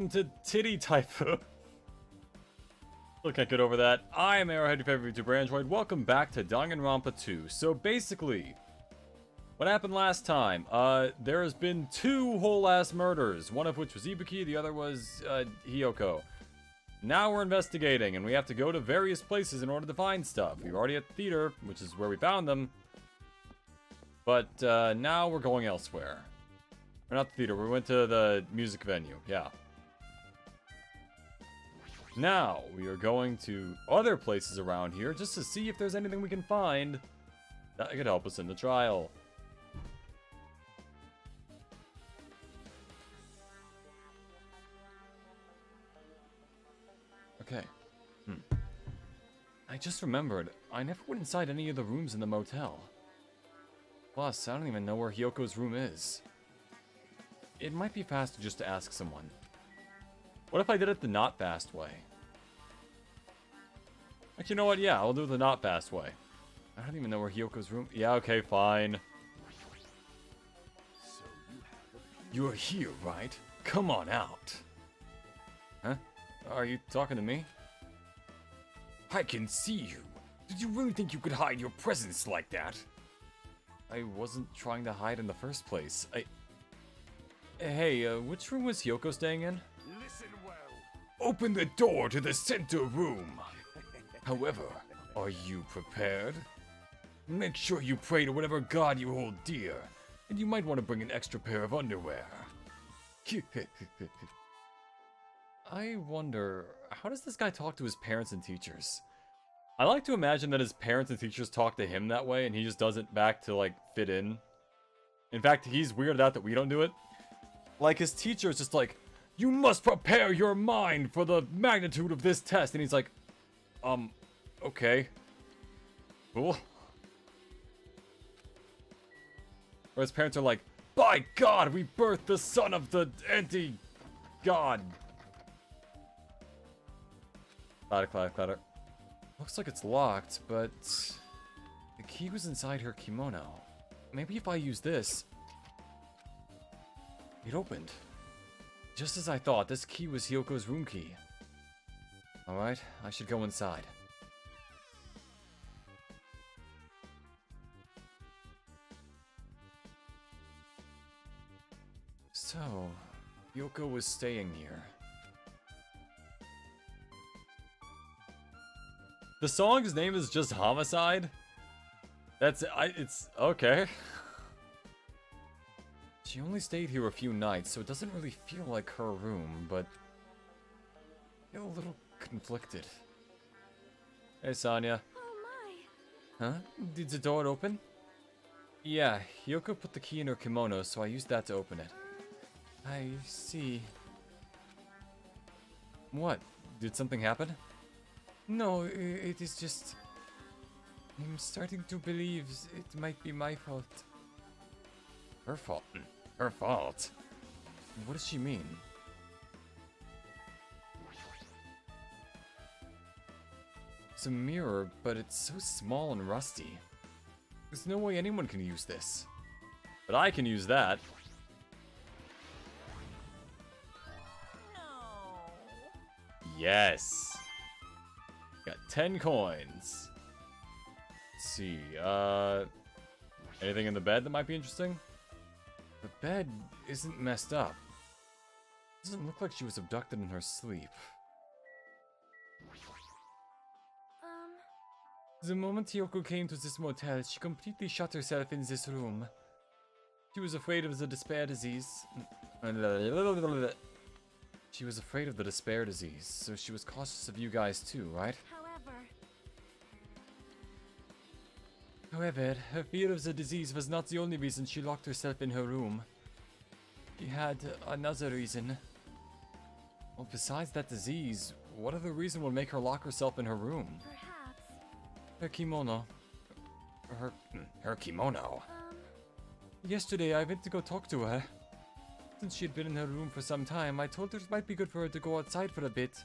To titty typo. Still can't get over that. I am Arrowhead, your favorite YouTuber Android. Welcome back to Danganronpa 2. So basically, what happened last time? There has been 2 whole-ass murders. One of which was Ibuki, the other was, Hiyoko. Now we're investigating, and we have to go to various places in order to find stuff. We were already at the theater, which is where we found them. But, now we're going elsewhere. Or not the theater, we went to the music venue, yeah. Now, we are going to other places around here just to see if there's anything we can find that could help us in the trial. Okay. I just remembered, I never went inside any of the rooms in the motel. Plus, I don't even know where Hyoko's room is. It might be faster just to ask someone. What if I did it the not fast way? Actually, you know what? Yeah, I'll do it the not fast way. I don't even know where Hyoko's room... Yeah, okay, fine. You're here, right? Come on out. Huh? Are you talking to me? I can see you. Did you really think you could hide your presence like that? I wasn't trying to hide in the first place. Hey, which room was Hyoko staying in? Listen well. Open the door to the center room. However, are you prepared? Make sure you pray to whatever god you hold dear, and you might want to bring an extra pair of underwear. I wonder, how does this guy talk to his parents and teachers? I like to imagine that his parents and teachers talk to him that way, and he just does it back to, like, fit in. In fact, he's weirded out that we don't do it. Like, his teacher is just like, you must prepare your mind for the magnitude of this test. And he's like, okay. Cool. Or his parents are like, by God, we birthed the son of the anti-god. Clatter, clatter, clatter. Looks like it's locked, but the key was inside her kimono. Maybe if I use this... It opened. Just as I thought, this key was Hyoko's room key. Alright, I should go inside. So, Hyoko was staying here. The song's name is just Homicide? It's okay. She only stayed here a few nights, so it doesn't really feel like her room, but... I feel a little conflicted. Hey, Sonya. Oh my. Huh? Did the door open? Yeah, Hyoko put the key in her kimono, so I used that to open it. I see. What? Did something happen? No, it is just... I'm starting to believe it might be my fault. Her fault? Her fault? What does she mean? It's a mirror, but it's so small and rusty. There's no way anyone can use this. But I can use that. No. Yes. Got 10 coins. Let's see, anything in the bed that might be interesting? The bed isn't messed up. Doesn't look like she was abducted in her sleep. The moment Hyoko came to this motel, she completely shut herself in this room. She was afraid of the despair disease. She was afraid of the despair disease, so she was cautious of you guys too, right? However, her fear of the disease was not the only reason she locked herself in her room. She had another reason. Well, besides that disease, what other reason would make her lock herself in her room? Perhaps. Her kimono. Her kimono? Yesterday, I went to go talk to her. Since she had been in her room for some time, I told her it might be good for her to go outside for a bit.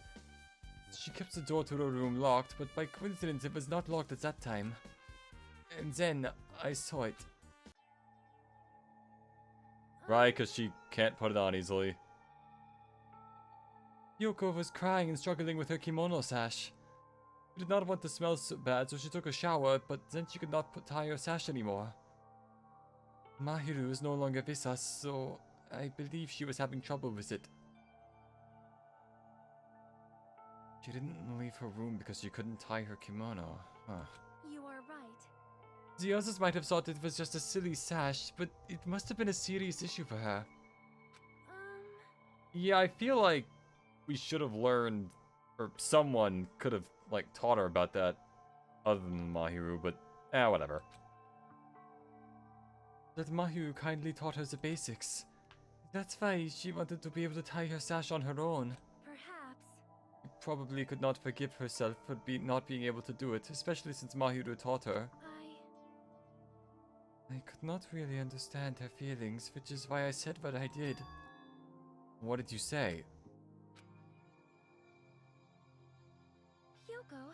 She kept the door to her room locked, but by coincidence, it was not locked at that time. And then, I saw it. Right, because she can't put it on easily. Yoko was crying and struggling with her kimono sash. She did not want to smell so bad, so she took a shower, but then she could not tie her sash anymore. Mahiru is no longer with us, so I believe she was having trouble with it. She didn't leave her room because she couldn't tie her kimono. Huh. You are right. The others might have thought it was just a silly sash, but it must have been a serious issue for her. Yeah, I feel like we should have learned, or someone could have, like, taught her about that other than Mahiru, but, whatever. That Mahiru kindly taught her the basics. That's why she wanted to be able to tie her sash on her own. Perhaps. She probably could not forgive herself for not being able to do it, especially since Mahiru taught her. I could not really understand her feelings, which is why I said what I did. What did you say? Hyoko,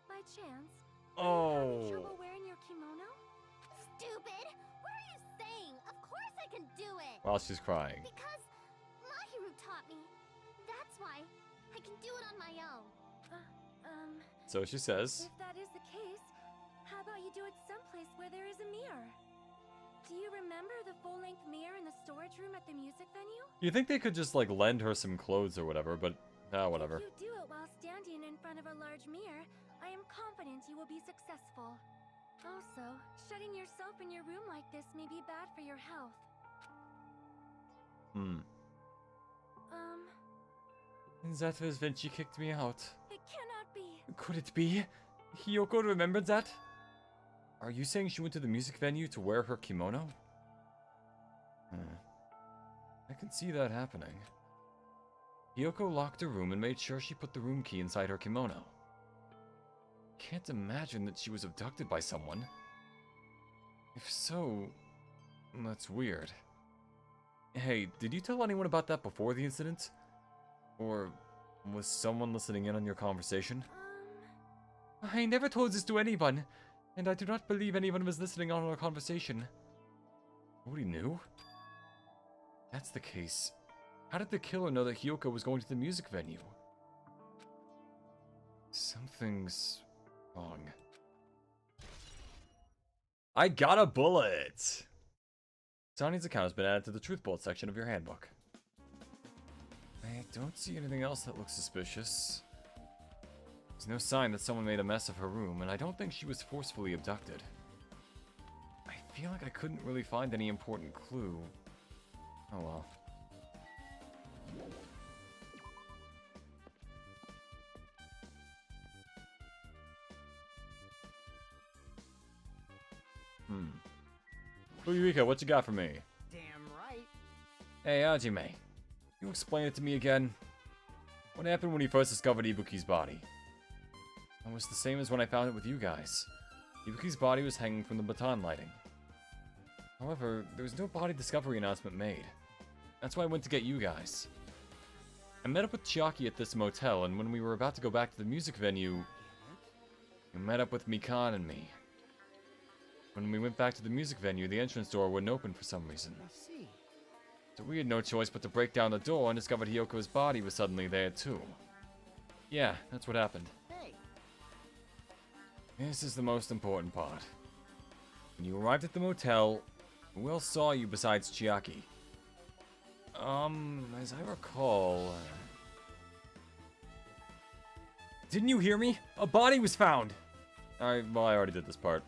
by chance, Oh. are you having trouble wearing your kimono? Stupid! What are you saying? Of course I can do it! While she's crying. Because Mahiru taught me. That's why I can do it on my own. So she says. If that is the case, how about you do it someplace where there is a mirror? Do you remember the full-length mirror in the storage room at the music venue? You think they could just, like, lend her some clothes or whatever, but, whatever. If you do it while standing in front of a large mirror, I am confident you will be successful. Also, shutting yourself in your room like this may be bad for your health. That was when she kicked me out. It cannot be. Could it be? Hyoko remembered that? Are you saying she went to the music venue to wear her kimono? I can see that happening. Hyoko locked her room and made sure she put the room key inside her kimono. Can't imagine that she was abducted by someone. If so, that's weird. Hey, did you tell anyone about that before the incident? Or was someone listening in on your conversation? I never told this to anyone, and I do not believe anyone was listening on our conversation. Nobody knew? That's the case. How did the killer know that Hyoko was going to the music venue? Something's wrong. I got a bullet! Sonny's account has been added to the truth bullet section of your handbook. I don't see anything else that looks suspicious. There's no sign that someone made a mess of her room, and I don't think she was forcefully abducted. I feel like I couldn't really find any important clue. Oh well. Eureka, what you got for me? Damn right. Hey, Hajime. You explain it to me again? What happened when you first discovered Ibuki's body? It was the same as when I found it with you guys. Ibuki's body was hanging from the baton lighting. However, there was no body discovery announcement made. That's why I went to get you guys. I met up with Chiaki at this motel, and when we were about to go back to the music venue, you met up with Mikan and me. When we went back to the music venue, the entrance door wouldn't open for some reason. I see. So we had no choice but to break down the door and discovered Hyoko's body was suddenly there too. Yeah, that's what happened. Hey. This is the most important part. When you arrived at the motel, who else saw you besides Chiaki? As I recall... Didn't you hear me? A body was found! Well, I already did this part.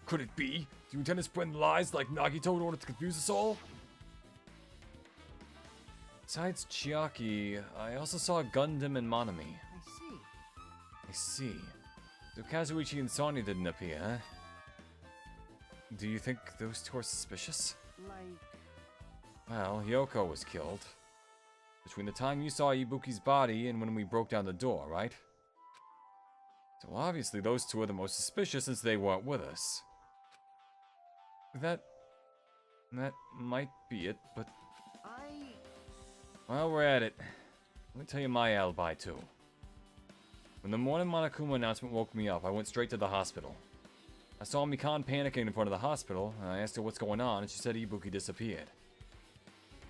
Could it be? Do you intend to spread lies like Nagito in order to confuse us all? Besides Chiaki, I also saw Gundam and Monami. I see. I see. So Kazuichi and Sonya didn't appear, huh? Do you think those two are suspicious? Like... Well, Hyoko was killed. Between the time you saw Ibuki's body and when we broke down the door, right? So obviously those two are the most suspicious since they weren't with us. That might be it, but... Well, we're at it. Let me tell you my alibi, too. When the morning Monokuma announcement woke me up, I went straight to the hospital. I saw Mikan panicking in front of the hospital, and I asked her what's going on, and she said Ibuki disappeared.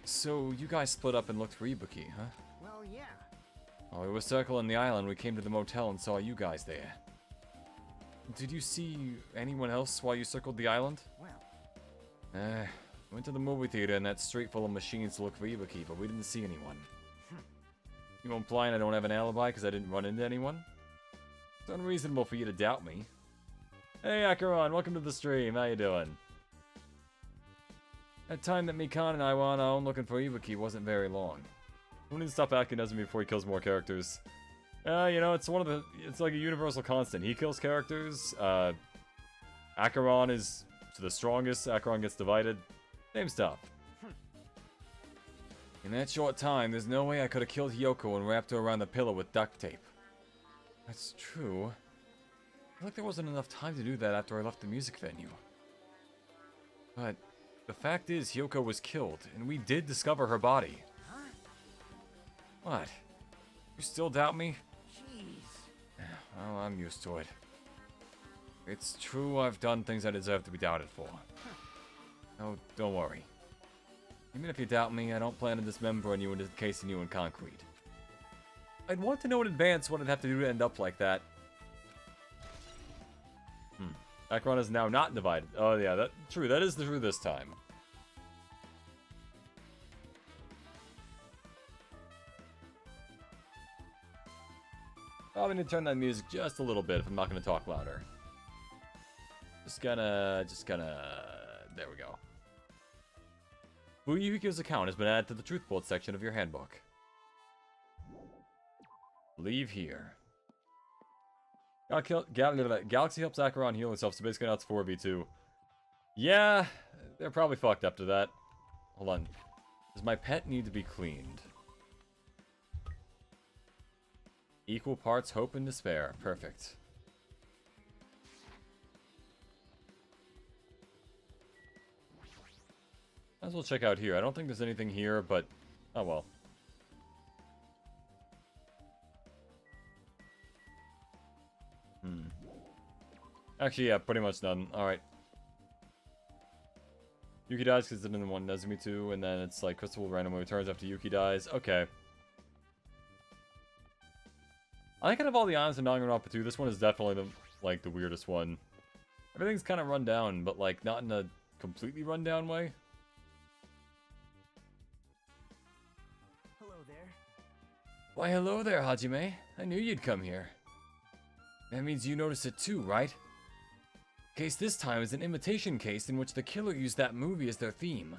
So, you guys split up and looked for Ibuki, huh? Well, yeah. While we were circling the island, we came to the motel and saw you guys there. Did you see anyone else while you circled the island? Well, Went to the movie theater and that street full of machines to look for Ibuki, but we didn't see anyone. You implying I don't have an alibi because I didn't run into anyone? It's unreasonable for you to doubt me. Hey Acheron, welcome to the stream, how you doing? That time that Mikan and I were on our own looking for Ibuki wasn't very long. We need to stop acting as him before he kills more characters. You know, it's like a universal constant. He kills characters, Acheron is the strongest, Acheron gets divided. Same stuff. In that short time, there's no way I could have killed Yoko and wrapped her around the pillow with duct tape. That's true. I feel like there wasn't enough time to do that after I left the music venue. But the fact is, Yoko was killed, and we did discover her body. huh? What? You still doubt me? Jeez. Well, I'm used to it. It's true I've done things I deserve to be doubted for. Oh, don't worry. Even if you doubt me, I don't plan on dismembering you and encasing you in concrete. I'd want to know in advance what I'd have to do to end up like that. Acheron is now not divided. Oh yeah, that true. That is true this time. Probably need to turn that music just a little bit if I'm not going to talk louder. Just gonna... There we go. Fuyuhiko's account has been added to the Truth Bullet section of your handbook. Leave here. Galaxy helps Acheron heal himself, so basically now it's 4v2. Yeah, they're probably fucked after that. Hold on. Does my pet need to be cleaned? Equal parts hope and despair. Perfect. Might as well check out here. I don't think there's anything here, but... oh well. Actually, yeah, pretty much done. Alright. Yuki dies because it's in one Nezumi 2, and then it's like Crystal randomly returns after Yuki dies. Okay. I think out of all the items in Danganronpa 2, this one is definitely the weirdest one. Everything's kind of run down, but like not in a completely run down way. Hello there. Why, hello there, Hajime. I knew you'd come here. That means you noticed it too, right? Case this time is an imitation case in which the killer used that movie as their theme.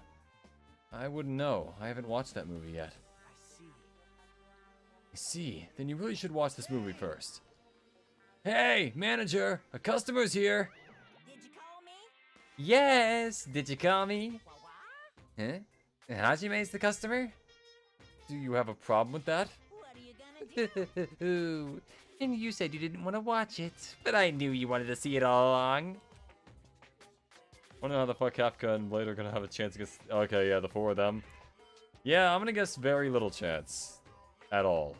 I wouldn't know. I haven't watched that movie yet. I see. Then you really should watch this movie first. Hey, manager! A customer's here! Did you call me? Yes! Did you call me? What? Huh? Hajime's the customer? Do you have a problem with that? What are you gonna do? And you said you didn't want to watch it, but I knew you wanted to see it all along. Wonder how the fuck Kafka and Blade are gonna have a chance against... okay, yeah, the four of them. Yeah, I'm gonna guess very little chance. At all.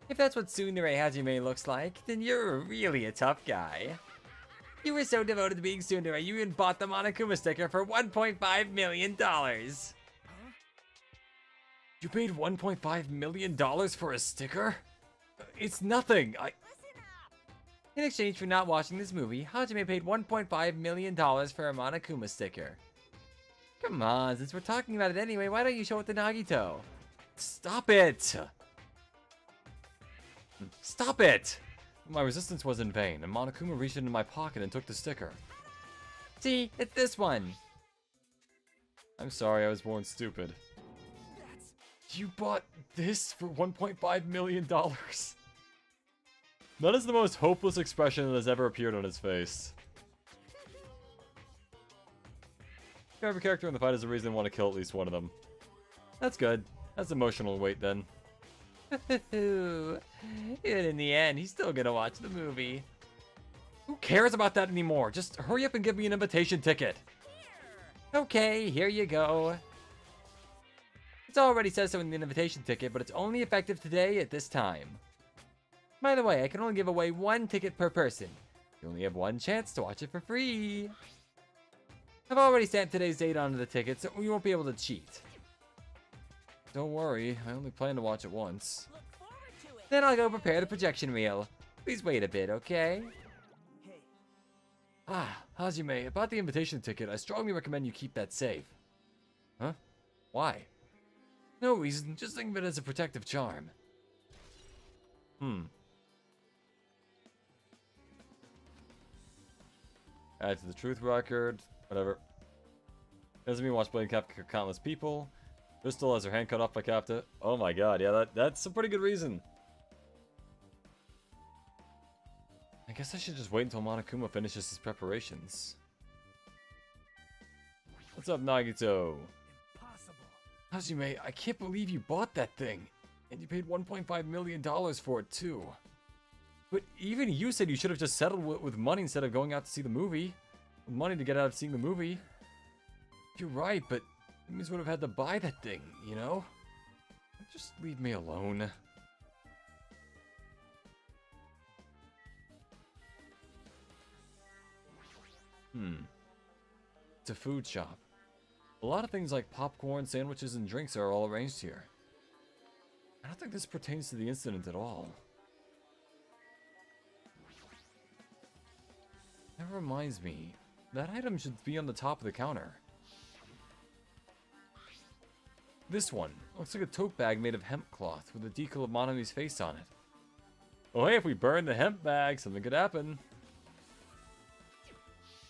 If that's what Tsundere Hajime looks like, then you're really a tough guy. You were so devoted to being Tsundere, you even bought the Monokuma sticker for $1.5 million. You paid $1.5 million for a sticker? It's nothing. Listen up! In exchange for not watching this movie, Hajime paid $1.5 million for a Monokuma sticker. Come on, since we're talking about it anyway, why don't you show it to Nagito? Stop it! Stop it! My resistance was in vain, and Monokuma reached into my pocket and took the sticker. See, it's this one! I'm sorry, I was born stupid. You bought this for $1.5 million? That is the most hopeless expression that has ever appeared on his face. Every character in the fight has a reason to want to kill at least one of them. That's good. That's emotional weight then. And in the end, he's still gonna watch the movie. Who cares about that anymore? Just hurry up and give me an invitation ticket. Okay, here you go. It already says so in the invitation ticket, but it's only effective today at this time. By the way, I can only give away one ticket per person. You only have one chance to watch it for free. I've already sent today's date onto the ticket, so we won't be able to cheat. Don't worry, I only plan to watch it once. Look forward to it. Then I'll go prepare the projection reel. Please wait a bit, okay? Hey, Ah, Hajime, about the invitation ticket, I strongly recommend you keep that safe. Huh? Why? No reason, just think of it as a protective charm. Add to the truth record, whatever. Doesn't mean watch Blade Kafka kill countless people. Crystal has her hand cut off by Kafka. Oh my god, yeah, that's a pretty good reason. I guess I should just wait until Monokuma finishes his preparations. What's up, Nagito? impossible. Hajime, I can't believe you bought that thing. And you paid $1.5 million for it, too. But even you said you should have just settled with money instead of going out to see the movie. With money to get out of seeing the movie. You're right, but it means we would have had to buy that thing, you know? Just leave me alone. It's a food shop. A lot of things like popcorn, sandwiches, and drinks are all arranged here. I don't think this pertains to the incident at all. That reminds me, that item should be on the top of the counter. This one looks like a tote bag made of hemp cloth with a decal of Monami's face on it. Oh hey, if we burn the hemp bag, something could happen.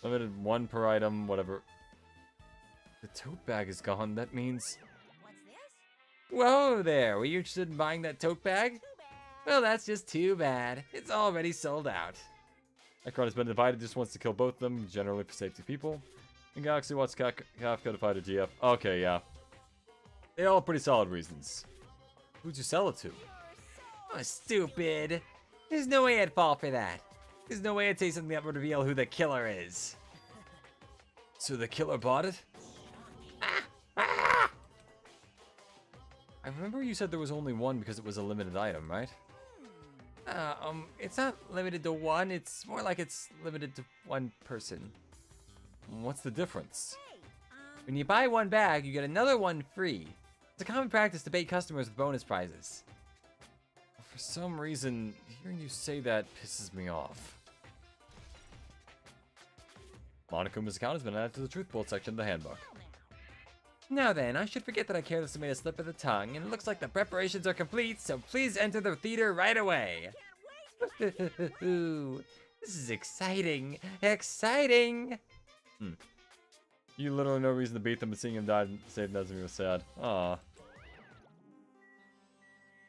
Limited one per item, whatever. The tote bag is gone, that means... What's this? Whoa there, were you interested in buying that tote bag? Too bad. Well, that's just too bad. It's already sold out. That card has been divided, just wants to kill both of them, generally for safety people. And Galaxy wants Kafka to fight a GF. Okay, yeah. They all pretty solid reasons. Who'd you sell it to? Oh, stupid. There's no way I'd fall for that. There's no way I'd say something that would reveal who the killer is. So the killer bought it? I remember you said there was only one because it was a limited item, right? It's not limited to one. It's more like it's limited to one person. What's the difference? When you buy one bag, you get another one free. It's a common practice to bait customers with bonus prizes. For some reason, hearing you say that pisses me off. Monokuma's account has been added to the Truth Bolt section of the handbook. Now then, I should forget that I carelessly made a slip of the tongue, and it looks like the preparations are complete, so please enter the theater right away. This is exciting. Exciting! You literally no reason to beat them, but seeing him die and save doesn't even sad. Aw.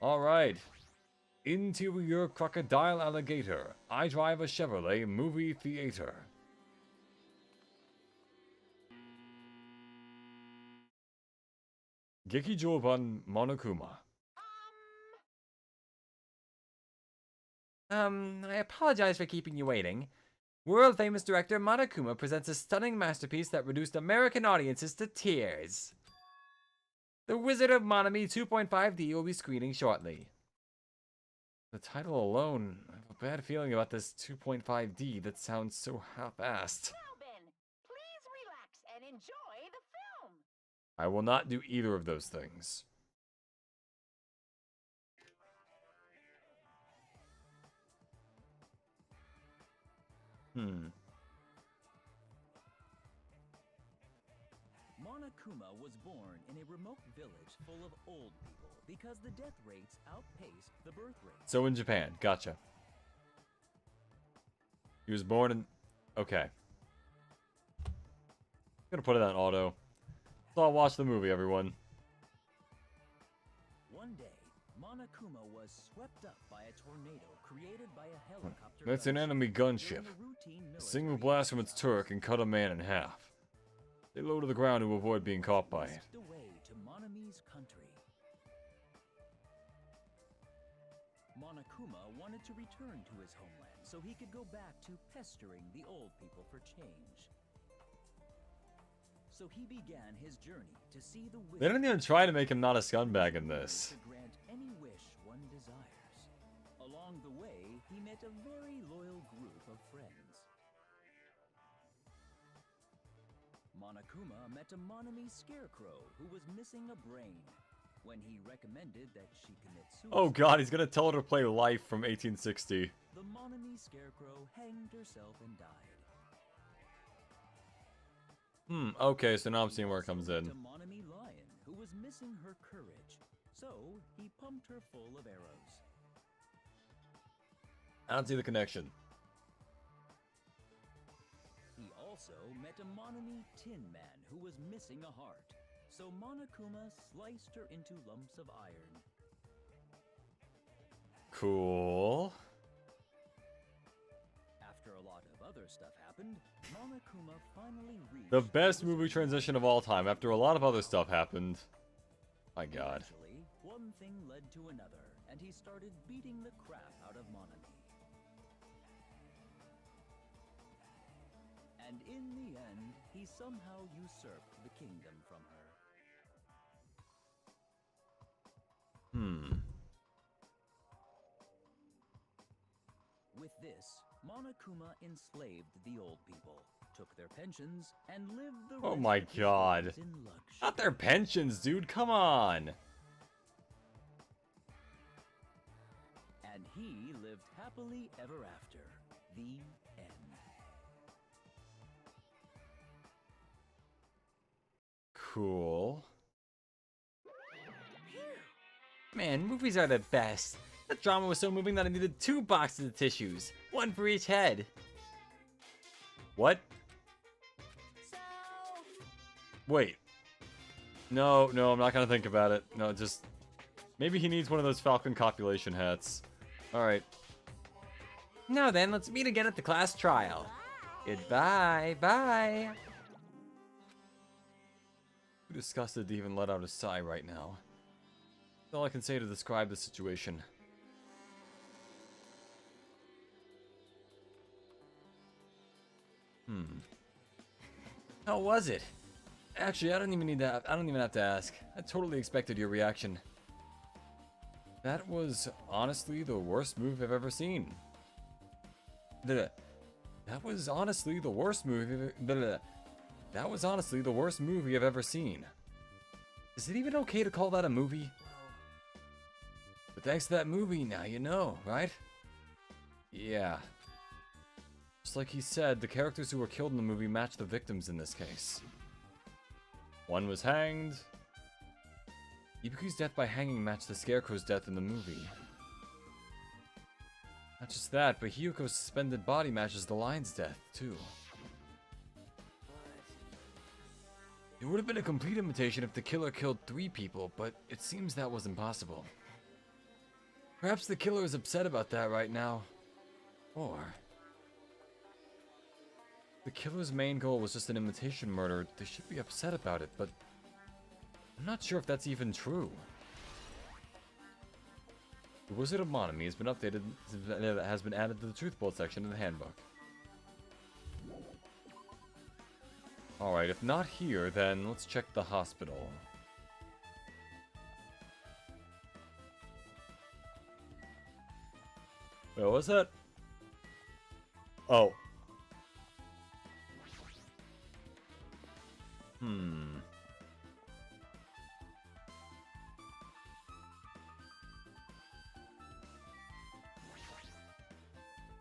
Alright. Interior crocodile alligator. I drive a Chevrolet movie theater. Gekijoban Monokuma. I apologize for keeping you waiting. World-famous director Monokuma presents a stunning masterpiece that reduced American audiences to tears. The Wizard of Monami 2.5D will be screening shortly. The title alone, I have a bad feeling about this 2.5D that sounds so half-assed. Well, Ben, please relax and enjoy the film. I will not do either of those things. Monokuma was born in a remote village full of old people because the death rates outpaced the birth rates. So in Japan, gotcha. He was born in... Okay. I'm gonna put it on auto. So I'll watch the movie, everyone. One day, Monokuma was swept up by a tornado created by a helicopter. That's an gunship enemy during gunship. a routine A single military blast from its turret can cut a man in half. Stay low to the ground to avoid being caught by it. whisked away to Monami's country. Monokuma wanted to return to his homeland so he could go back to pestering the old people for change. So he began his journey to see the They didn't even try to make him not a scumbag in to this. grant any wish one desires. Along the way, he met a very loyal group of friends. met a Monami scarecrow who was missing a brain. When he recommended that she commit suicide, Oh god, he's gonna tell her to play Life from 1860. the Monami scarecrow hanged herself and died. Okay, so now I'm seeing where it comes Also met in. a Monami lion who was missing her courage, so he pumped her full of arrows. I don't see the connection. He also met a Monami Tin Man who was missing a heart, so Monokuma sliced her into lumps of iron. Cool. After a lot of other stuff happened, Monokuma finally reached The best the movie Wizard transition of all time after a lot of other stuff happened. My god. Eventually, one thing led to another, and he started beating the crap out of Monami. And in the end, he somehow usurped the kingdom from her. With this, Monokuma enslaved the old people, took their pensions, and lived the Oh rest my of his God. days in luxury. Not their pensions, dude. Come on. And he lived happily ever after. The end. Cool. Man, movies are the best. The drama was so moving that I needed 2 boxes of tissues, one for each head. What? Wait. No, I'm not gonna think about it. No, just... Maybe he needs one of those Falcon copulation hats. Alright. Now then, let's meet again at the class trial. Goodbye, bye. Too disgusted to even let out a sigh right now. That's all I can say to describe the situation. How was it? Actually, I don't even have to ask. I totally expected your reaction. That was honestly the worst move I've ever seen. That was honestly the worst movie. That was honestly the worst movie I've ever seen. Is it even okay to call that a movie? But thanks to that movie, now you know, right? Yeah. Just like he said, the characters who were killed in the movie match the victims in this case. One was hanged. Ibuki's death by hanging matched the Scarecrow's death in the movie. Not just that, but Hiyuko's suspended body matches the lion's death, too. It would have been a complete imitation if the killer killed 3 people, but it seems that was impossible. Perhaps the killer is upset about that right now. Or... the killer's main goal was just an imitation murder. They should be upset about it, but... I'm not sure if that's even true. The Wizard of Monami has been updated, has been added to the Truth Bolt section in the handbook. Alright, if not here, then let's check the hospital. Wait, what was that? Oh.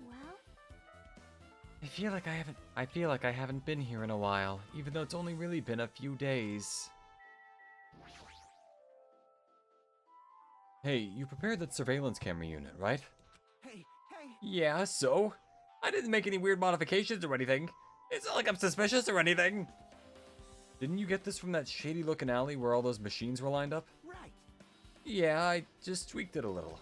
Well, I feel like I haven't been here in a while, even though it's only really been a few days. Hey, you prepared that surveillance camera unit, right? Hey, hey! Yeah, so? I didn't make any weird modifications or anything. It's not like I'm suspicious or anything. Didn't you get this from that shady looking alley where all those machines were lined up? Right! Yeah, I just tweaked it a little.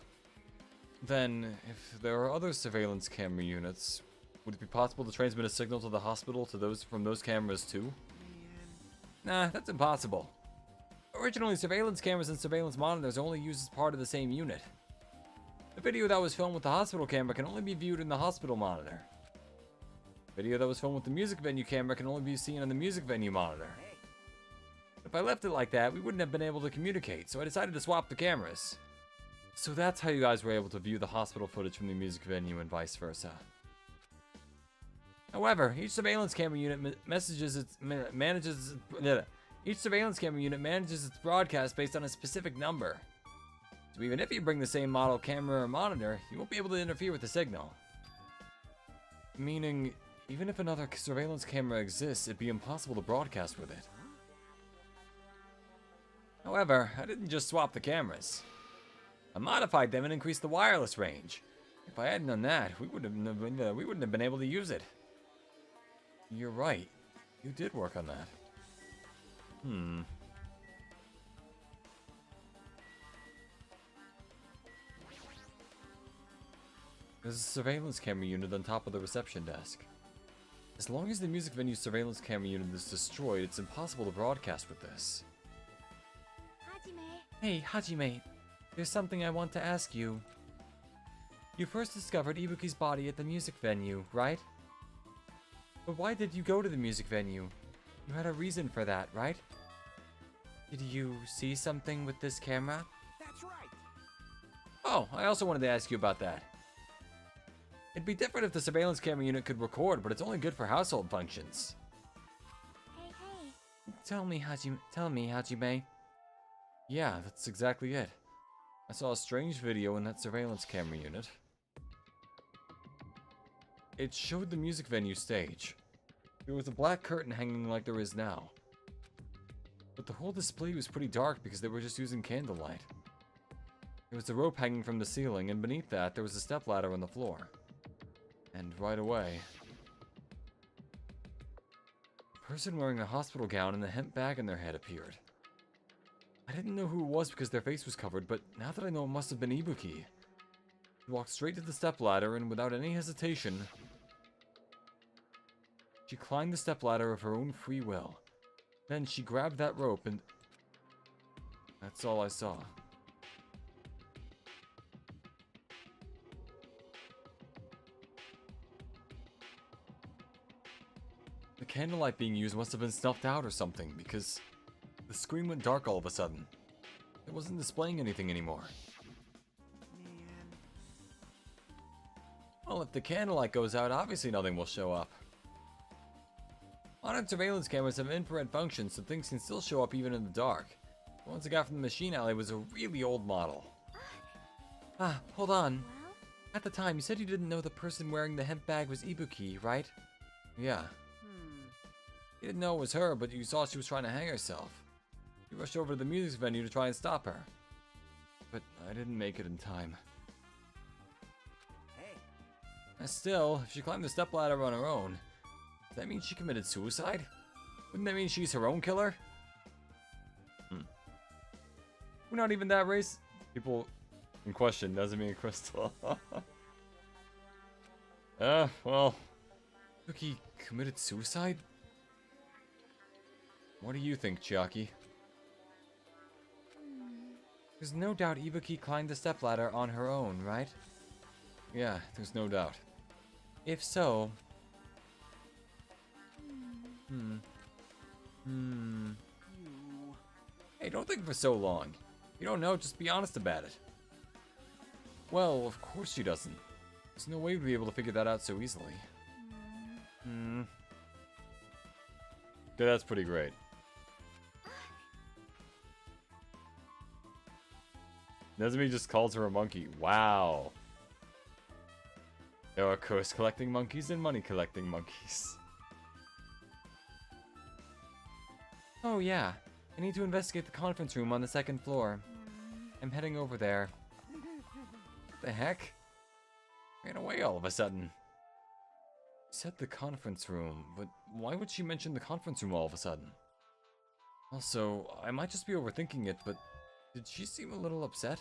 Then, if there are other surveillance camera units, would it be possible to transmit a signal to the hospital to those from those cameras too? Nah, that's impossible. Originally, surveillance cameras and surveillance monitors are only used as part of the same unit. The video that was filmed with the hospital camera can only be viewed in the hospital monitor. Video that was filmed with the music venue camera can only be seen on the music venue monitor. Hey! If I left it like that, we wouldn't have been able to communicate, so I decided to swap the cameras. So that's how you guys were able to view the hospital footage from the music venue and vice versa. However, each surveillance camera unit manages Each surveillance camera unit manages its broadcast based on a specific number. So even if you bring the same model camera or monitor, you won't be able to interfere with the signal. Meaning, even if another surveillance camera exists, it'd be impossible to broadcast with it. However, I didn't just swap the cameras. I modified them and increased the wireless range. If I hadn't done that, we wouldn't have been able to use it. You're right. You did work on that. There's a surveillance camera unit on top of the reception desk. As long as the music venue's surveillance camera unit is destroyed, it's impossible to broadcast with this. Hajime. Hey, Hajime. There's something I want to ask you. You first discovered Ibuki's body at the music venue, right? But why did you go to the music venue? You had a reason for that, right? Did you see something with this camera? That's right. Oh, I also wanted to ask you about that. It'd be different if the surveillance camera unit could record, but it's only good for household functions. Hey, hey. Tell me, Hajime. Yeah, that's exactly it. I saw a strange video in that surveillance camera unit. It showed the music venue stage. There was a black curtain hanging like there is now. But the whole display was pretty dark because they were just using candlelight. There was a rope hanging from the ceiling, and beneath that, there was a stepladder on the floor. And right away, a person wearing a hospital gown and a hemp bag on their head appeared. I didn't know who it was because their face was covered, but now that I know, it must have been Ibuki. She walked straight to the stepladder, and without any hesitation, she climbed the stepladder of her own free will. Then she grabbed that rope and... that's all I saw. The candlelight being used must have been snuffed out or something, because the screen went dark all of a sudden. It wasn't displaying anything anymore. Man. Well, if the candlelight goes out, obviously nothing will show up. Modern surveillance cameras have infrared functions, so things can still show up even in the dark. The ones I got from the machine alley was a really old model. Ah, hold on. Well, At the time, you said you didn't know the person wearing the hemp bag was Ibuki, right? Yeah. You didn't know it was her, but you saw she was trying to hang herself. You rushed over to the music venue to try and stop her. But I didn't make it in time. Hey. Still, if she climbed the stepladder on her own, does that mean she committed suicide? Wouldn't that mean she's her own killer? We're not even that race. People in question doesn't mean Crystal. Well, Ibuki committed suicide? What do you think, Chiaki? There's no doubt Ibuki climbed the stepladder on her own, right? Yeah, there's no doubt. If so... Hey, don't think for so long. You don't know, just be honest about it. Well, of course she doesn't. There's no way we'd be able to figure that out so easily. Yeah, that's pretty great. Nezumi just calls her a monkey. Wow. There are curse collecting monkeys and money collecting monkeys. Oh yeah, I need to investigate the conference room on the second floor. I'm heading over there. What the heck? Ran away all of a sudden. Said the conference room, but why would she mention the conference room all of a sudden? Also, I might just be overthinking it, but did she seem a little upset?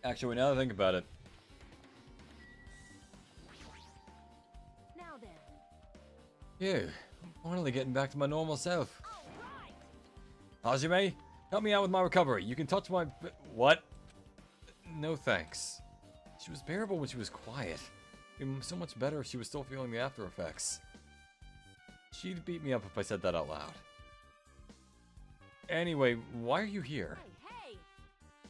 Actually, now that I think about it. now then. Phew, I'm finally getting back to my normal self. Hajime, help me out with my recovery. You can touch my... What? No thanks. She was bearable when she was quiet. It'd be so much better if she was still feeling the after effects. She'd beat me up if I said that out loud. Anyway, why are you here? Hey, hey!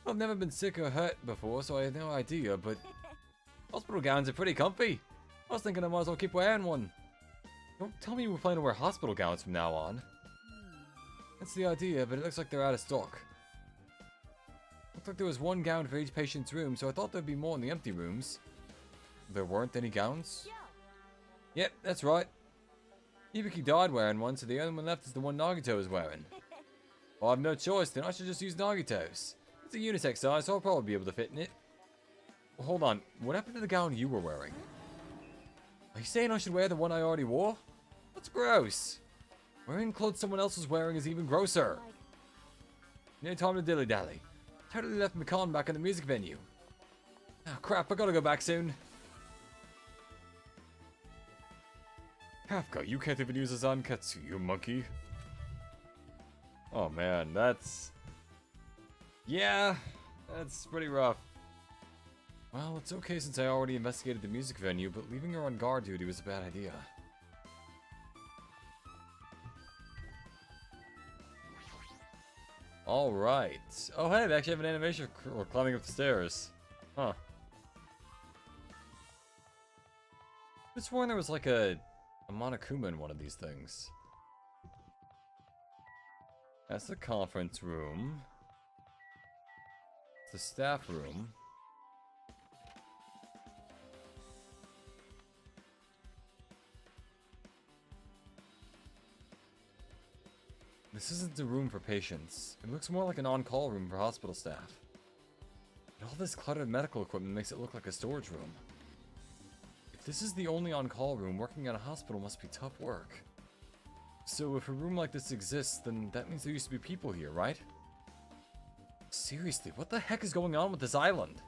I've never been sick or hurt before, so I had no idea, but hospital gowns are pretty comfy. I was thinking I might as well keep wearing one. Don't tell me we're planning to wear hospital gowns from now on. That's the idea, but it looks like they're out of stock. Looked like there was one gown for each patient's room, so I thought there'd be more in the empty rooms. There weren't any gowns? Yo! Yep, that's right. Hibiki died wearing one, so the only one left is the one Nagito is wearing. Well, I have no choice, then I should just use Nagito's. It's a unisex size, so I'll probably be able to fit in it. Well, hold on, what happened to the gown you were wearing? Are you saying I should wear the one I already wore? That's gross. Wearing clothes someone else was wearing is even grosser. No time to dilly-dally. Totally left Mikan back in the music venue. Oh crap, I gotta go back soon. Kafka, you can't even use a Zanketsu, you monkey. Oh man, that's... Yeah, that's pretty rough. Well, it's okay since I already investigated the music venue, but leaving her on guard duty was a bad idea. Alright. Oh hey, they actually have an animation for climbing up the stairs. Huh. I sworn there was like a Monokuma in one of these things. That's the conference room. It's the staff room. This isn't the room for patients. It looks more like an on-call room for hospital staff. And all this cluttered medical equipment makes it look like a storage room. If this is the only on-call room, working at a hospital must be tough work. So if a room like this exists, then that means there used to be people here, right? Seriously, what the heck is going on with this island?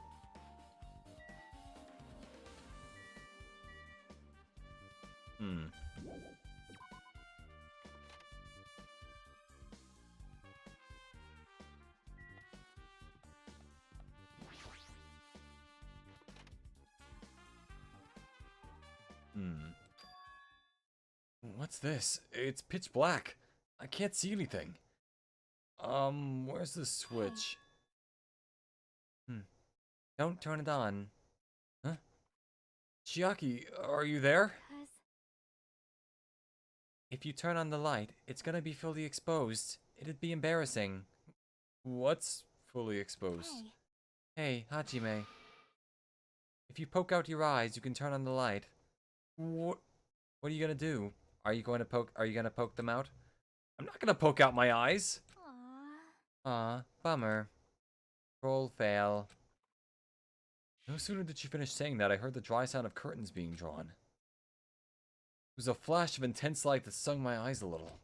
What's this? It's pitch black. I can't see anything. Where's the switch? Don't turn it on. Huh? Chiaki, are you there? If you turn on the light, it's gonna be fully exposed. It'd be embarrassing. What's fully exposed? Hey, Hajime. If you poke out your eyes, you can turn on the light. What are you gonna do? Are you gonna poke them out? I'm not gonna poke out my eyes. Aw, bummer. Roll fail. No sooner did she finish saying that, I heard the dry sound of curtains being drawn. It was a flash of intense light that stung my eyes a little.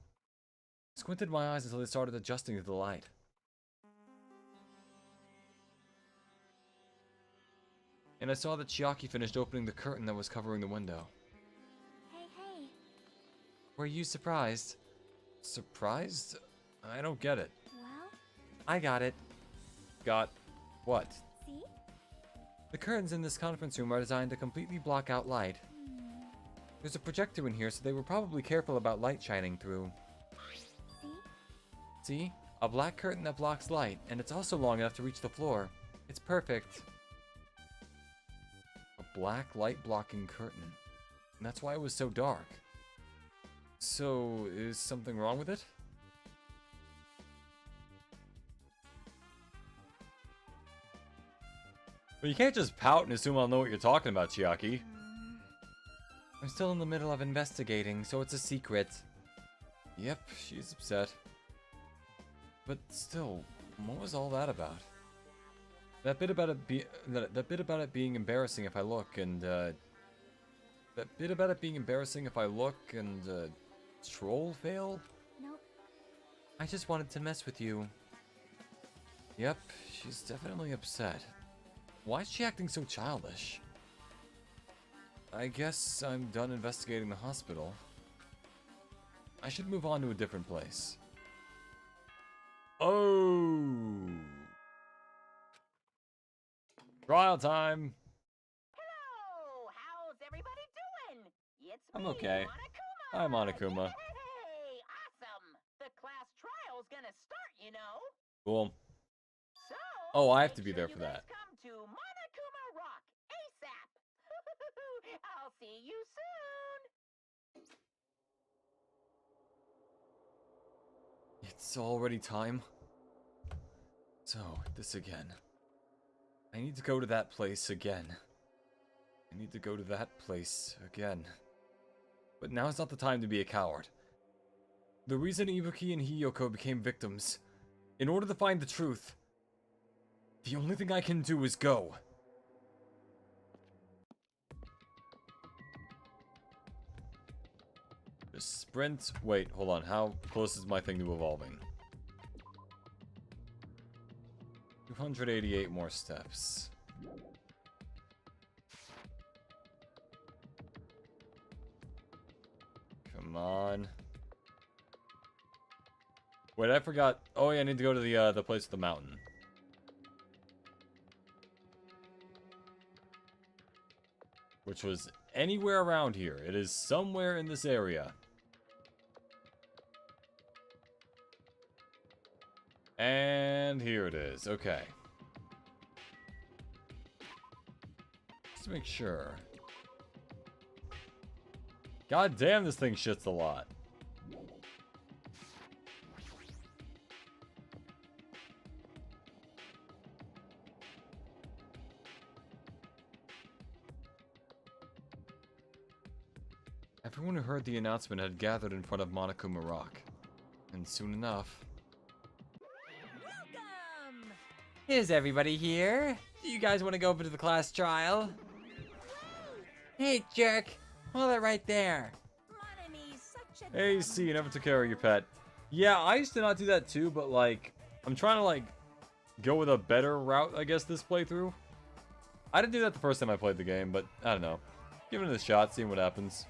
I squinted my eyes until they started adjusting to the light. And I saw that Chiaki finished opening the curtain that was covering the window. Hey. Were you surprised? Surprised? I don't get it. Well, I got it. Got what? see? The curtains in this conference room are designed to completely block out light. There's a projector in here, so they were probably careful about light shining through. See? See? A black curtain that blocks light, and it's also long enough to reach the floor. It's perfect. A black light blocking curtain. And that's why it was so dark. So, is something wrong with it? Well, you can't just pout and assume I'll know what you're talking about, Chiaki. I'm still in the middle of investigating, so it's a secret. Yep, she's upset. But still, what was all that about? That bit about it being embarrassing if I look, and troll fail? Nope. I just wanted to mess with you. Yep, she's definitely upset. Why is she acting so childish? I guess I'm done investigating the hospital. I should move on to a different place. Oh! Trial time! Hello! How's everybody doing? It's I'm me, okay. Monokuma! Hi, Monokuma. Hey, awesome! The class trial's gonna start, Cool. So, Oh, I have to make be sure there you for guys that. come to Monokuma Rock ASAP. I'll see you soon. It's already time. So, this again. I need to go to that place again. I need to go to that place again. But now's not the time to be a coward. The reason Ibuki and Hiyoko became victims, in order to find the truth, the only thing I can do is go. Just sprint. Wait, hold on. How close is my thing to evolving? 288 more steps. Come on. Wait, I forgot. Oh yeah, I need to go to the place with the mountain. Which was anywhere around here. It is somewhere in this area. And here it is. Okay. Just to make sure. God damn, this thing shits a lot. Everyone who heard the announcement had gathered in front of Monokuma Rock. And soon enough... Welcome! Is everybody here? Do you guys want to go over to the class trial? Hey, jerk! Hold it right there. Hey, see, you never took care of your pet. Yeah, I used to not do that too, but like, I'm trying to like, go with a better route, I guess, this playthrough. I didn't do that the first time I played the game, but I don't know. Giving it a shot, seeing what happens.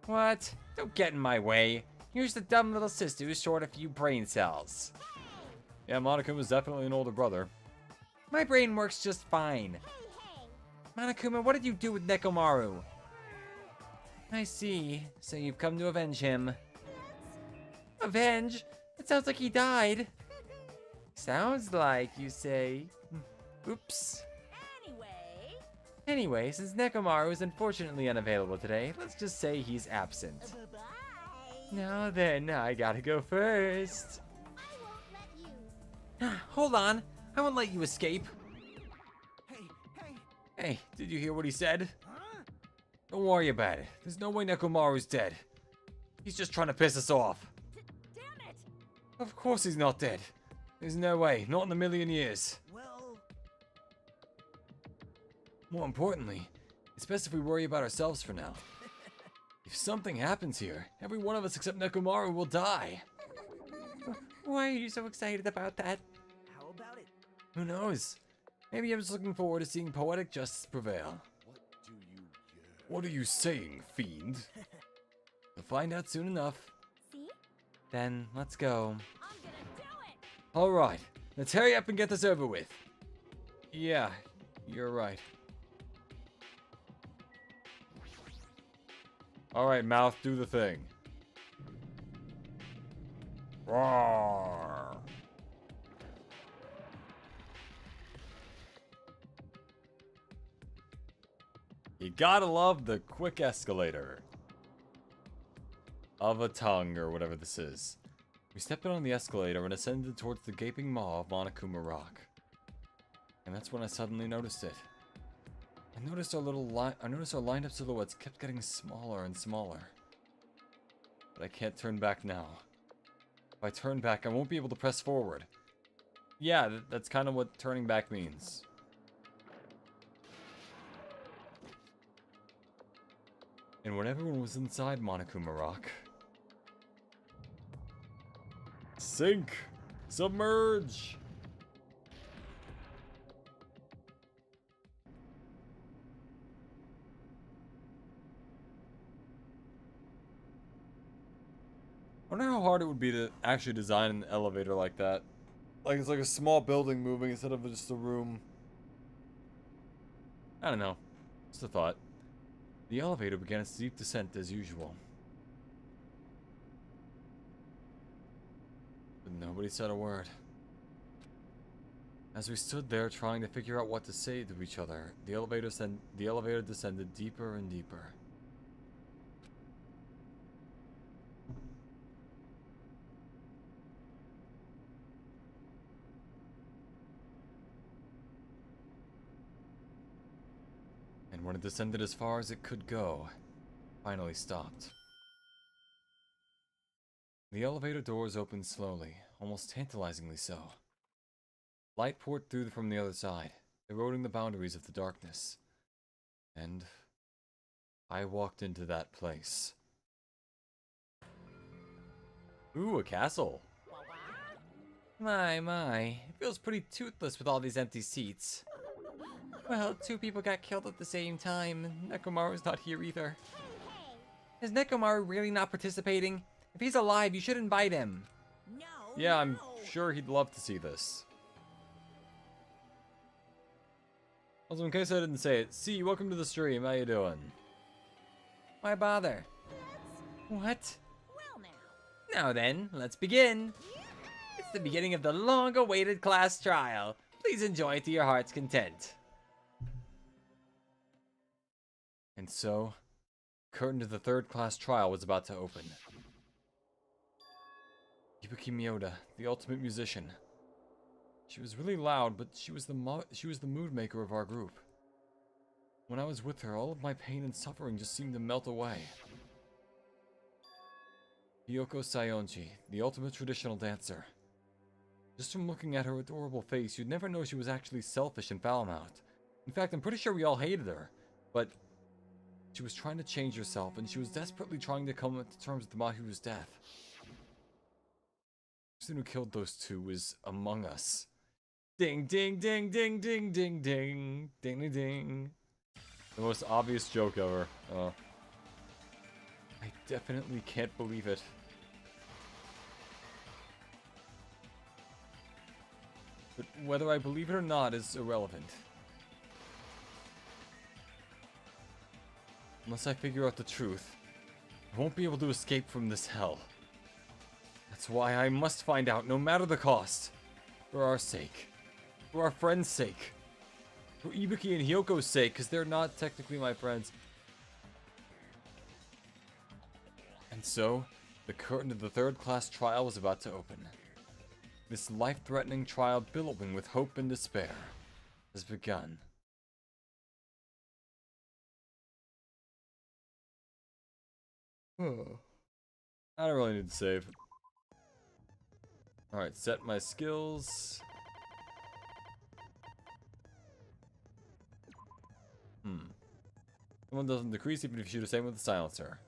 What? Don't get in my way. Here's the dumb little sister who's short a few brain cells. Yeah, Monokuma was definitely an older brother. My brain works just fine. Monokuma, what did you do with Nekomaru? I see. So you've come to avenge him. Avenge? It sounds like he died. Sounds like, you say. Oops. Anyway, since Nekomaru is unfortunately unavailable today, let's just say he's absent. Now then, I gotta go first. I won't let you. Hold on. I won't let you escape. Hey! Hey, did you hear what he said? Huh? Don't worry about it. There's no way Nekomaru's dead. He's just trying to piss us off. Damn it! Of course he's not dead. There's no way. Not in a million years. Well... More importantly, it's best if we worry about ourselves for now. If something happens here, every one of us except Nekomaru will die. Why are you so excited about that? How about it? Who knows? Maybe I'm just looking forward to seeing poetic justice prevail. What are you saying, fiend? We'll find out soon enough. See? Then, let's go. I'm gonna do it! Alright, let's hurry up and get this over with. Yeah, you're right. Alright, mouth, do the thing. Roar. You gotta love the quick escalator. Of a tongue, or whatever this is. We stepped on the escalator and ascended towards the gaping maw of Monokuma Rock. And that's when I suddenly noticed it. I noticed our lined up silhouettes kept getting smaller and smaller. But I can't turn back now. If I turn back, I won't be able to press forward. Yeah, that's kind of what turning back means. And when everyone was inside Monokuma Rock... Sink! Submerge! I wonder how hard it would be to actually design an elevator like that. Like it's like a small building moving instead of just a room. I don't know. Just a thought. The elevator began its steep descent as usual. But nobody said a word. As we stood there trying to figure out what to say to each other, the elevator descended deeper and deeper. And when it descended as far as it could go, finally stopped. The elevator doors opened slowly, almost tantalizingly so. Light poured through from the other side, eroding the boundaries of the darkness. And I walked into that place. Ooh, a castle. My, it feels pretty toothless with all these empty seats. Well, 2 people got killed at the same time, and Nekomaru's not here either. Is Nekomaru really not participating? If he's alive, you should invite him. No. Yeah, I'm sure he'd love to see this. Also, in case I didn't say it, C, welcome to the stream. How you doing? Why bother? What? Well now. Now then, let's begin. It's the beginning of the long-awaited class trial. Please enjoy it to your heart's content. And so, the curtain to the 3rd class trial was about to open. Ibuki Miyoda, the ultimate musician. She was really loud, but she was the mood maker of our group. When I was with her, all of my pain and suffering just seemed to melt away. Hiyoko Sayonji, the ultimate traditional dancer. Just from looking at her adorable face, you'd never know she was actually selfish and foul-mouthed. In fact, I'm pretty sure we all hated her, but she was trying to change herself, and she was desperately trying to come to terms with Mahiru's death. The person who killed those 2 was among us. Ding, ding, ding, ding, ding, ding, ding, ding, ding, ding. The most obvious joke ever. I definitely can't believe it. But whether I believe it or not is irrelevant. Unless I figure out the truth, I won't be able to escape from this hell. That's why I must find out, no matter the cost. For our sake. For our friends' sake. For Ibuki and Hyoko's sake, because they're not technically my friends. And so, the curtain of the 3rd class trial was about to open. This life-threatening trial billowing with hope and despair has begun. I don't really need to save. Alright, set my skills. Someone doesn't decrease even if you shoot the same with a silencer.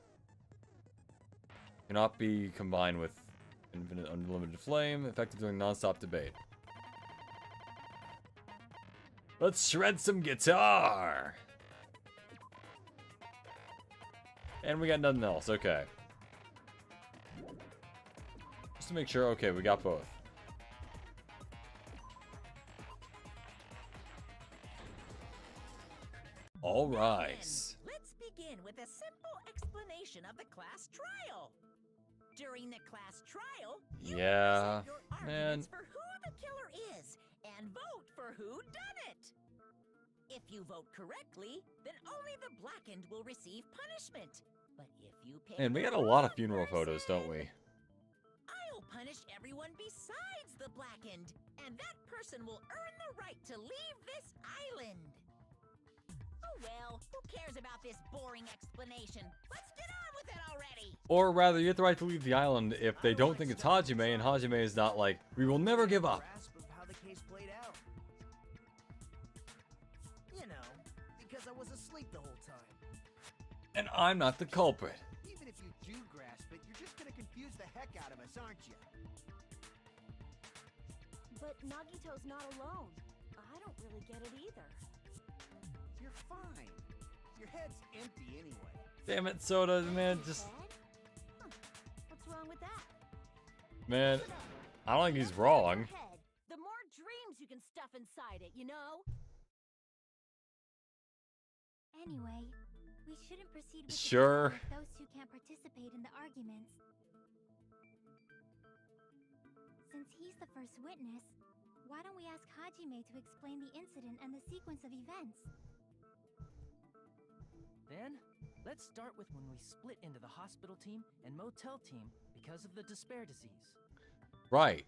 Cannot be combined with infinite unlimited flame, effective during non-stop debate. Let's shred some guitar! And we got nothing else, okay. Just to make sure, okay, we got both. All rise. Let's begin with a simple explanation of the class trial. During the class trial, you Yeah, present your man. arguments for who the killer is and vote for who done it. If you vote correctly, then only the blackened will receive punishment. But if you pick Man, we the got a lot of wrong funeral photos, don't we? I'll punish everyone besides the blackened, and that person will earn the right to leave this island. Oh well, who cares about this boring explanation? Let's get on with it already! Or rather, you have the right to leave the island if they don't think it's Hajime, and Hajime is not like, we will never give up. Grasp of how the case played out. You know, because I was asleep the whole time. And I'm not the culprit. Even if you do grasp it, you're just gonna confuse the heck out of us, aren't you? But Nagito's not alone. I don't really get it either. You're fine. Your head's empty anyway. Damn it, Soda, man, just... Huh. What's wrong with that? Man, I don't think he's wrong. Head, the more dreams you can stuff inside it, you know? Anyway, we shouldn't proceed with the Sure. trial if those who can't participate in the arguments. Since he's the first witness, Why don't we ask Hajime to explain the incident and the sequence of events? Then, let's start with when we split into the hospital team and motel team because of the despair disease. Right.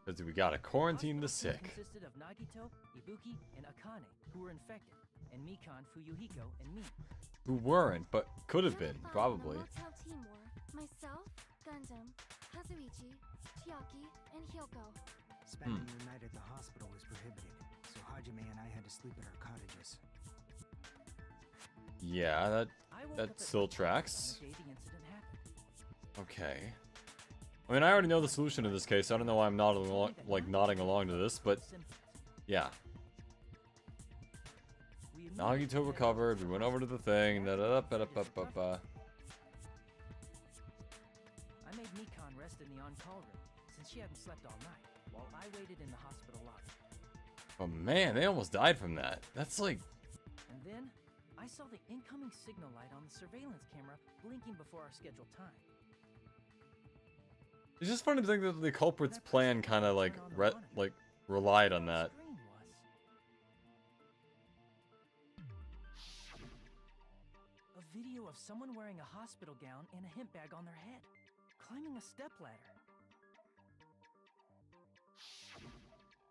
Because we gotta quarantine the Hospital team sick. consisted of Nagito, Ibuki, and Akane, who were infected, and Mikan, Fuyuhiko, and me. Who weren't, but could have been, The probably. motel team were myself, Gundam, Kazuichi, Chiaki, and Hyoko. Spending the night at the hospital was prohibited, so Hajime and I had to sleep at our cottages. Yeah, I woke that up at still my house tracks. on the day the incident happened. Okay. I mean, I already know the solution to this case. I don't know why I'm not nodding along to this, but Symptoms. yeah. We immediately Nagito headed recovered. to We the went over to the thing. Da da da da da da da da. I made Mikan rest in the on-call room, since she hadn't slept all night, while I waited in the hospital lobby. Oh man, they almost died from that. That's like, And then, I saw the incoming signal light on the surveillance camera blinking before our scheduled time. it's just funny to think that the culprit's plan kind of like relied on that. Screen was a video of someone wearing a hospital gown and a hemp bag on their head, climbing a stepladder.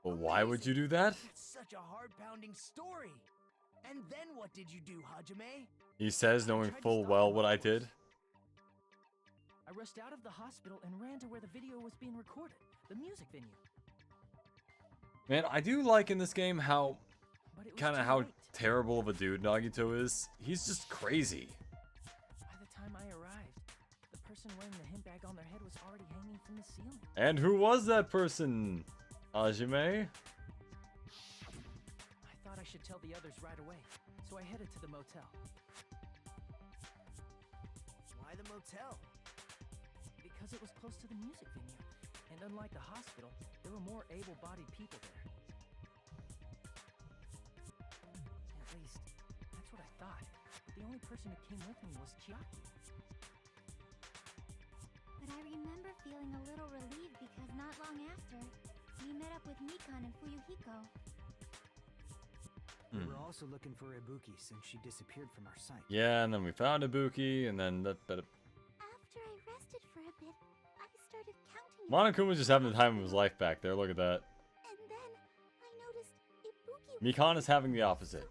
Well, why would you do that? That's such a heart-pounding story. And then what did you do, Hajime? He says, knowing full well what I did. I rushed out of the hospital and ran to where the video was being recorded, the music venue. Man, I do like in this game how But it was kind of too how late. terrible of a dude Nagito is. He's just crazy. By the time I arrived, the person wearing the hemp bag on their head was already hanging from the ceiling. And who was that person? Hajime? I thought I should tell the others right away, so I headed to the motel. Why the motel? Because it was close to the music venue, and unlike the hospital, there were more able-bodied people there. At least, that's what I thought. But the only person who came with me was Chiaki. But I remember feeling a little relieved because not long after, we met up with Mikan and Fuyuhiko. We were also looking for Ibuki since she disappeared from our sight. Yeah, and then we found Ibuki, and then that. After I rested for a bit, I started counting. Monokuma's just having the time of his life back there. Look at that. And then I noticed Ibuki. Mikan is having the opposite.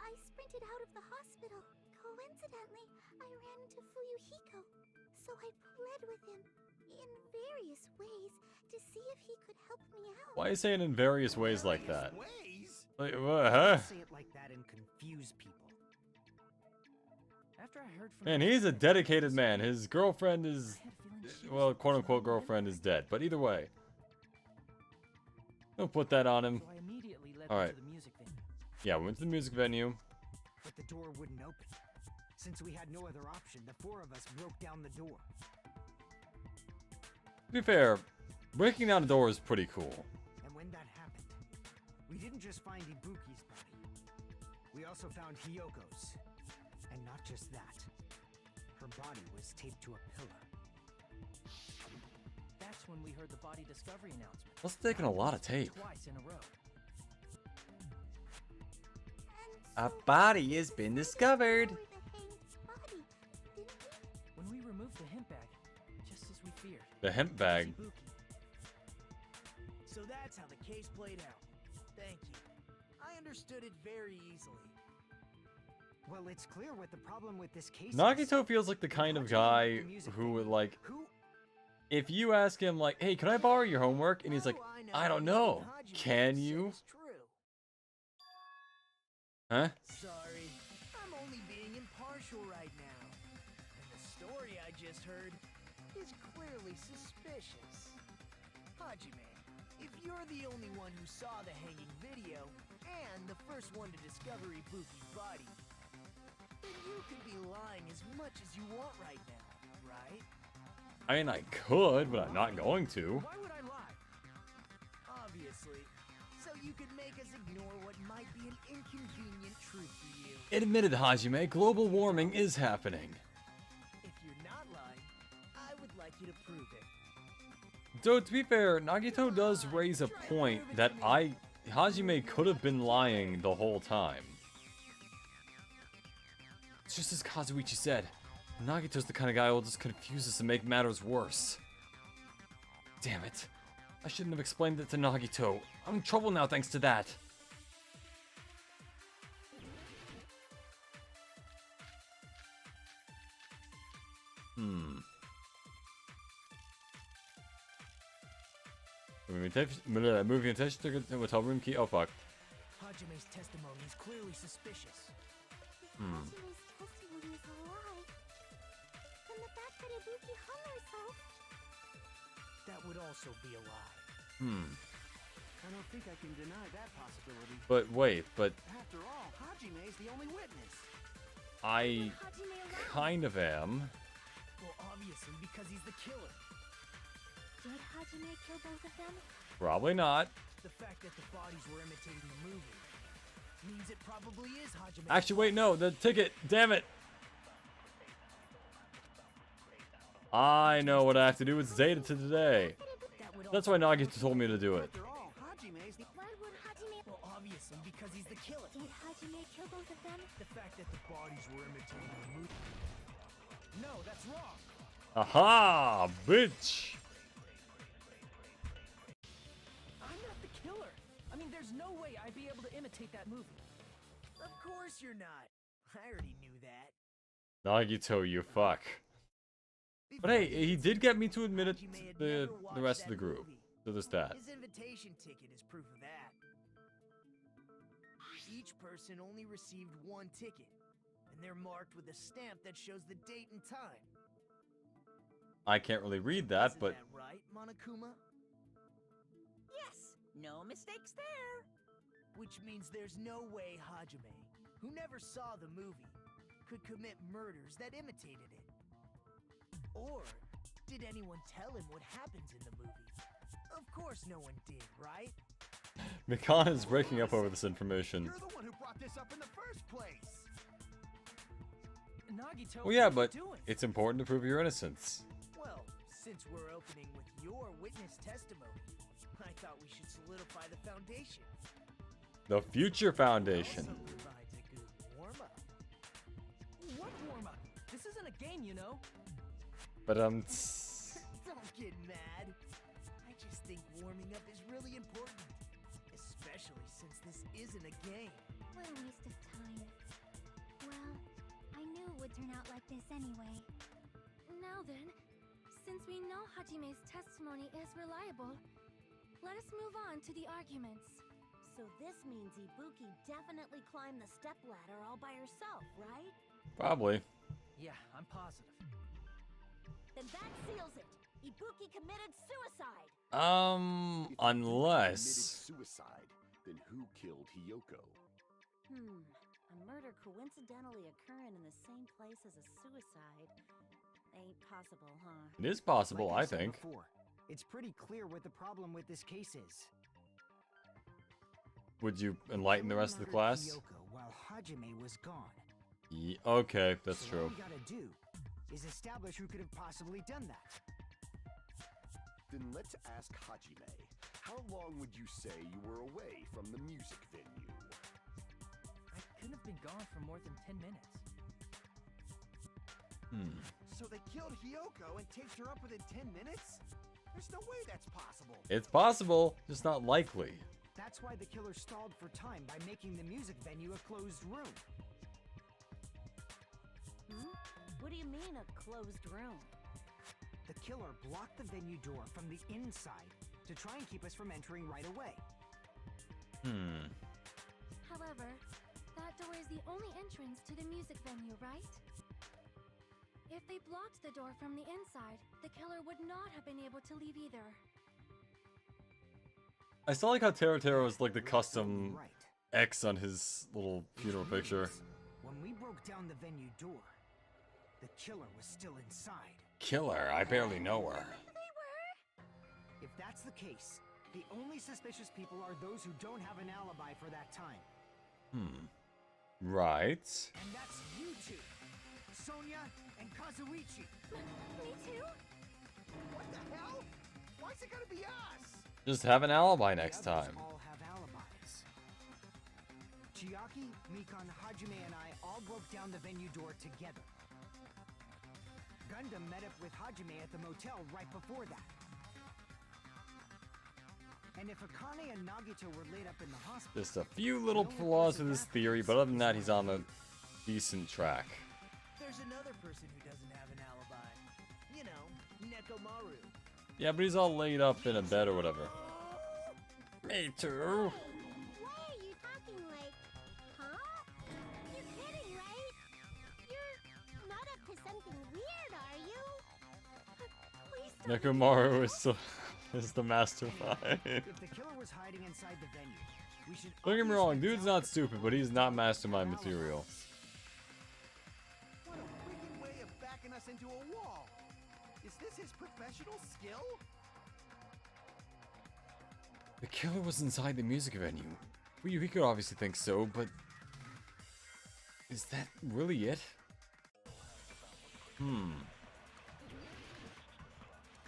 I sprinted out of the hospital. Coincidentally, I ran into Fuyuhiko, so I pled with him in various ways to see if he could help me out. Why are you saying in various ways like that? Ways? Like, what, huh? Say it like that and confuse people. After I heard from Man, the he's a others, dedicated man. His girlfriend is, I had a feeling she was well, the quote person unquote who led girlfriend me. is dead. But either way, don't put that on him. So I immediately led Alright. them to the music venue. Yeah, we went to the music venue. But the door wouldn't open. Since we had no other option, the four of us broke down the door. To be fair, breaking down a door is pretty cool. And when that happened, we didn't just find Ibuki's body. We also found Hyoko's. And not just that. Her body was taped to a pillar. That's when we heard the body discovery announcement. That's taking a lot of tape. Twice in a row. And A body has been discovered. the hanged body, didn't we? When we removed the hemp bag, just as we feared. The hemp bag. Ibuki. So that's how the case played out. Thank you. I understood it very easily. Well, it's clear what the problem with this case is. Nagito feels like the kind of guy who would like, Who? if you ask him like, hey, can I borrow your homework? And he's like, Oh, I don't Even know. Hajime Can said you? it's true. Huh? Sorry, I'm only being impartial right now. And the story I just heard is clearly suspicious. Hajime, if you're the only one who saw the hanging video and the first one to discover Ibuki's body, then you could be lying as much as you want right now, right? I mean, I could, but I'm not going to. Why would I lie? Obviously, so you could make us ignore what might be an inconvenient truth for you. Admitted, Hajime, global warming is happening. If you're not lying, I would like you to prove it. Though, to be fair, Nagito does raise a point that Hajime could have been lying the whole time. It's just as Kazuichi said, Nagito's the kind of guy who will just confuse us and make matters worse. Damn it. I shouldn't have explained it to Nagito. I'm in trouble now thanks to that. Moving attention to the hotel room key. Oh fuck. Hajime's testimony is clearly suspicious. Hajime's testimony is a lie. And the fact that Ibuki hung herself. That would also be a lie. I don't think I can deny that possibility. But wait, After all, Hajime is the only witness. I kind of am. Well, obviously, because he's the killer. Did Hajime kill both of them? Probably not. The fact that the bodies were imitating the movie means it probably is Hajime. Actually, wait, no, the ticket. Damn it. I know what I have to do with Zeta to today. That's why Nagito told me to do it. After all, Hajime's the... Why would Hajime... Well, obviously, because he's the killer. Did Hajime kill both of them? The fact that the bodies were imitating the movie... No, that's wrong. Aha, bitch. I'm not the killer. I mean, there's no way I'd be able to imitate that movie. Of course you're not. I already knew that. Nagito, you fuck. But hey, he did get me to admit it to the rest of the group. So there's that. His invitation ticket is proof of that. Each person only received one ticket, and they're marked with a stamp that shows the date and time. I can't really read that, Isn't but that right, Monokuma? Yes, no mistakes there. Which means there's no way Hajime, who never saw the movie, could commit murders that imitated it. Or did anyone tell him what happens in the movie? Of course no one did, right? Mikana is breaking up over this information. You're the one who brought this up in the first place. Nagito, Well, yeah, what are but you doing? it's important to prove your innocence. Well, since we're opening with your witness testimony, I thought we should solidify the foundation. The Future Foundation. Also provides a good warm-up. What warm-up? This isn't a game, you know. But Don't get mad. I just think warming up is really important. Especially since this isn't a game. What a waste of time. Well, I knew it would turn out like this anyway. Now then, since we know Hajime's testimony is reliable, let us move on to the arguments. So this means Ibuki definitely climbed the stepladder all by herself, right? probably. Yeah, I'm positive. Then that seals it. Ibuki committed suicide. Unless Suicide. Then who killed Hiyoko? A murder coincidentally occurring in the same place as a suicide. Ain't possible, huh? it is possible, Like I said think. before, it's pretty clear what the problem with this case is. Would you enlighten the rest of the Murdered class? Hiyoko while Hajime was gone. Okay, that's So true. All we gotta do is establish who could have possibly done that. Then let's ask Hajime. How long would you say you were away from the music venue? I couldn't have been gone for more than 10 minutes. So they killed Hiyoko and taped her up within 10 minutes? There's no way that's possible. It's possible, just not likely. That's why the killer stalled for time by making the music venue a closed room. What do you mean, a closed room? The killer blocked the venue door from the inside to try and keep us from entering right away. However, that door is the only entrance to the music venue, right? If they blocked the door from the inside, the killer would not have been able to leave either. I still like how Taro is like the custom Right. X on his little funeral picture. When we broke down the venue door, the killer was still inside. Killer, I barely know her. If that's the case, the only suspicious people are those who don't have an alibi for that time. Right. And that's you two, Sonia and Kazuichi. Me too? What the hell? Why's it gotta be us? Just have an alibi next The others time. all have alibis. Chiaki, Mikan, Hajime, and I all broke down the venue door together. Gundam met up with Hajime at the motel right before that. And if Akane and Nagito were laid up in the hospital, Just a few little flaws with his theory, but other than that, he's on a decent track. There's another person who doesn't have an alibi. You know, Nekomaru. Yeah, but he's all laid up in a bed or whatever. Me too. Why are you talking like, huh? You're kidding, right? You're not up to something weird, are you? Please don't. Nekomaru is the mastermind. if the killer was hiding inside the venue, we should. Don't get me wrong, obviously dude's tell not stupid, but he's not mastermind material. What a wicked way of backing us into a wall. Is this his professional skill? The killer was inside the music venue. For you, he could obviously think so, but is that really it?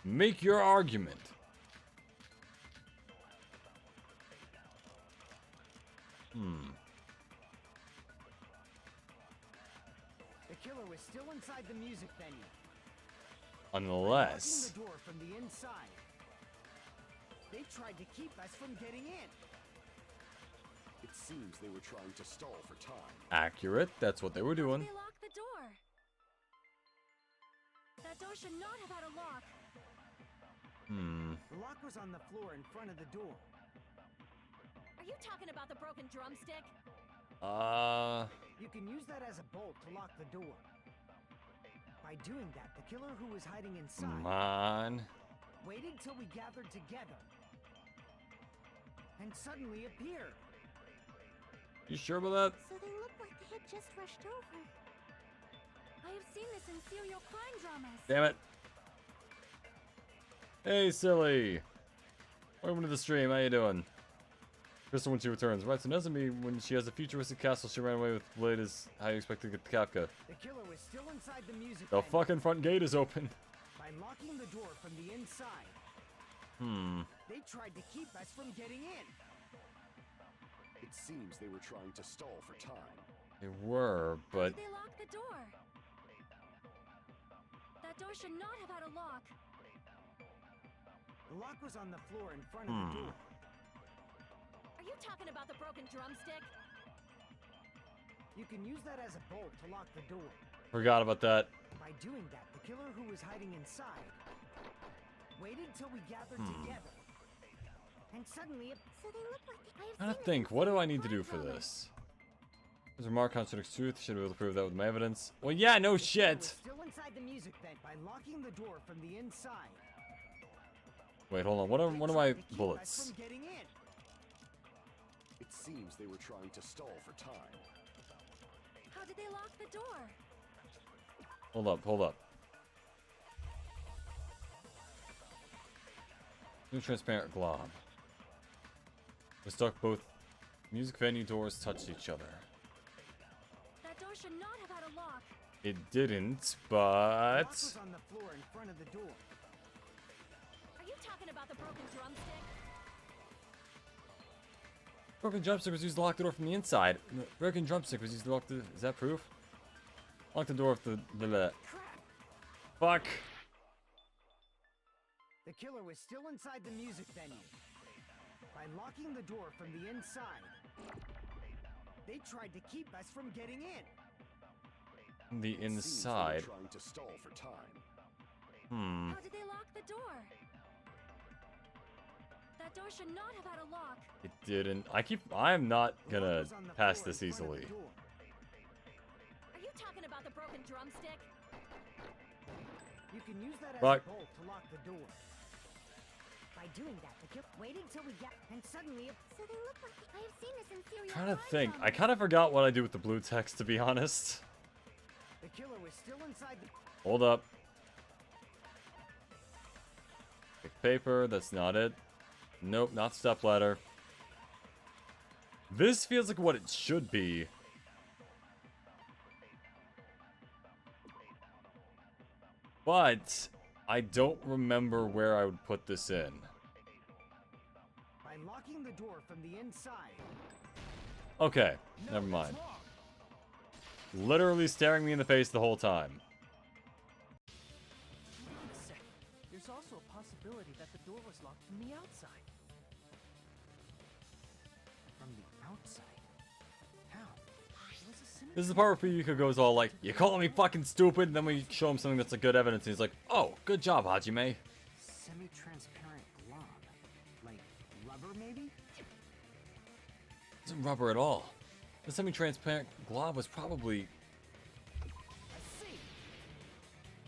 Make your argument. The killer was still inside the music venue. Unless. Locking the door from the inside. They tried to keep us from getting in. It seems they were trying to stall for time. Accurate, that's what they were doing. They locked the door. That door should not have had a lock. The lock was on the floor in front of the door. Are you talking about the broken drumstick? You can use that as a bolt to lock the door. By doing that, the killer who was hiding inside Come on. waited till we gathered together and suddenly appeared. You sure about that? So they look like they had just rushed over. I have seen this in serial crime dramas. Damn it. Hey, silly. Welcome to the stream. How you doing? Crystal when she returns. Right, so Nezumi, when she has a futuristic castle she ran away with Blade, is how you expect to get the Kafka. The killer was still inside the music The venue. fucking front gate is open. By locking the door from the inside, they tried to keep us from getting in. It seems they were trying to stall for time. They were, but They locked the door. That door should not have had a lock. The lock was on the floor in front of the door. Are you talking about the broken drumstick? You can use that as a bolt to lock the door. forgot about that. By doing that, the killer who was hiding inside waited till we gathered together. And suddenly, So they look like they. I have Trying to seen think, this in what do I serial need to do crime for dramas. this? His remark contradicts truth. Should be able to prove that with my evidence. Well, yeah, no the killer was shit. still inside the music vent by locking the door from the inside. Wait, hold on. What are They my tried to keep us bullets? from getting in. It seems they were trying to stall for time. How did they lock the door? Hold up, hold up. New transparent glob. We stuck both music venue doors touched each other. That door should not have had a lock. It didn't, The lock but was on the floor in front of the door. Are you talking about the broken drumstick? broken drumstick was used to lock the door from the inside. The broken drumstick was used to lock the. Is that proof? Lock the door with the. Fuck. The killer was still inside the music venue. By locking the door from the inside, they tried to keep us from getting in. The It seems they were inside. trying to stall for time. How did they lock the door? That door should not have had a lock. It didn't. I'm not The lock gonna was on the pass floor this in front of the easily. door. Are you talking about the broken drumstick? You can use that as Fuck. a bolt to lock the door. By doing that, the killer waited till we got, and suddenly, So they look like I have seen this in serial Trying to crime think. I dramas. kind of forgot what I do with the blue text, to be honest. the killer was still inside the. Hold up. Pick paper. That's not it. Nope, not stepladder. This feels like what it should be. But I don't remember where I would put this in. By locking the door from the inside. Okay, never mind. Literally staring me in the face the whole time. Wait a sec. There's also a possibility that the door was locked from the outside. From the outside? How? There was a symmetry. This is the part where Fuyuka goes all like, "You calling me fucking stupid?" And then we show him something that's a good evidence, and he's like, "Oh, good job, Hajime." Semi-transparent glob. Like rubber, maybe? It isn't rubber at all. The semi-transparent glob was probably... I see.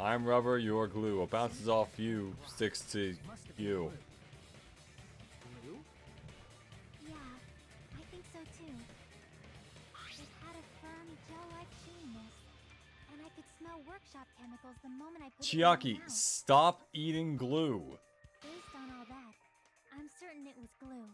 I'm rubber, you're glue. What bounces off you sticks to Must have been you. glue. Glue? Yeah, I think so too. It had a firm, gel-like chewiness, and I could smell workshop chemicals the moment I put it in my Chiaki, mouth. stop eating glue. Based on all that, I'm certain it was glue.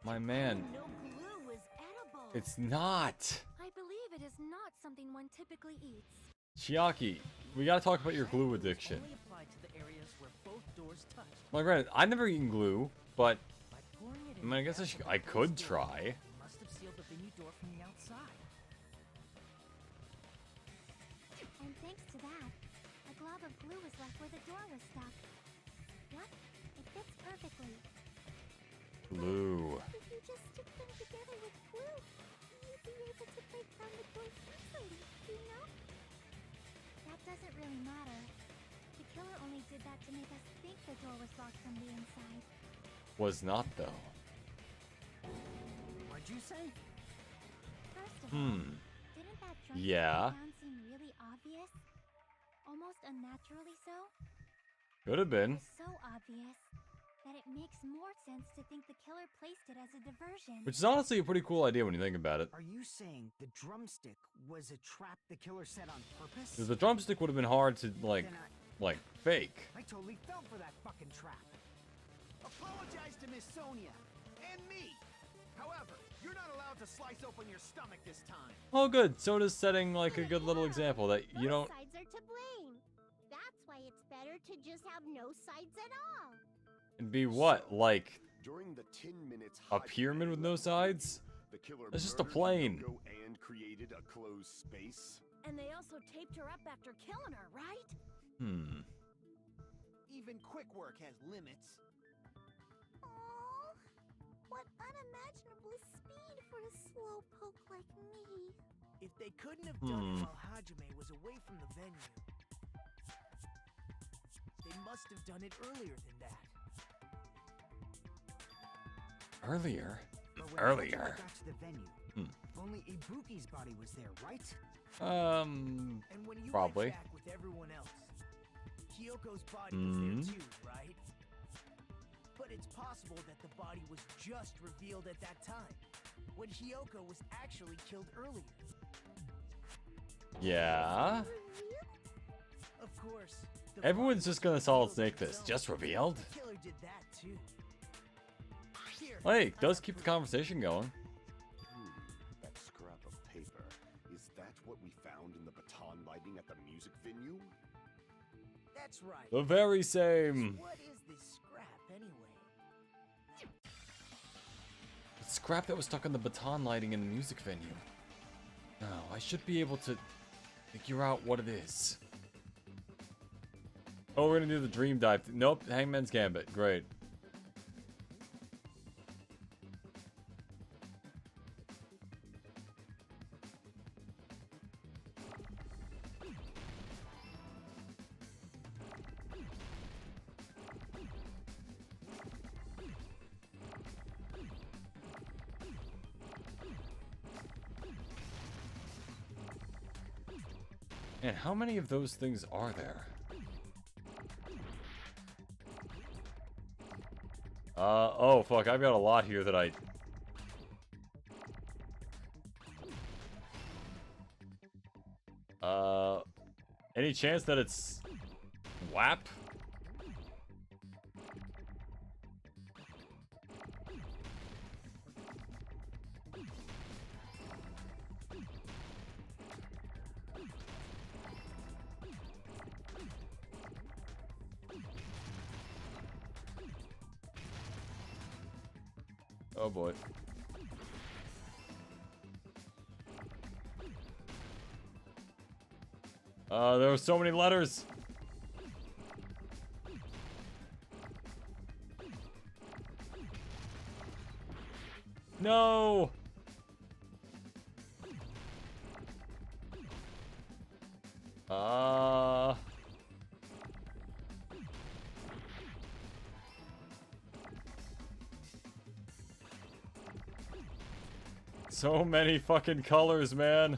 My man, No glue was edible. it's not. I believe it is not something one typically eats. Chiaki, we gotta talk about your glue addiction. Only applied to the areas where both doors touched. Well, granted, I've never eaten glue, but By pouring it I in mean, I the guess gap of I the could closed door, try. it must have sealed the venue door from the outside. And thanks to that, a glob of glue was left where the door was stuck. Yep, it fits perfectly. Glue. If you just stick them together with glue, you'd be able to break down the door easily, you know? That doesn't really matter. The killer only did that to make us think the door was locked from the inside. Was not, though. What'd you say? First of all, Hmm. didn't that drunk Yeah. sound seem really obvious? Almost unnaturally so? Could have been. It's so obvious that it makes more sense to think the killer placed it as a diversion. Which is honestly a pretty cool idea when you think about it. Are you saying the drumstick was a trap the killer set on purpose? Because the drumstick would have been hard to, Then like, fake. I totally fell for that fucking trap. Apologize to Miss Sonia and me. However, you're not allowed to slice open your stomach this time. Oh, good. So does setting, like, a good little example that you don't... Both sides are to blame. That's why it's better to just have no sides at all. And be what? Like, During the 10 minutes a Hajime pyramid with no left the sides? The killer That's just a murdered plane. Yoko and created a closed space. And they also taped her up after killing her, right? Hmm. Even quick work has limits. Oh, what unimaginable speed for a slowpoke like me. If they couldn't have done Hmm. it while Hajime was away from the venue, they must have done it earlier than that. Earlier? But when Earlier. Hajime got to the venue, Hmm. only Ibuki's body was there, right? And when you Probably. went back with everyone else, Kyoko's body Hmm. was there too, right? But it's possible that the body was just revealed at that time, when Hyoko was actually killed earlier. Yeah? Of course. the Everyone's body just gonna was solid revealed snake on this. its own. Just revealed? The killer did that too. Here, Hey, I does have keep the proof. conversation going. That scrap of paper. Is that what we found in the baton lighting at the music venue? That's right. The very same. What is this scrap anyway? The scrap that was stuck on the baton lighting in the music venue. Now, I should be able to figure out what it is. Oh, we're gonna do the dream dive. Nope, Hangman's Gambit. Great. And how many of those things are there? Oh fuck, I've got a lot here that I... Any chance that it's... WAP? Oh boy. There were so many letters. No. So many fucking colors, man.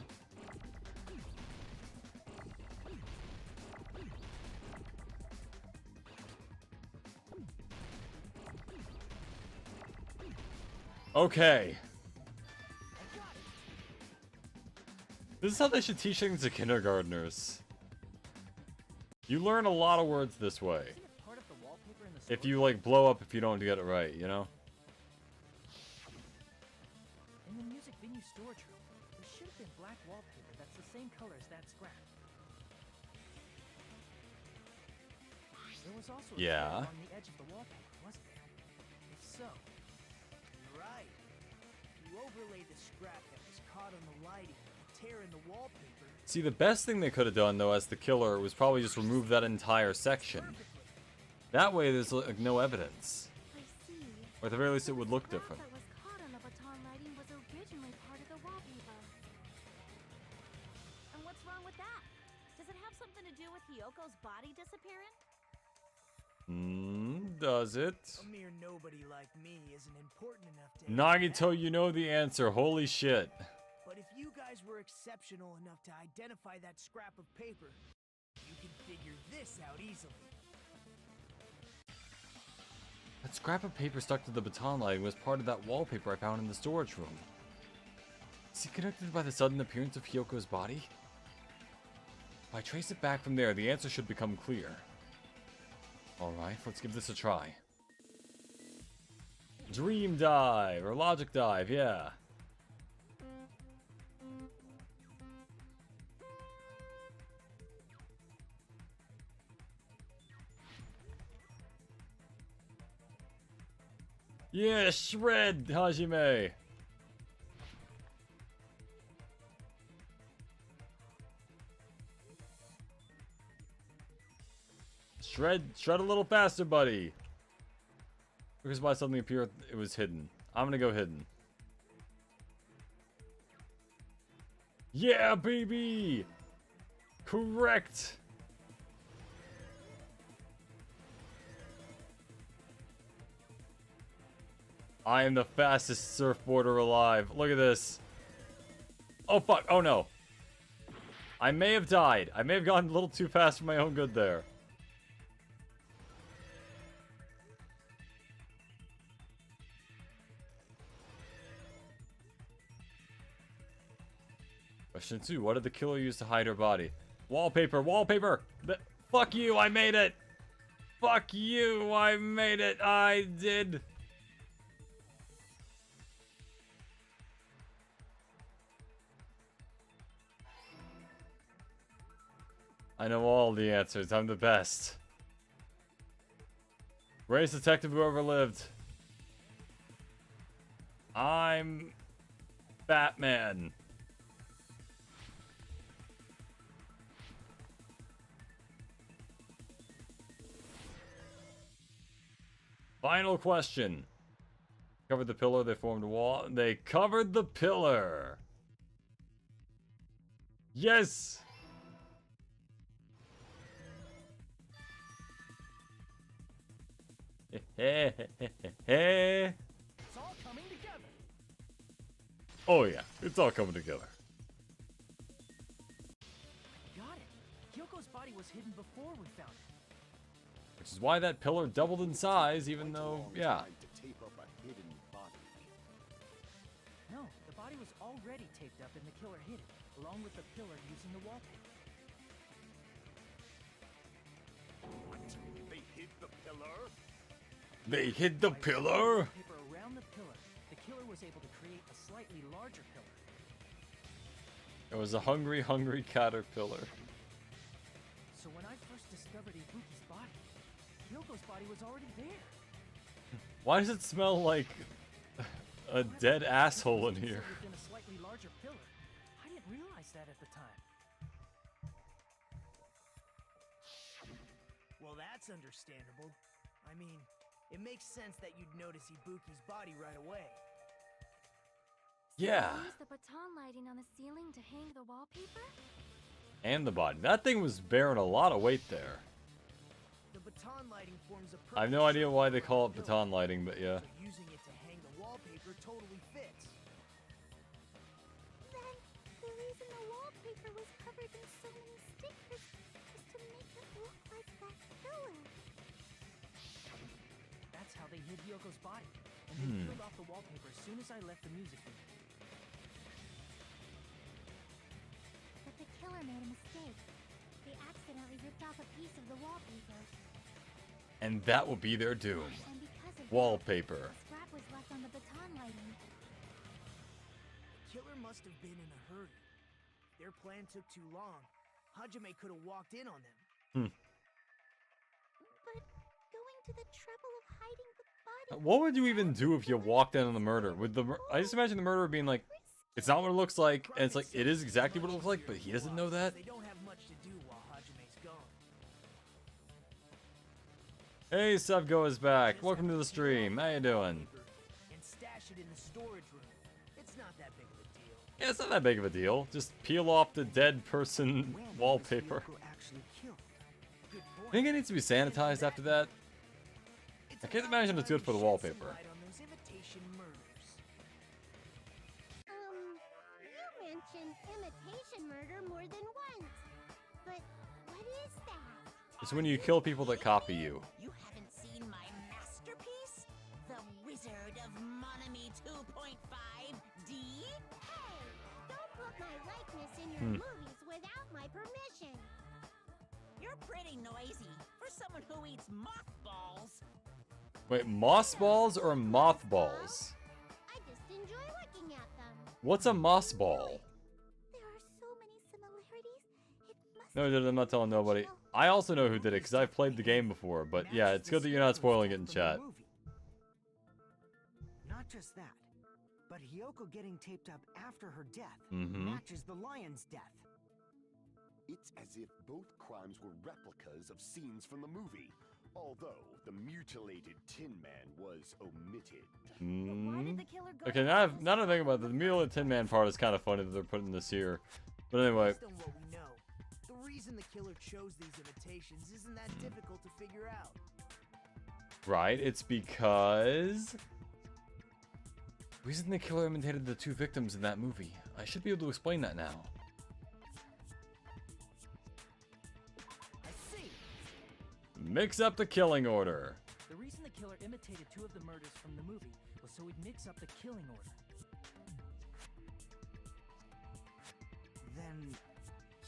Okay. This is how they should teach things to kindergartners. You learn a lot of words this way. If you, like, blow up if you don't get it right, you know? In the music venue storage room, there should have been black wallpaper that's the same color as that scrap. There was also a tear along the edge of the wallpaper, wasn't there? If so... Right. You overlay the scrap that was caught on the lighting, tear in the wallpaper. See, the best thing they could have done, though, as the killer, was probably just remove that entire section. That way, there's like no evidence. I see. Or at the very least, it would look The different. scrap that was caught on the baton lighting was originally part of the wallpaper. And what's wrong with that? Does it have something to do with Hyoko's body disappearing? Does it? A mere nobody like me isn't important enough to... Nagito, you know the answer. Holy shit. But if you guys were exceptional enough to identify that scrap of paper, you can figure this out easily. That scrap of paper stuck to the baton lighting was part of that wallpaper I found in the storage room. Is it connected by the sudden appearance of Hyoko's body? If I trace it back from there, the answer should become clear. Alright, let's give this a try. Dream dive, or logic dive, yeah. Yeah, shred, Hajime! Shred a little faster, buddy. Because why something appeared, it was hidden. I'm gonna go hidden. Yeah, baby! Correct! I am the fastest surfboarder alive. Look at this. Oh, fuck. Oh, no. I may have died. I may have gone a little too fast for my own good there. Question 2. What did the killer use to hide her body? Wallpaper. Wallpaper. Fuck you. I made it. Fuck you. I made it. I did. I know all the answers. I'm the best. Greatest detective who ever lived. I'm Batman. Final question. Covered the pillar, they formed a wall. They covered the pillar. Yes! It's all coming together. Oh yeah, it's all coming together. Got it. Hyoko's body was hidden before we found it. Which is why that pillar doubled in size, even though, yeah. To tape up a hidden body. No, the body was already taped up and the killer hid it, along with the pillar using the wallpaper. What? They hid the pillar? They hid the By pillar? putting paper around the pillar, the killer was able to create a slightly larger pillar. It was a hungry, hungry caterpillar. So when I first discovered Ibuki's body, Hyoko's body was already there. Why does it smell like a dead asshole in here. Within a slightly larger pillar. I didn't realize that at the time. Well, that's understandable. I mean, it makes sense that you'd notice Ibuki's body right away. Yeah. Use the baton lighting on the ceiling to hang the wallpaper? And the body. That thing was bearing a lot of weight there. The baton lighting forms a I have no idea why they call it baton lighting, but yeah. So using it to hang the wallpaper totally fits. Then, the reason the wallpaper was covered in so many stickers was to make it look like that killer. That's how they hid Yoko's body. And they peeled off the wallpaper as soon as I left the music room. But the killer made a mistake. They accidentally ripped off a piece of the wallpaper. And that will be their doom. And because of Wallpaper. that, a scrap was left on the baton lighting. The killer must have been in a hurry. Their plan took too long. Hajime could have walked in on them. But going to the trouble of hiding the body... What would you even do if you walked in on the murder? Would the I just imagine the murderer being like, it's not what it looks like, and it's like, it is exactly what it looks like, but he doesn't know that? They don't have much to do while Hajime's gone. Hey, Subgo is back. Welcome to the stream. How you doing? And stash it in the storage room. It's not that big of a deal. Yeah, it's not that big of a deal. Just peel off the dead person When was wallpaper. Hiyoko actually killed? Good point. I think it needs to be sanitized after that. I can't imagine it's good for the wallpaper. Light on those imitation murders. You mentioned imitation murder more than once. But what is that? It's when you kill people that copy you. You haven't seen my masterpiece? The Wizard of Monami 2.5D? Hey, don't put my likeness in your movies without my permission. You're pretty noisy for someone who eats mothballs. Wait, moss balls or mothballs? I just enjoy looking at them. What's a moss ball? There are so many similarities. It must No, I'm not telling nobody. I also know who did it because I've played the game before, but yeah, it's good that you're not spoiling it in chat. Not just that, but Hiyoko getting taped up after her death Mm-hmm. matches the lion's death. It's as if both crimes were replicas of scenes from the movie, although the mutilated Tin Man was omitted. Why did the killer go Okay, now that I think about it, the mutilated Tin Man part is kind of funny that they're putting this here. But anyway, Based on what we know, the reason the killer chose these imitations isn't that difficult to figure out. right, it's because... The reason the killer imitated the two victims in that movie. I should be able to explain that now. I see. Mix up the killing order. The reason the killer imitated two of the murders from the movie was so he'd mix up the killing order. Then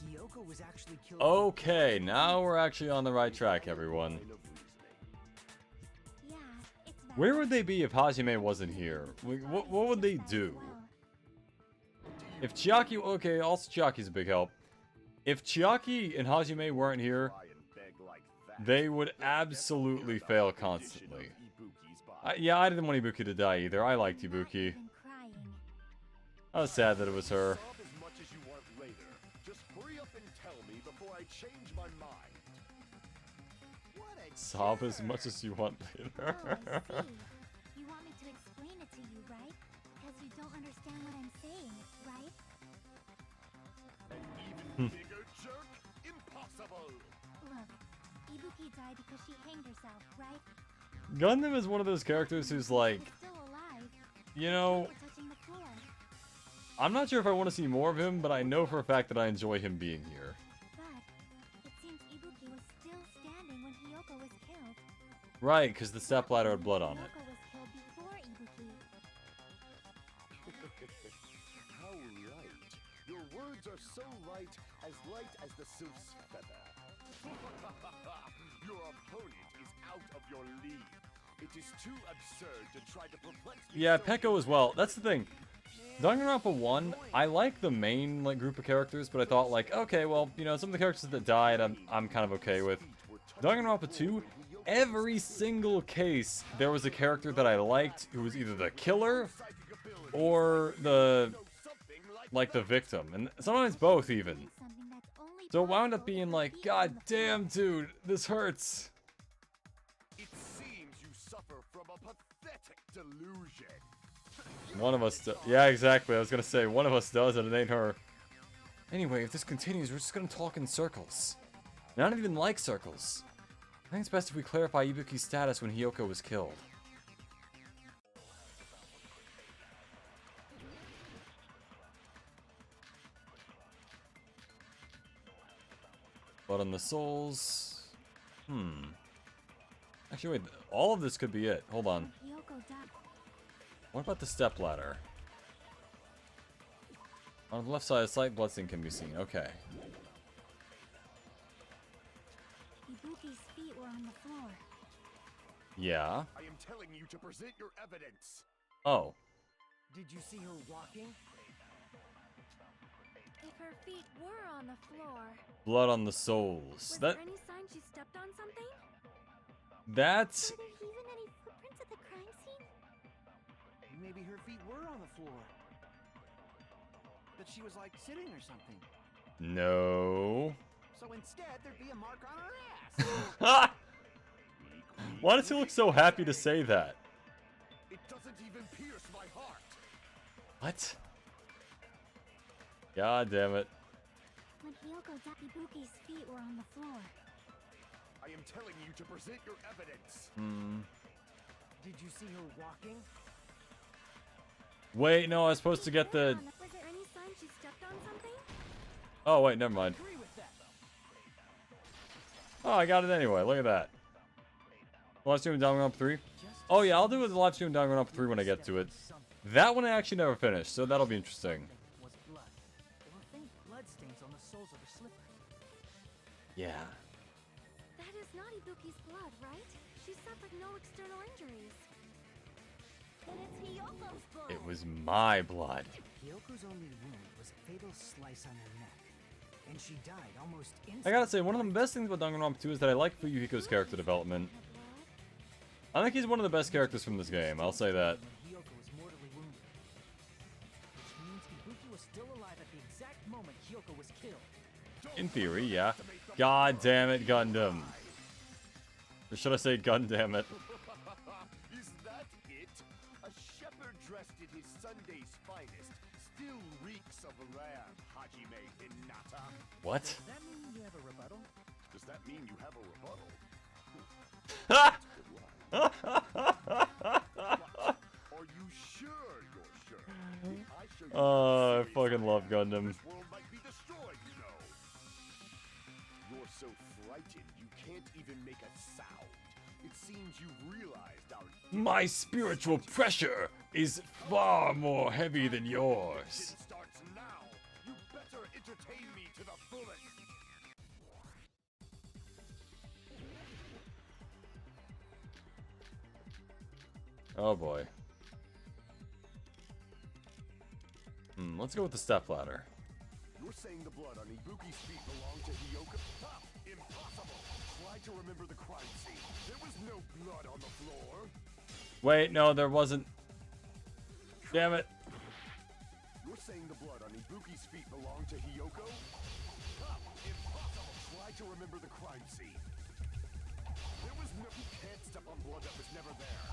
Hiyoko was actually killed. Okay, now we're actually on the right track, everyone. Line of reasoning. Yeah, it's valid. Where would they be if Hajime wasn't here? What would they do? If Chiaki... Okay, also Chiaki's a big help. If Chiaki and Hajime weren't here, Try and beg like that. they would absolutely fail constantly. Yeah, I didn't want Ibuki to die either. I liked Not Ibuki. even crying. I was sad that it was her. Sob as much as you want later. Just hurry up and tell me before I change my mind. What a Sob as jerk. much as you want later. Oh, I see. You want me to explain it to you, right? Because you don't understand what I'm saying, right? An even bigger jerk? Impossible! Look, Ibuki died because she hanged herself, right? Gundam is one of those characters who's like, She's still alive. you know, We're touching the floor. I'm not sure if I want to see more of him, but I know for a fact that I enjoy him being here. But it seems Ibuki was still standing when Hiyoko was killed. Right, because the stepladder had blood on it. Hiyoko was killed before Ibuki. How light. Your words are so light as the sylph's feather. Your opponent is out of your league. It is too absurd to try to perplex me. Yeah, so Peko as well. That's the thing. Danganronpa 1, I like the main group of characters, but I thought like, okay, well, you know, some of the characters that died, I'm kind of okay with. Danganronpa 2, every single case, there was a character that I liked who was either the killer or the like the victim, and sometimes both even. Something that's only So it wound up possible if being her like, feet were on God the floor." damn, dude, this hurts. It seems you suffer from a pathetic delusion. One of us does. Yeah, exactly. I was gonna say, one of us does, and it ain't her. Anyway, if this continues, we're just gonna talk in circles. And I don't even like circles. I think it's best if we clarify Ibuki's status when Hiyoko was killed. Blood on the souls. Actually, wait. All of this could be it. Hold on. Hiyoko died. What about the stepladder? On the left side, a slight bloodstain can be seen. Okay. Ibuki's feet were on the floor. Yeah. I am telling you to present your evidence. Oh. Did you see her walking? If her feet were on the floor, Blood on the souls. was That. there any sign she stepped on something? That's. Were there even any footprints at the crime scene? Maybe her feet were on the floor. But she was like sitting or something. No. So instead, there'd be a mark on her ass. Why does he look so happy to say that? It doesn't even pierce my heart. What? God damn it. When Hiyoko died, Ibuki's feet were on the floor. I am telling you to present your evidence. Did you see her walking? Wait, no, I was supposed to get the. Was there any sign she stepped on something? Oh, wait, never mind. Agree with that. Oh, I got it anyway. Look at that. Live stream Danganronpa 3? Oh, yeah, I'll do the live stream Danganronpa 3 when I get to it. That one I actually never finished, so that'll be interesting. Was blood. There were faint blood stains on the soles of her slippers. Yeah. That is not Ibuki's blood, right? She suffered no external injuries. Then it's Hiyoko's blood. It was my blood. Hyoko's only wound was a fatal slice on her neck. And she died almost I instantly. gotta say, one of the best things about Danganronpa 2 is that I like Fuyuhiko's character development. I think he's one of the best characters from this game, I'll say that. When Hiyoko was mortally wounded. Which means Ibuki was still alive at the exact moment Hiyoko was killed. In theory, yeah. God damn it, Gundam. Or should I say Gundam it? Is that it? A shepherd dressed in his Sunday's finest still reeks of lamb, Hajime Hinata. What? Does that mean you have a rebuttal? Does that mean you have a rebuttal? Good line. Are you sure you're sure? If I show you Oh, I how serious fucking love am, Gundam. This world might be destroyed, you know. You're so frightened you can't even make a sound. It seems you've realized our My spiritual pressure is far more heavy than yours. It starts now. You better entertain me to the fullest. Oh boy. Let's go with the stepladder. You're saying the blood on Ibuki's feet belonged to Hiyoko? Ha! Impossible! Try to remember the crime scene. There was no blood on the floor. Wait, no, there wasn't. Damn it. You're saying the blood on Ibuki's feet belonged to Hiyoko? Ha! Impossible! Try to remember the crime scene. There was no... You can't step on blood that was never there.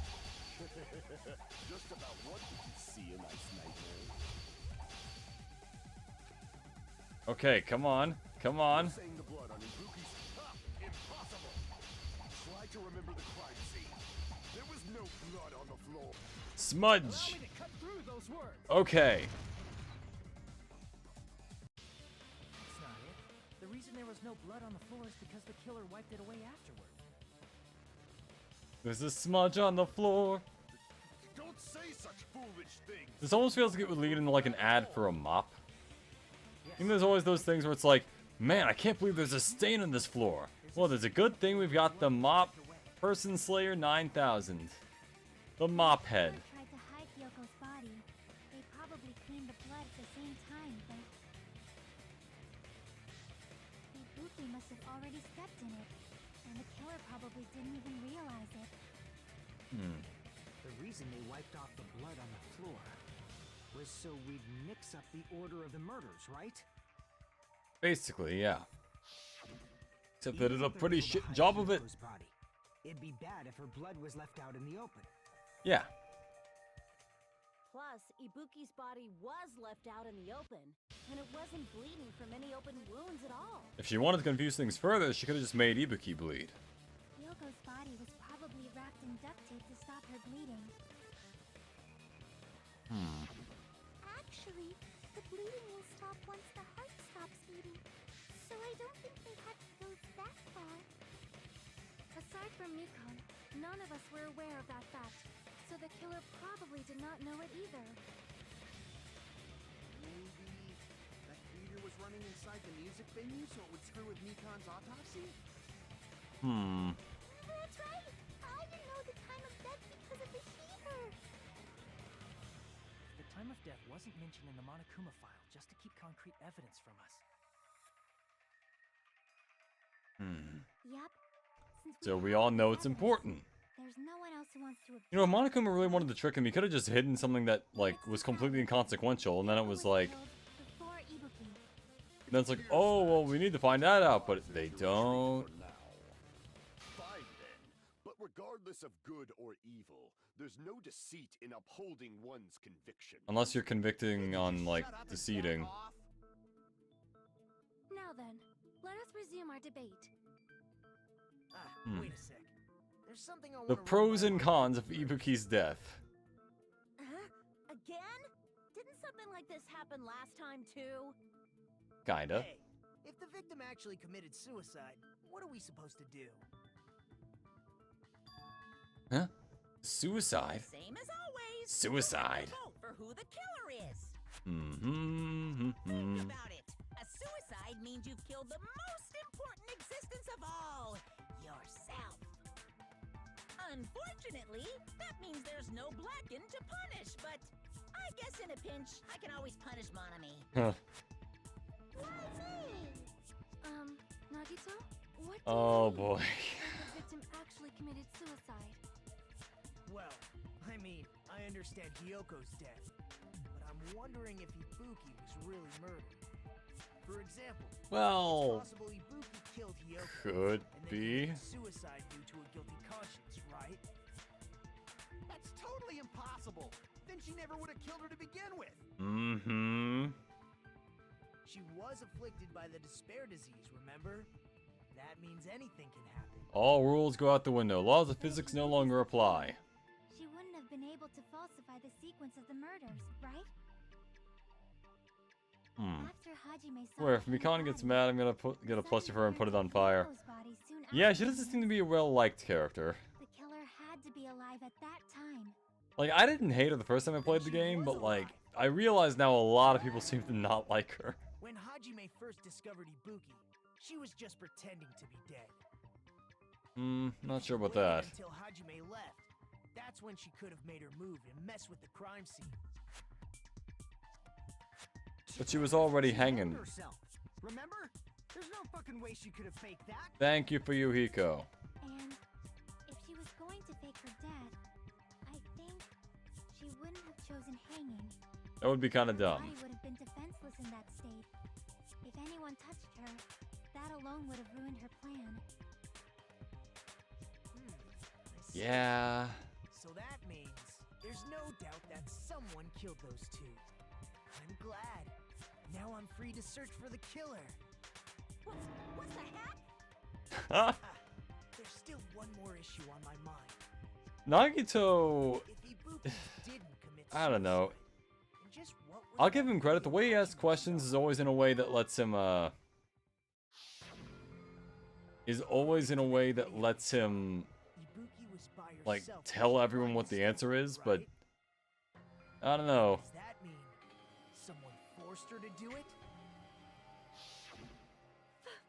Just about what did you see in Ice Nightmare? Okay, come on. Come on. Saying the blood on Ibuki's... Ha! Impossible! Try to remember the crime scene. There was no blood on the floor. Smudge. Allow me to cut through those words. Okay. That's not it. The reason there was no blood on the floor is because the killer wiped it away afterward. There's a smudge on the floor. Don't say such foolish things. This almost feels like it would lead into like an ad for a mop. Even there's always those things where it's like, man, I can't believe there's a stain on this floor. Well, there's a good thing we've got the mop person slayer 9000. The mop head. Whoever tried to hide Hyoko's body. They probably cleaned the blood at the same time, but Ibuki must have already stepped in it, and the killer probably didn't even realize it. The reason they wiped off the blood on the floor was so we'd mix up the order of the murders, right? Basically, yeah. Except they Even did a if they're pretty able to shit hide job of it. Hyoko's body, it'd be bad if her blood was left out in the open. Yeah. Plus, Ibuki's body was left out in the open, and it wasn't bleeding from any open wounds at all. If she wanted to confuse things further, she could have just made Ibuki bleed. Yoko's body was probably wrapped in duct tape to stop her bleeding. Actually, the bleeding will stop once the heart stops beating. So I don't think they had to go that far. Aside from Miko, none of us were aware of that fact, so the killer probably did not know it either. Maybe that meter was running inside the music venue so it would screw with Mikan's autopsy? That's right! I didn't know the time of death because of the heater! The time of death wasn't mentioned in the Monokuma file just to keep concrete evidence from us. Yup. Since So we have all this know it's evidence, important. There's no one else who wants to You know, if Monokuma really wanted to trick him, he could have just hidden something that, like, was completely inconsequential, and then it was like... before Ibuki. Then it's like, oh, well, we need to find that out, but they don't. For now. Fine then. But regardless of good or evil, there's no deceit in upholding one's conviction. Unless you're convicting on, like, deceiving. Now then, let us resume our debate. Wait a sec. There's something I The wanna pros run and by cons of Ibuki's death. Again? Didn't something like this happen last time, too? Kinda. Hey, if the victim actually committed suicide, what are we supposed to do? Huh? Suicide? Same as always. Suicide. Vote for who the killer is. Mm-hmm. Think about it. A suicide means you've killed the most important existence of all, yourself. Unfortunately, that means there's no Blackened to punish, but I guess in a pinch, I can always punish Monami. Huh. Nagito? What do Oh, you mean? boy. That the victim actually committed suicide. Well, I mean, I understand Hyoko's death, but I'm wondering if Ibuki was really murdered. For example, Well, it's possible Ibuki killed Hyoko, could and then be. committed suicide due to a guilty conscience, right? That's totally impossible. Then she never would have killed her to begin with. Mm-hmm. She was afflicted by the despair disease, remember? That means anything can happen. All rules go out the window. Laws of physics no longer apply. She wouldn't have been able to falsify the sequence of the murders, right? After Hajime saw Where if Ken's Mikana gets body, mad, I'm gonna get a the plushie for her and put it on second fire. Hyoko's body soon Yeah, she afterwards. doesn't seem to be a well-liked character. The killer had to be alive at that time. Like, I didn't hate her the first time I played the game, but, like, I realize now a lot of people seem to not like her. When Hajime first discovered Ibuki, she was just pretending to be dead. Not sure about Waited that. Until Hajime left. That's when she could have made her move and mess with the crime scene. But she was already She hanged hanging. herself. Remember? There's no fucking way she could have faked that. Thank you for Yuhiko. And if she was going to fake her death, I think she wouldn't have chosen hanging. That would be kind of Her dumb. body would have been defenseless in that state. If anyone touched her, that alone would have ruined her plan. I see. Yeah. So that means there's no doubt that someone killed those two. I'm glad. Now I'm free to search for the killer. What the heck? Ah, there's still one more issue on my mind. Nagito, If Ibuki didn't commit I don't know. suicide, then just what was I'll give him left credit. of The way he asks Hajime questions is body? always in a way that lets him, is always in a way that lets him, Ibuki was by like, herself when tell she everyone what the finally answer said it, is, but right? I don't know. Does that mean someone forced her to do it?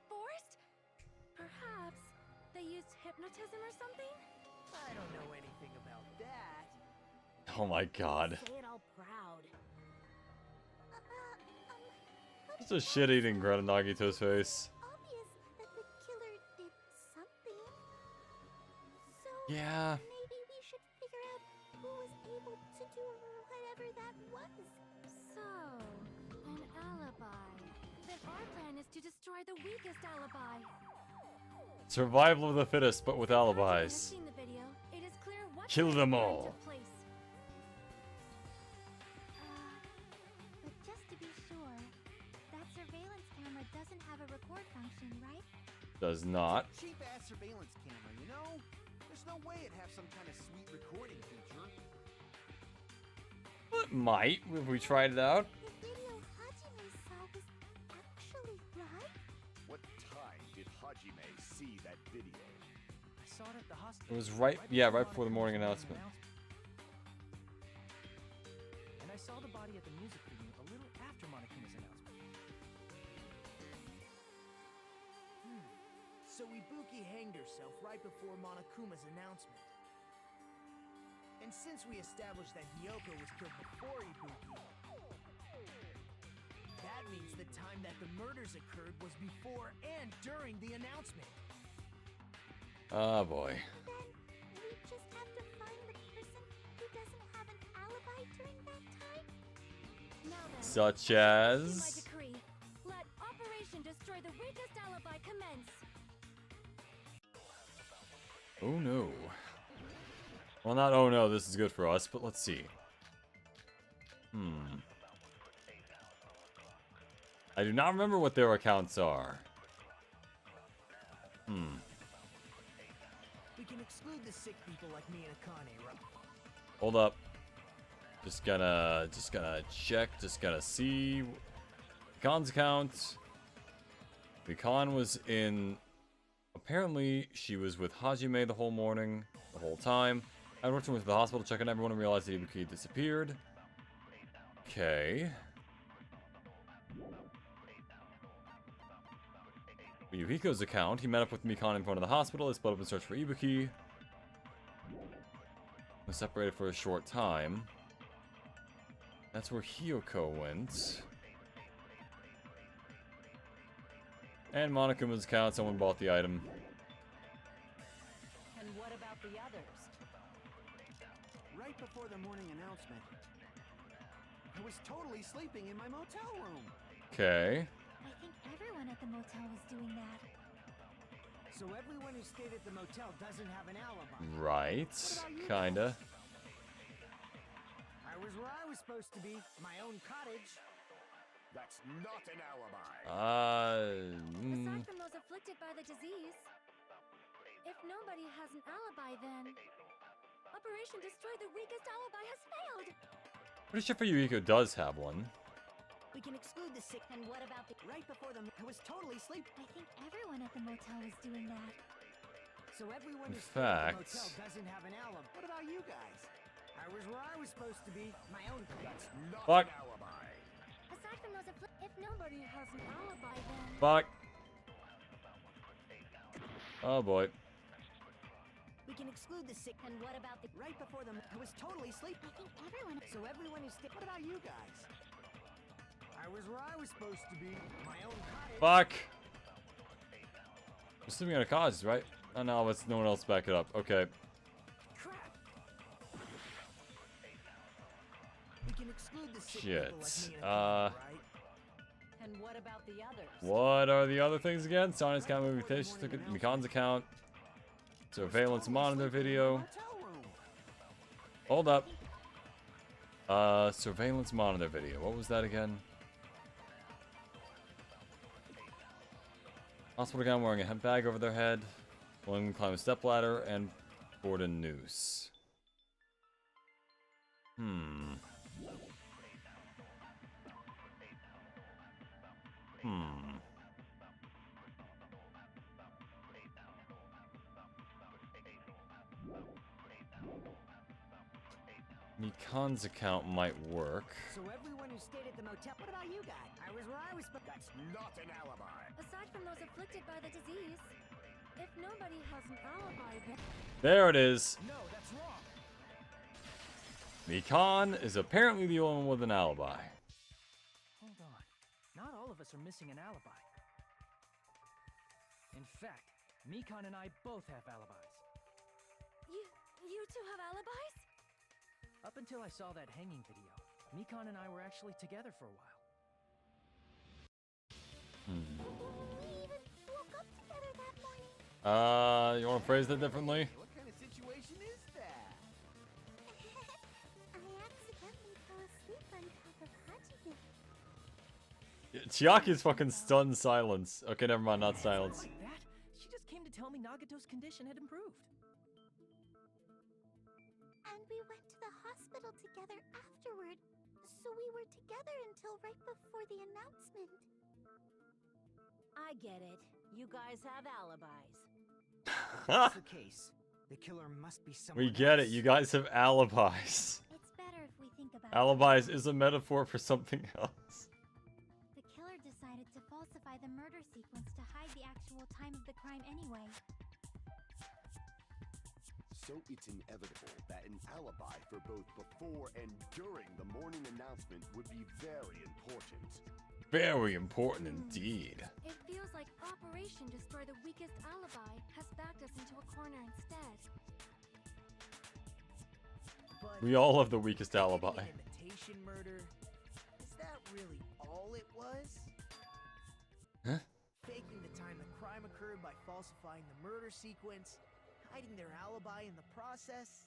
Forced? Perhaps they used hypnotism or something? I don't know anything about that. Oh my god. Say it all proud. Just a shit-eating grin on Nagito's face. Obvious that the killer did something. So Yeah. maybe we should figure out who was able to do whatever that was. destroy the weakest alibi. Survival of the fittest, but with If Hajime has alibis. seen the video, it is clear what Kill them all. took place. But just to be sure, that surveillance camera doesn't have a record function, right? Does not. Cheap-ass surveillance camera, you know? There's no way it'd have some kind of sweet recording feature. It might, if we tried it out. The video Hajime saw was actually live? What time did Hajime see that video? I saw it at the hospital. It was right before the morning announcement. And I saw the body at the music venue a little after Monokuma's announcement. So Ibuki hanged herself right before Monokuma's announcement. And since we established that Hiyoko was killed before Ibuki, that means the time that the murders occurred was before and during the announcement. Oh boy. Then we just have to find the person who doesn't have an alibi during that time? Now then, Such by as... decree, let Operation Destroy the Weakest Alibi commence. Oh no. Well, not oh no, this is good for us, but let's see. I do not remember what their accounts are. We can exclude the sick people like me and Akane, right? Hold up. Just gonna check, just gonna see. Khan's account. The Khan was in... Apparently, she was with Hajime the whole morning, the whole time. I worked with the hospital, checking everyone, and realized that Ibuki disappeared. Okay. Yuhiko's account. He met up with Mikan in front of the hospital. They split up in search for Ibuki. Was separated for a short time. That's where Hiyoko went. And Monokuma's account. Someone bought the item. And what about the others? Right before the morning announcement, I was totally sleeping in my motel room. Okay. I think everyone at the motel was doing that. So everyone who stayed at the motel doesn't have an alibi. Right. Kinda. I was where I was supposed to be, my own cottage. That's not an alibi. Aside from those afflicted by the disease, if nobody has an alibi, then Operation Destroy the Weakest Alibi has failed. Pretty sure Yuhiko does have one. We can exclude the sick. And what about the... Right before the... I was totally sleeping. I think everyone at the motel was doing that. So everyone In who stayed at fact- the motel doesn't have an alibi. What about you guys? I was where I was supposed to be, my own cottage. That's not Fuck. an alibi. Aside from those if nobody has an alibi, then Fuck. Oh boy. We can exclude the sick. And what about the... Right before the... I was totally sleeping. I think everyone... So everyone who stayed... What about you guys? I was where I was supposed to be, my own cottage. Fuck. We're sleeping on a cause, right? Oh no, let's no one else back it up. Okay. Crap. We can exclude the sick Shit. people like me and Akane, right? And what about the others? What are the other things again? Sonia's account movie fish. Took it. Mikan's account. Surveillance monitor video. Hold up. Surveillance monitor video. What was that again? Hospital gown wearing a hemp bag over their head. One climb a stepladder and board a noose. Mikan's account might work. So everyone who stayed at the motel. What about you guys? I was where I was. That's not an alibi. aside from those afflicted by the disease, if nobody has an alibi, then There it is. No, that's wrong. Mikan is apparently the only one with an alibi. Hold on. Not all of us are missing an alibi. In fact, Mikan and I both have alibis. you two have alibis? Up until I saw that hanging video, Mikan and I were actually together for a while. You want to phrase that differently? What kind of situation is that? I accidentally fell asleep on top of Hajime. Chiaki's fucking stunned silence. Okay, never mind, not silence. Like that? She just came to tell me Nagato's condition had improved. And we went to the hospital together afterward. So we were together until right before the announcement. I get it. You guys have alibis. If that's the case, the killer must be someone We get it, else. you guys have alibis. It's better if we think about Alibis is a metaphor for something else. The killer decided to falsify the murder sequence to hide the actual time of the crime anyway. So it's inevitable that an alibi for both before and during the morning announcement would be very important. Very important indeed. It feels like Operation Destroy the Weakest Alibi has backed us into a corner instead. But We all have the weakest alibi. an imitation murder? Is that really all it was? Huh? Faking the time the crime occurred by falsifying the murder sequence, hiding their alibi in the process?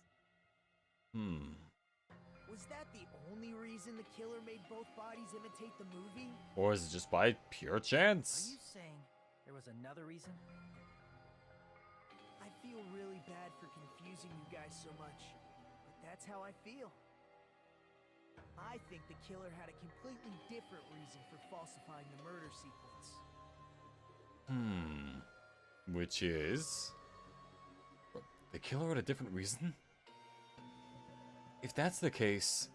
Was that the only reason the killer made both bodies imitate the movie? Or is it just by pure Are chance? you saying there was another reason? I feel really bad for confusing you guys so much, but that's how I feel. I think the killer had a completely different reason for falsifying the murder sequence. Which is... The killer had a different reason? If that's the case,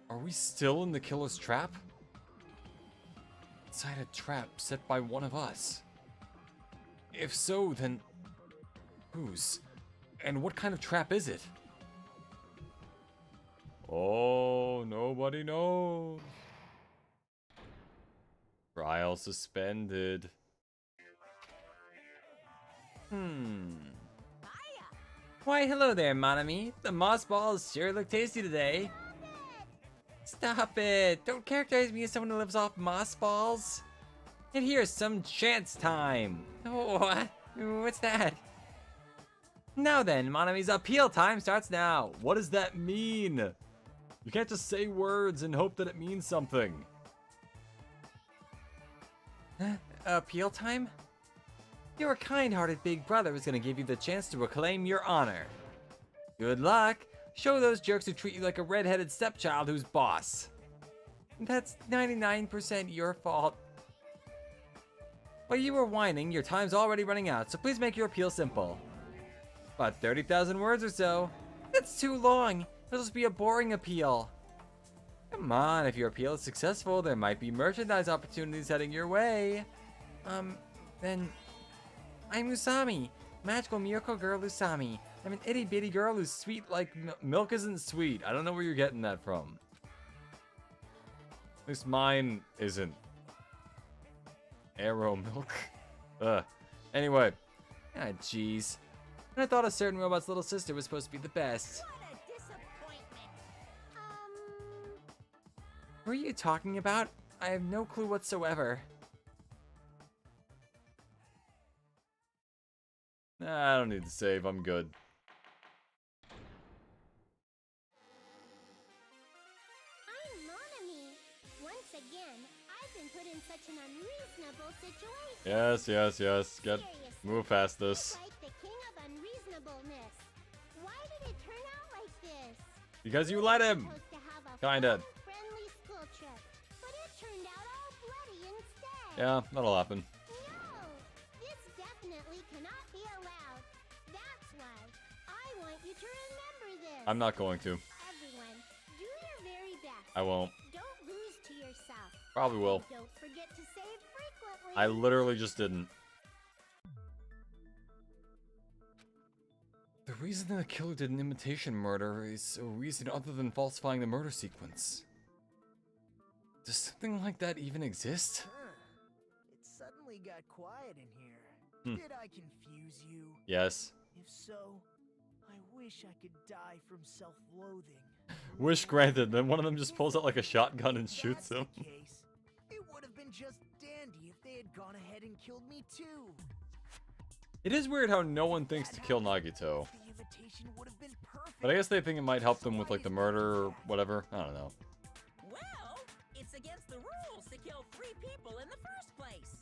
are we still in the killer's trap? Inside a trap set by one of us? If so, then whose? And what kind of trap is it? Oh, nobody knows. Trial suspended. Why, hello there, Monami. The moss balls sure look tasty today. Stop it! Don't characterize me as someone who lives off moss balls. And here's some chance time. Oh, what's that? Now then, Monami's appeal time starts now. What does that mean? You can't just say words and hope that it means something. Appeal time? Your kind-hearted big brother is gonna give you the chance to reclaim your honor. Good luck. Show those jerks who treat you like a red-headed stepchild who's boss. That's 99% your fault. While you were whining, your time's already running out, so please make your appeal simple. About 30,000 words or so. That's too long. It'll just be a boring appeal. Come on, if your appeal is successful, there might be merchandise opportunities heading your way. Then... I'm Usami, magical miracle girl Usami. I'm an itty bitty girl who's sweet like Milk isn't sweet. I don't know where you're getting that from. At least mine isn't. Arrow milk. Anyway. Ah, jeez. And I thought a certain robot's little sister was supposed to be the best. What a disappointment! Who are you talking about? I have no clue whatsoever. Nah, I don't need to save. I'm good. I'm Monami. Once again, I've been put in such an unreasonable situation. Yes. Get Seriously, move past this. Like the king of unreasonableness. Why did it turn out like this? Because you let him. Supposed to have a Kinda. fun, friendly school trip, but it turned out all bloody instead. Yeah, that'll happen. No, this definitely cannot be allowed. That's why I want you to remember this. I'm not going to. Everyone, do your very best. I won't. Don't lose to yourself. Probably will. Don't forget to save frequently. I literally just didn't. The reason the killer did an imitation murder is a reason other than falsifying the murder sequence. Does something like that even exist? Huh. It suddenly got quiet in here. Did I confuse you? Yes. If so, I wish I could die from self-loathing. Wish granted, then one of them just pulls out like a shotgun and If shoots that's him. the case, it would have been just dandy if they had gone ahead and killed me too. It is weird how no one thinks to kill Nagito. The invitation would have been perfect. But I guess they think it might help them with like the murder or whatever. I don't know. Well, it's against the rules to kill 3 people in the first place.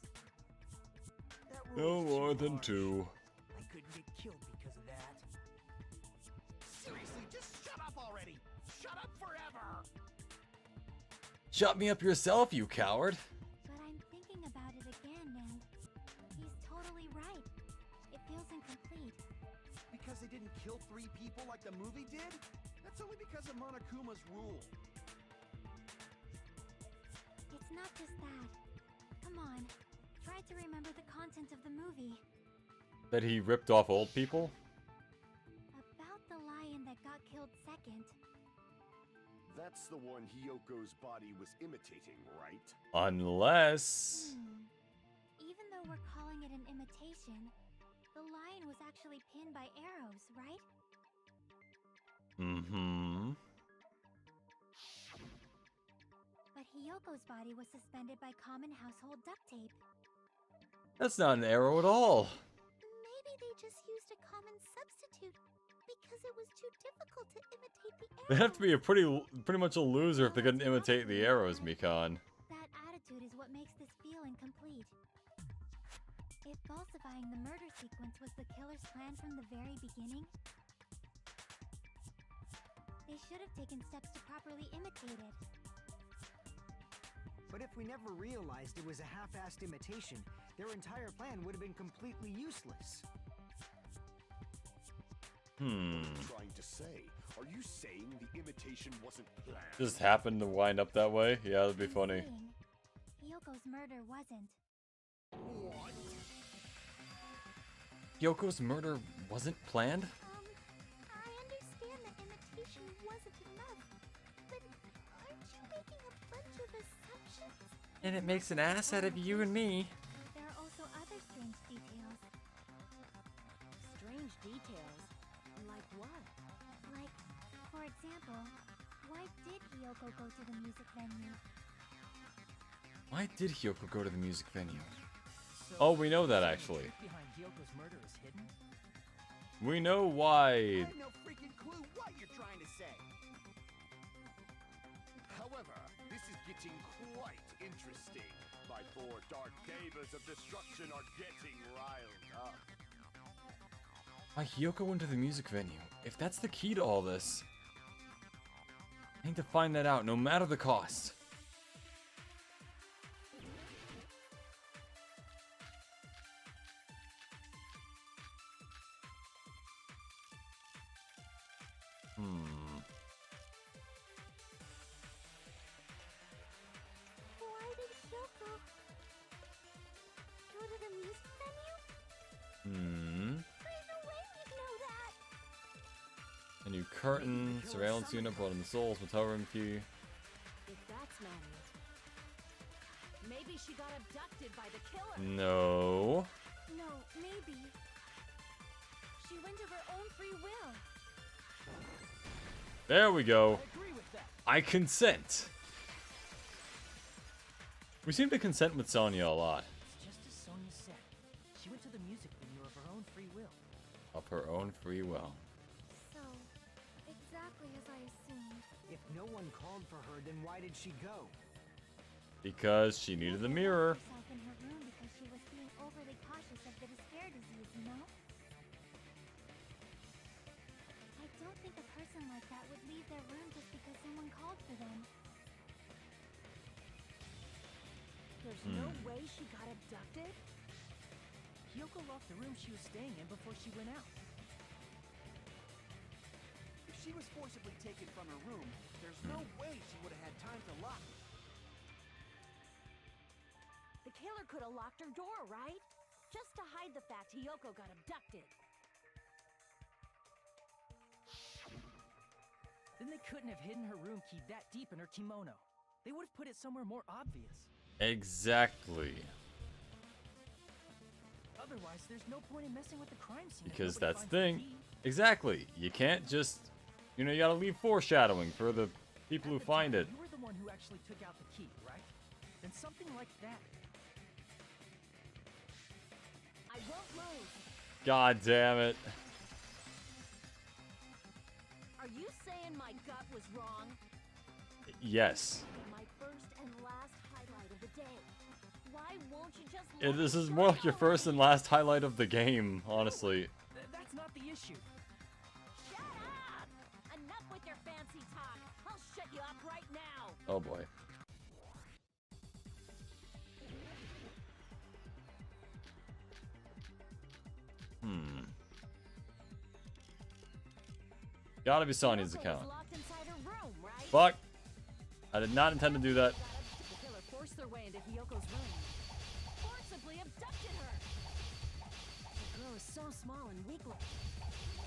That No rule is too more than harsh. 2. I couldn't get killed because of that. Seriously, just shut up already. Shut up forever. Shut me up yourself, you coward. But I'm thinking about it again, and he's totally right. It feels incomplete. Because they didn't kill 3 people like the movie did? That's only because of Monokuma's rule. It's not just that. Come on, try to remember the content of the movie. That he ripped off old people? About the lion that got killed second. That's the one Hyoko's body was imitating, right? Unless... Even though we're calling it an imitation, the lion was actually pinned by arrows, right? Mm-hmm. But Hyoko's body was suspended by common household duct tape. That's not an arrow at all. Maybe they just used a common substitute because it was too difficult to imitate the arrow. They'd have to be a pretty much a loser if they couldn't imitate the arrows, Mikan. That attitude is what makes this feel incomplete. If falsifying the murder sequence was the killer's plan from the very beginning, they should have taken steps to properly imitate it. But if we never realized it was a half-assed imitation, their entire plan would have been completely useless. What are you trying to say? Are you saying the imitation wasn't planned? Just happened to wind up that way? Yeah, that'd be funny. Hyoko's murder wasn't. What? Hyoko's murder wasn't planned? I understand that imitation wasn't enough, but aren't you making a bunch of assumptions? And it makes an ass out of you and me. There are also other strange details. Strange details? Like what? Like, for example, why did Hyoko go to the music venue? Why did Hyoko go to the music venue? So, Oh, we know that so the actually. truth behind Hyoko's murder is hidden? We know I why. have no freaking clue what you're trying to say. However, this is getting quite interesting. My 4 dark gamers of destruction are getting riled up. Why Hyoko went to the music venue? If that's the key to all this, I need to find that out, no matter the cost. Why did Hyoko go to the music venue? There's no way we'd know that. A new curtain, surveillance unit, blood in the souls, motel room key. If that's Manny. Maybe she got abducted by the killer. No. No, maybe. She went of her own free will. There we go. I agree with that. I consent. We seem to consent with Sonya a lot. It's just as Sonya said. She went to the music venue of her own free will. Of her own free will. So, exactly as I assumed. If no one called for her, then why did she go? Because she needed the mirror. Herself in her room because she was being overly cautious of the despair disease, you know? I don't think a person like that would leave their room just because someone called for them. There's no way she got abducted? Hyoko locked the room she was staying in before she went out. If she was forcibly taken from her room, there's no way she would have had time to lock it. The killer could have locked her door, right? Just to hide the fact Hyoko got abducted. Then they couldn't have hidden her room key that deep in her kimono. They would have put it somewhere more obvious. Exactly. Otherwise, there's no point in messing with the crime scene. if Because nobody that's the finds thing. key. Exactly. You can't just, you know, you gotta leave foreshadowing for the people who At the find time, it. You were the one who actually took out the key, right? Then something like that. I won't move. God damn it. Are you saying my gut was wrong? Yes. My first and last highlight of the day. Why won't you just This is more like your first and last highlight of the game, honestly. That's not the issue. Shut up! Enough with your fancy talk. I'll shut you up right now. Oh boy. Gotta be Sonya's account. Locked inside her room, right? Fuck! I did not intend to do that. The killer forced their way into Hiyoko's room. Forcibly abducted her. The girl is so small and weak looking.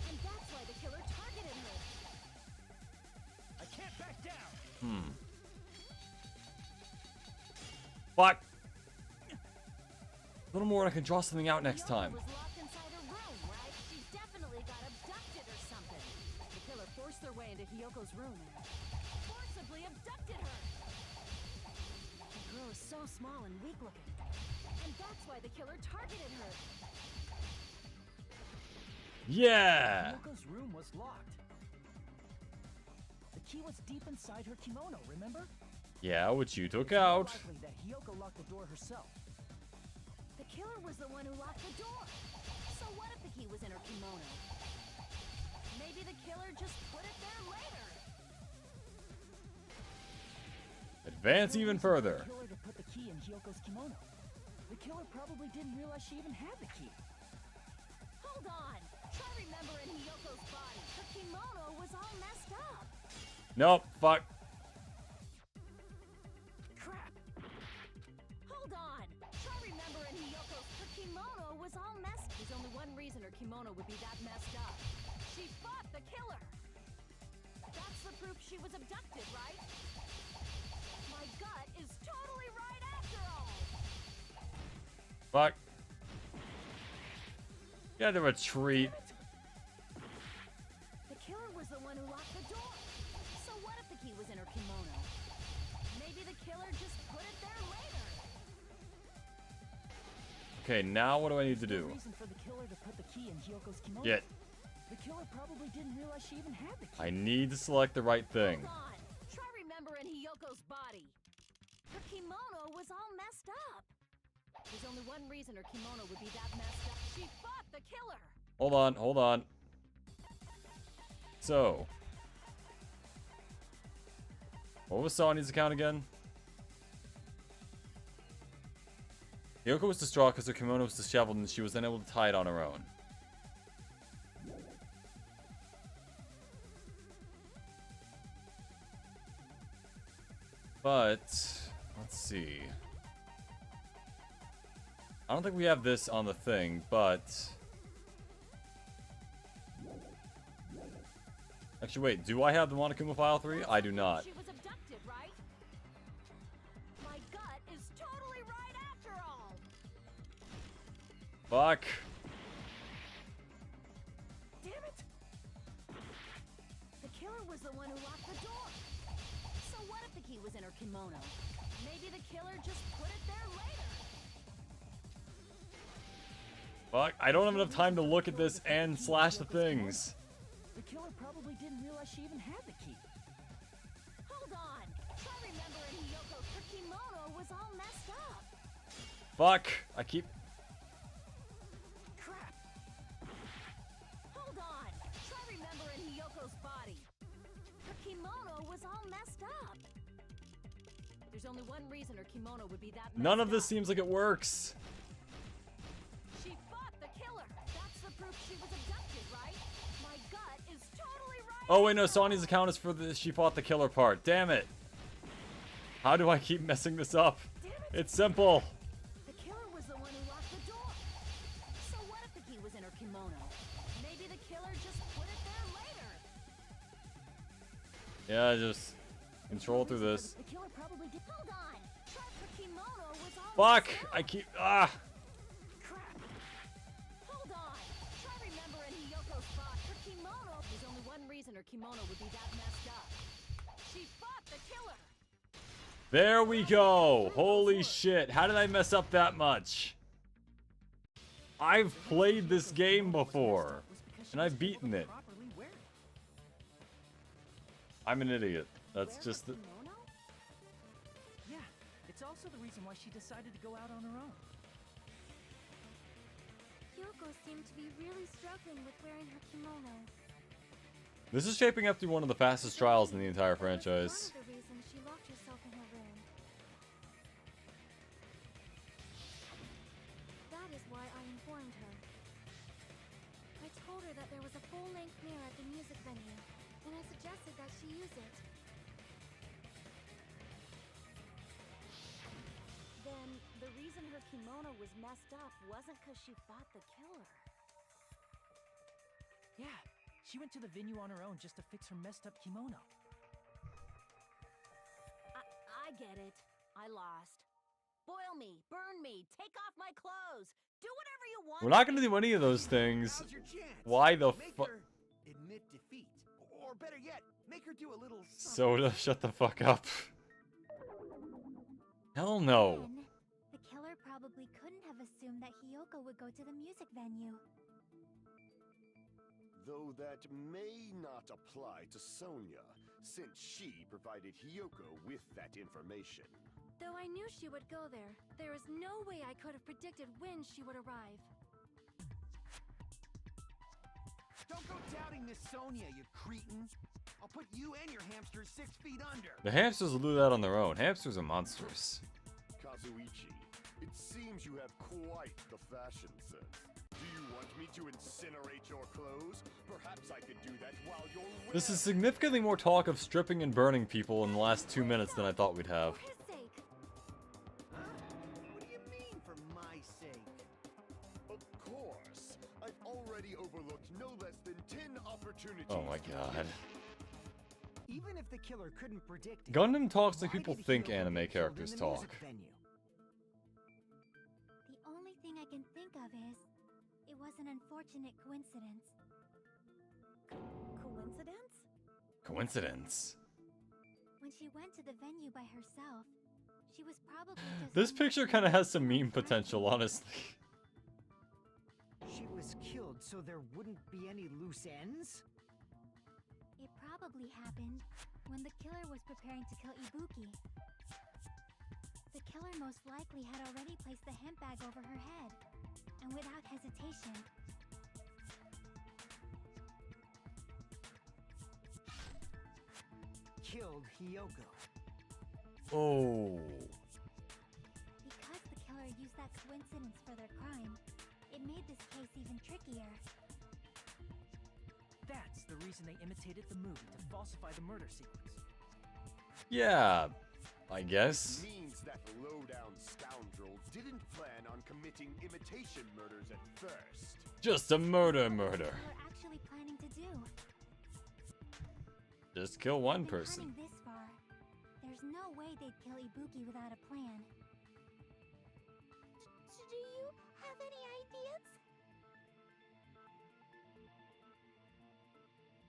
And that's why the killer targeted her. I can't back down. Fuck! A little more and I can draw something out next time. Was locked inside her room, right? She definitely got abducted or something. The killer forced their way into Hiyoko's room and forcibly abducted her. The girl is so small and weak looking. And that's why the killer targeted her. Yeah! Hiyoko's room was locked. The key was deep inside her kimono, remember? Yeah, which you took It's more out. likely that Hiyoko locked the door herself. The killer was the one who locked the door. So what if the key was in her kimono? Maybe the killer just put it there later. Advance even further. The killer to put the key in Hiyoko's kimono. The killer probably didn't realize she even had the key. Hold on. Try remembering Hiyoko's body. Her kimono was all messed up. Nope, fuck. Crap. Hold on. Try remembering Hiyoko's. Her kimono was all messed. There's only one reason her kimono would be that messed up. She fought the killer. That's the proof she was abducted, right? My gut is totally right after all. Fuck. Get a retreat. The killer was the one who locked the door. So what if the key was in her kimono? Maybe the killer just put it there later. Okay, now what do I need to There's no do? reason for the killer to put the key in Hiyoko's kimono. Get. The killer probably didn't realize she even had the key. I need to select the right thing. Hold on. Try remembering Hiyoko's body. Her kimono was all messed up. There's only one reason her kimono would be that messed up. She fought the killer. Hold on, hold on. So. What was Sonya's account again? Hiyoko was distraught because her kimono was disheveled and she was unable to tie it on her own. But, let's see. I don't think we have this on the thing, but... Actually, wait, do I have the Monokuma File 3? I do not. She was abducted, right? My gut is totally right after all. Fuck. Damn it! The killer was the one who locked the door. So what if the key was in her kimono? Maybe the killer just put it there later. Fuck, I don't have enough time to look at this and slash the things. The killer probably didn't realize she even had the key. Hold on. Try remembering Hiyoko. Her kimono was all messed up. Fuck, I keep... Crap. Hold on. Try remembering Hiyoko's body. Her kimono was all messed up. There's only one reason her kimono would be that messed None of this up. seems like it works. She fought the killer. That's the proof she was abducted, right? My gut is totally right. Oh wait, no, Sonya's account is for the she fought the killer part. Damn it. How do I keep messing this up? Damn it. It's simple. The killer was the one who locked the door. So what if the key was in her kimono? Maybe the killer just put it there later. Yeah, just control through this. The killer probably did. Hold on. Try her kimono was all Fuck, messed up. I keep... Ah. Crap. Hold on. Try remembering Hiyoko's body. Her kimono. There's only one reason her kimono would be that messed up. She fought the killer. There we go. Holy shit. How did I mess up that much? I've played this game before, and I've beaten it. I'm an idiot. That's just the... Yeah, it's also the reason why she decided to go out on her own. Yoko seemed to be really struggling with wearing her kimono. This is shaping up to be one of the fastest trials in the entire franchise. One of the reasons she locked herself in her room. That is why I informed her. I told her that there was a full-length mirror at the music venue, and I suggested that she use it. Then, the reason her kimono was messed up wasn't because she fought the killer. Yeah, she went to the venue on her own just to fix her messed up kimono. I get it. I lost. Boil me, burn me, take off my clothes, do whatever you want. We're not gonna do any of those things. Now's your chance. Why the Make fuck? her admit defeat. Or better yet, make her do a little Soda, shut the fuck up. Hell no. Then, the killer probably couldn't have assumed that Hiyoko would go to the music venue. Though that may not apply to Sonia, since she provided Hiyoko with that information. Though I knew she would go there, there is no way I could have predicted when she would arrive. Don't go doubting Miss Sonia, you cretin. I'll put you and your hamsters 6 feet under. The hamsters will do that on their own. Hamsters are monsters. Kazuichi, it seems you have quite the fashion sense. Do you want me to incinerate your clothes? Perhaps I could do that while you're wearing... This is significantly more talk of stripping and burning people in the last 2 minutes than I thought we'd have. For his sake. What do you mean, for my sake? Of course. I've already overlooked no less than 10 opportunities. Oh my god. Even if the killer couldn't predict it, Gundam talks like why people did think Hiyoko anime get killed in characters the talk. music venue? The only thing I can think of is, it was an unfortunate coincidence. Coincidence? Coincidence. When she went to the venue by herself, she was probably just... This picture kind of has some meme potential, honestly. She was killed so there wouldn't be any loose ends? It probably happened when the killer was preparing to kill Ibuki. The killer most likely had already placed the hemp bag over her head, and without hesitation, Killed Hiyoko. Oh. because the killer used that coincidence for their crime, it made this case even trickier. That's the reason they imitated the movie to falsify the murder sequence. Yeah, I guess. Means that low-down scoundrel didn't plan on committing imitation murders at first. Just a murder. What was the killer actually planning to do? Just kill one They've been person. hunting this far. There's no way they'd kill Ibuki without a plan. Do you have any ideas?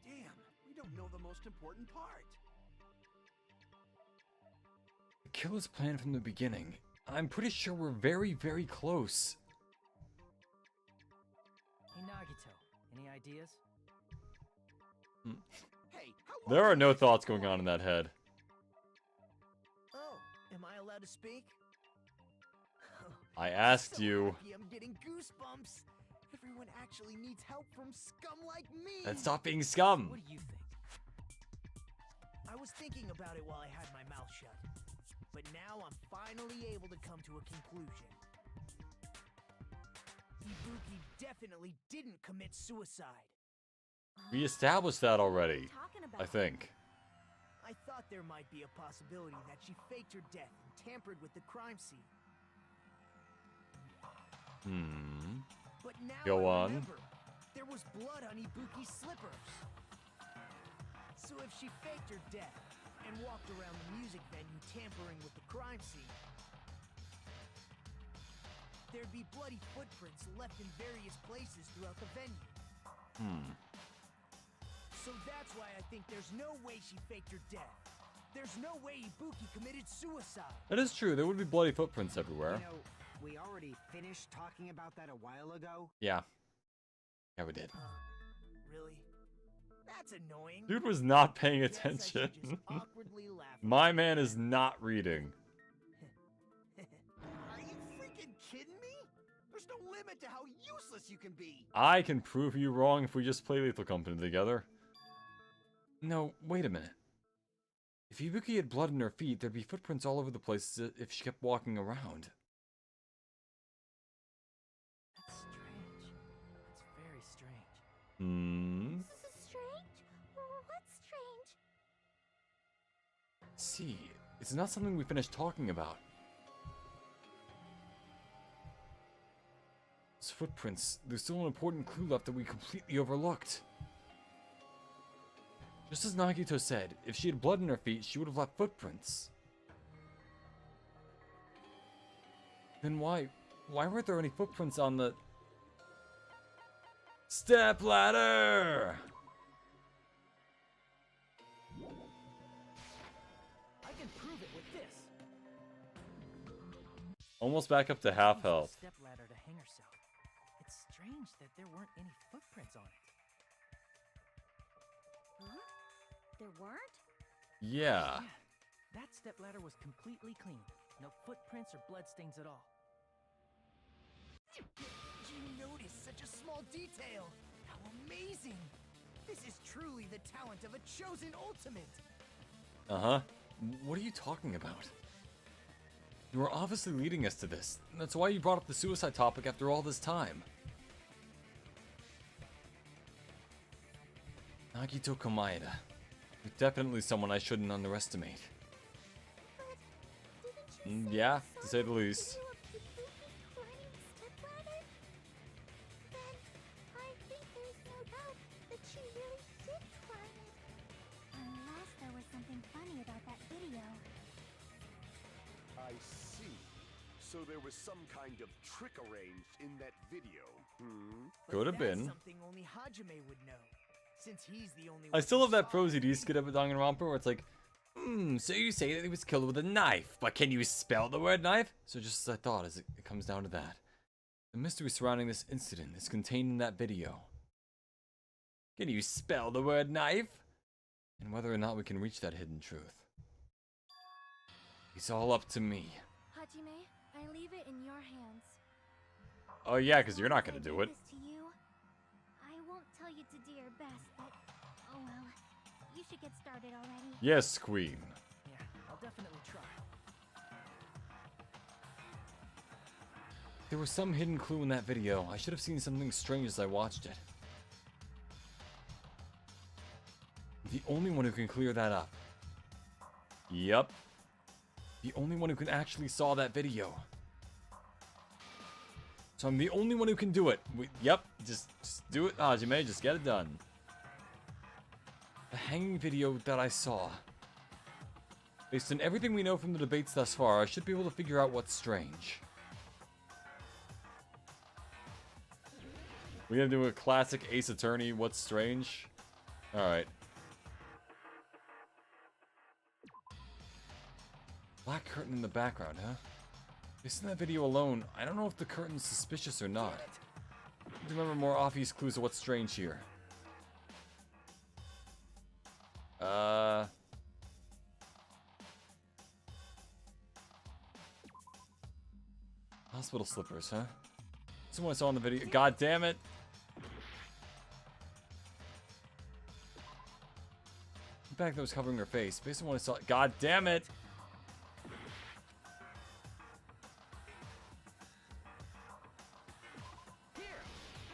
Damn, we don't know the most important part. The killer's plan from the beginning. I'm pretty sure we're very, very close. Hey Nagito, any ideas? Hey, how There long are no have you thoughts been going on in that head. Oh, am I allowed to speak? I asked So you. happy I'm getting goosebumps. Everyone actually needs help from scum like me. And stop being scum. What do you think? I was thinking about it while I had my mouth shut. But now I'm finally able to come to a conclusion. Ibuki definitely didn't commit suicide. We established that already, Talking about I think. I thought there might be a possibility that she faked her death and tampered with the crime scene. But now Go I on. remember, there was blood on Ibuki's slippers. So if she faked her death and walked around the music venue tampering with the crime scene, there'd be bloody footprints left in various places throughout the venue. So that's why I think there's no way she faked her death. There's no way Ibuki committed suicide. That is true. There would be bloody footprints everywhere. You know, We already finished talking about that a while ago. Yeah. Yeah, we did. Really? That's annoying. Dude was not paying Guess I should attention. just awkwardly laugh. My man is not reading. Are you freaking kidding me? There's no limit to how useless you can be. I can prove you wrong if we just play Lethal Company together. No, wait a minute. If Ibuki had blood in her feet, there'd be footprints all over the place if she kept walking around. That's strange. That's very strange. Hmm. Strange? What's strange? See, it's not something we finished talking about. Those footprints, there's still an important clue left that we completely overlooked. Just as Nagito said, if she had blood in her feet, she would have left footprints. Then why weren't there any footprints on the Step ladder! I can prove it with this. Almost back up to half Used a health. Step ladder to hang herself. It's strange that there weren't any footprints on it. Huh? There weren't? Yeah. That step ladder was completely clean. No footprints or bloodstains at all. You notice such a small detail. How amazing. This is truly the talent of a chosen ultimate. Uh-huh. What are you talking about? You were obviously leading us to this. That's why you brought up the suicide topic after all this time. Nagito Komaeda. You're definitely someone I shouldn't underestimate. But didn't you say Yeah, you to saw say the a least. video of Ibuki climbing the stepladder? Then I think there's no doubt that she really did climb it. Unless there was something funny about that video. I see. So there was some kind of trick arranged in that video. But Could have that's been. something only Hajime would know, since he's the only I one still who love that saw Prosody skit up at Danganronpa where it's like, So you say that he was killed with a knife, but can you spell the word knife? So just as I thought, as it comes down to that. The mystery surrounding this incident is contained in that video. Can you spell the word knife? And whether or not we can reach that hidden truth. It's all up to me. Hajime, I leave it in your hands. oh yeah, because you're not Once gonna I do it. this to you, I won't tell you to do your best, but oh well. You should get started already. Yes, Queen. Yeah, I'll definitely try. There was some hidden clue in that video. I should have seen something strange as I watched it. The only one who can clear that up. Yep. The only one who can actually saw that video. So I'm the only one who can do it. Yep. Just do it, Hajime. Just get it done. The hanging video that I saw. Based on everything we know from the debates thus far, I should be able to figure out what's strange. We're gonna do a classic Ace Attorney. What's strange? All right. Black curtain in the background, huh? Based on that video alone, I don't know if the curtain's suspicious or not. I need to remember more obvious clues of what's strange here. Hospital slippers, huh? Someone I saw in the video. God damn it. The bag that was covering her face. Based on what I saw. God damn it.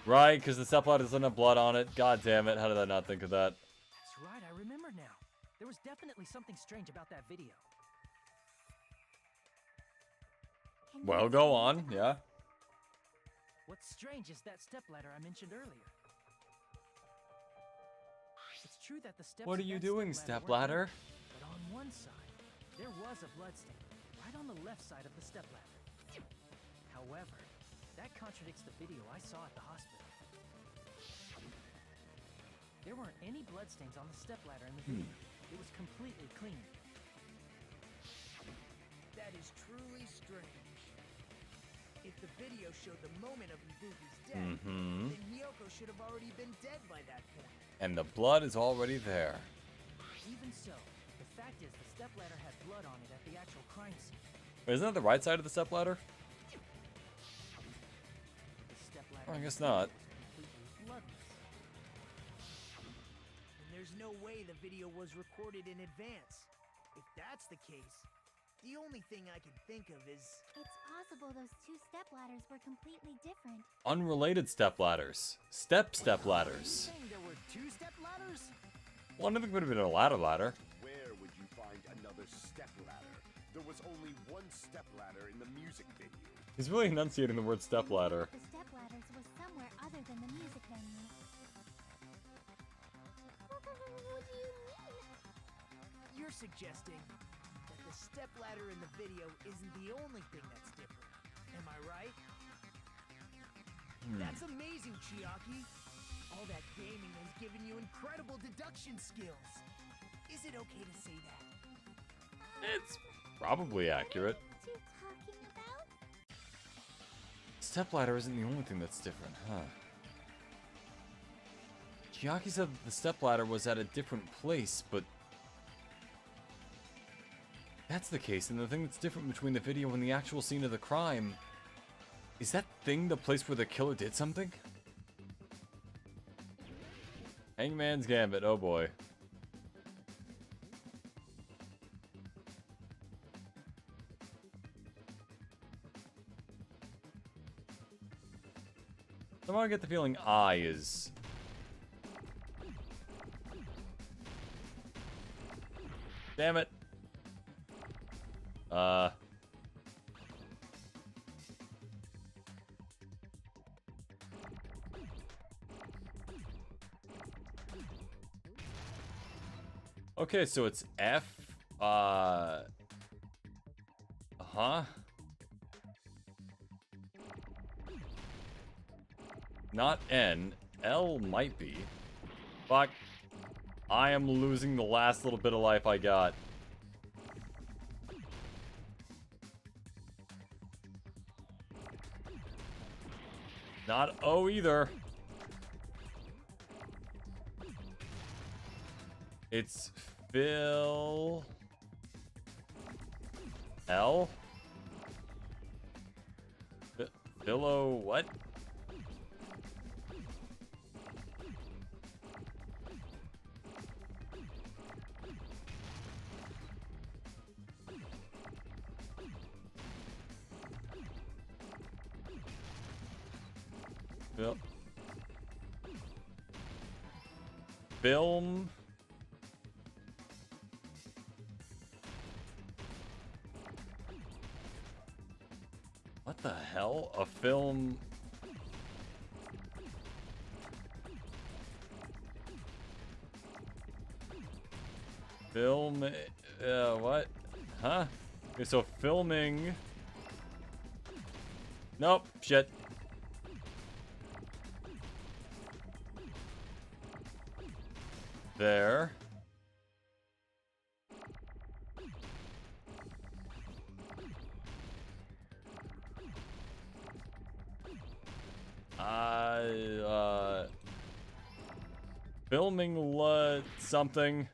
Right, because the stepladder doesn't have blood on it. God damn it. How did I not think of that? That's right, I remember now. There was definitely something strange about that video. Can you Well, explain go to on. us? Yeah. What's strange is that stepladder I mentioned earlier. It's true that the steps What are of you that doing, stepladder stepladder? weren't there, but on one side, there was a bloodstain, right on the left side of the stepladder. However, that contradicts the video I saw at the hospital. There weren't any bloodstains on the stepladder in the video. It was completely clean. That is truly strange. video showed the moment of Ibuki's death, Mm-hmm. then Hiyoko should have already been dead by that point. And the blood is already there. Even so, the fact is the stepladder had blood on it at the actual crime scene. Wait, isn't that the right side of the stepladder? The stepladder Oh, I guess not. was completely bloodless. And there's no way the video was recorded in advance. If that's the case, the only thing I can think of is... It's possible those two stepladders were completely different. Unrelated stepladders. Stepladders. Saying there were 2 step ladders? Well, I think it would have been a ladder. Where would you find another step ladder? There was only one step ladder in the music venue. He's really enunciating the word stepladder. The stepladders was somewhere other than the music venue. What do you mean? You're suggesting that the stepladder in the video isn't the only thing that's different. Am I right? That's amazing, Chiaki. All that gaming has given you incredible deduction skills. Is it okay to say that? It's probably accurate. What are you talking about? Stepladder isn't the only thing that's different, huh? Chiaki said that the stepladder was at a different place, but... That's the case, and the thing that's different between the video and the actual scene of the crime... Is that thing the place where the killer did something? Hangman's Gambit, oh boy. Somehow I get the feeling I is... Damn it. Okay, so it's F, huh? Not N. L might be. Fuck. I am losing the last little bit of life I got. Not O either. It's Phil... L? Philo what? Film. What the hell? A film. Film. What? Huh? Okay, so filming. Nope. Shit. There. Filming something.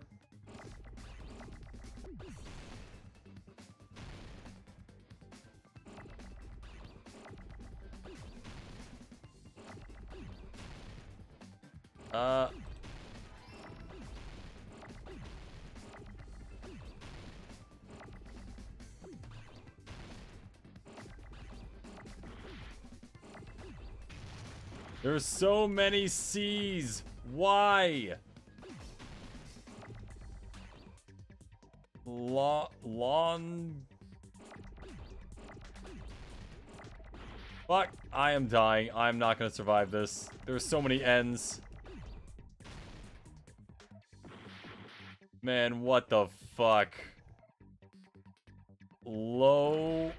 There's so many C's. Why? Lawn. Fuck. I am dying. I'm not gonna survive this. There's so many N's. Man, what the fuck? Low.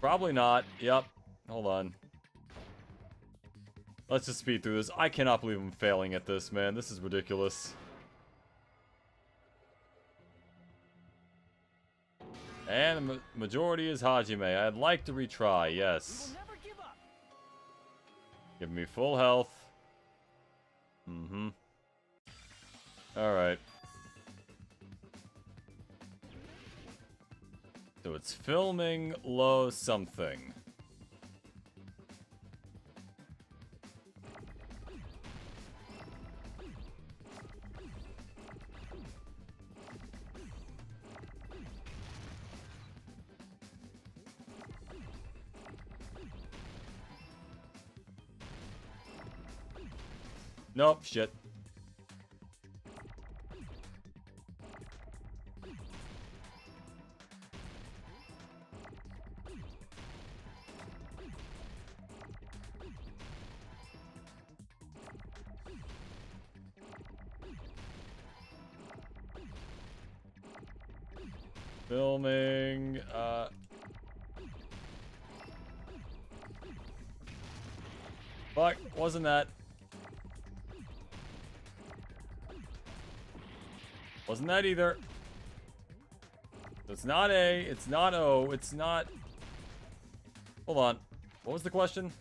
Probably not. Yep. Hold on. Let's just speed through this. I cannot believe I'm failing at this, man. This is ridiculous. And the majority is Hajime. I'd like to retry, yes. We will never Give me full health. Mm-hmm. Alright. So it's filming low something. Nope, shit. Filming, fuck, wasn't that? Wasn't that either. It's not A, it's not O, it's not... Hold on. What was the question?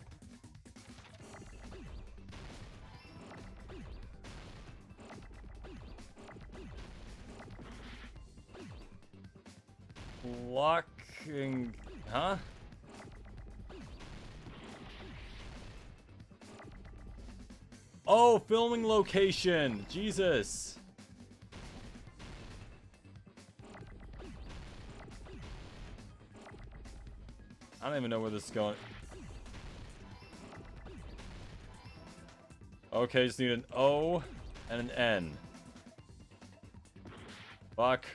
Blocking... Huh? Oh, filming location! Jesus! I don't even know where this is going. Okay, just need an O and an N. Fuck.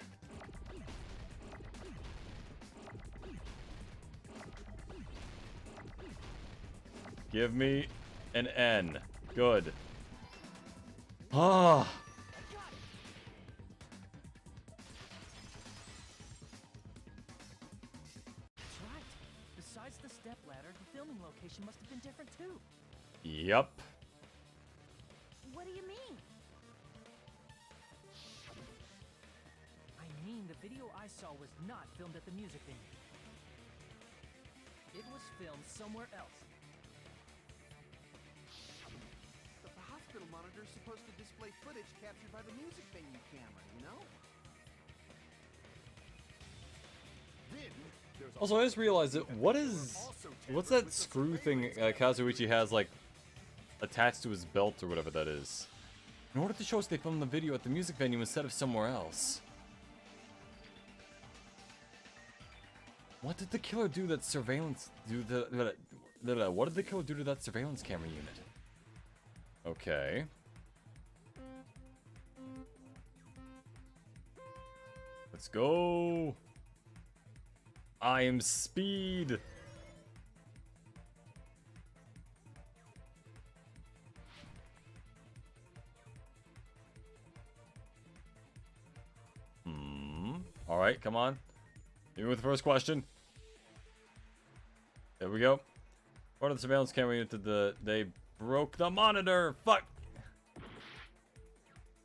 Give me an N. Good. Ah. That's right. Besides the stepladder, the filming location must have been different too. Yep. What do you mean? I mean, the video I saw was not filmed at the music venue. It was filmed somewhere else. But the hospital monitor is supposed to display footage captured by the music venue camera, you know? Then there's Also, I just realized that what's that screw thing Kazuichi has like attached to his belt or whatever that is? In order to show us they filmed the video at the music venue instead of somewhere else. What did the killer do that surveillance what did the killer do to that surveillance camera unit? Okay. Let's go. I am speed. All right, come on. Here with the first question. There we go. Part of the surveillance camera unit they broke the monitor. Fuck.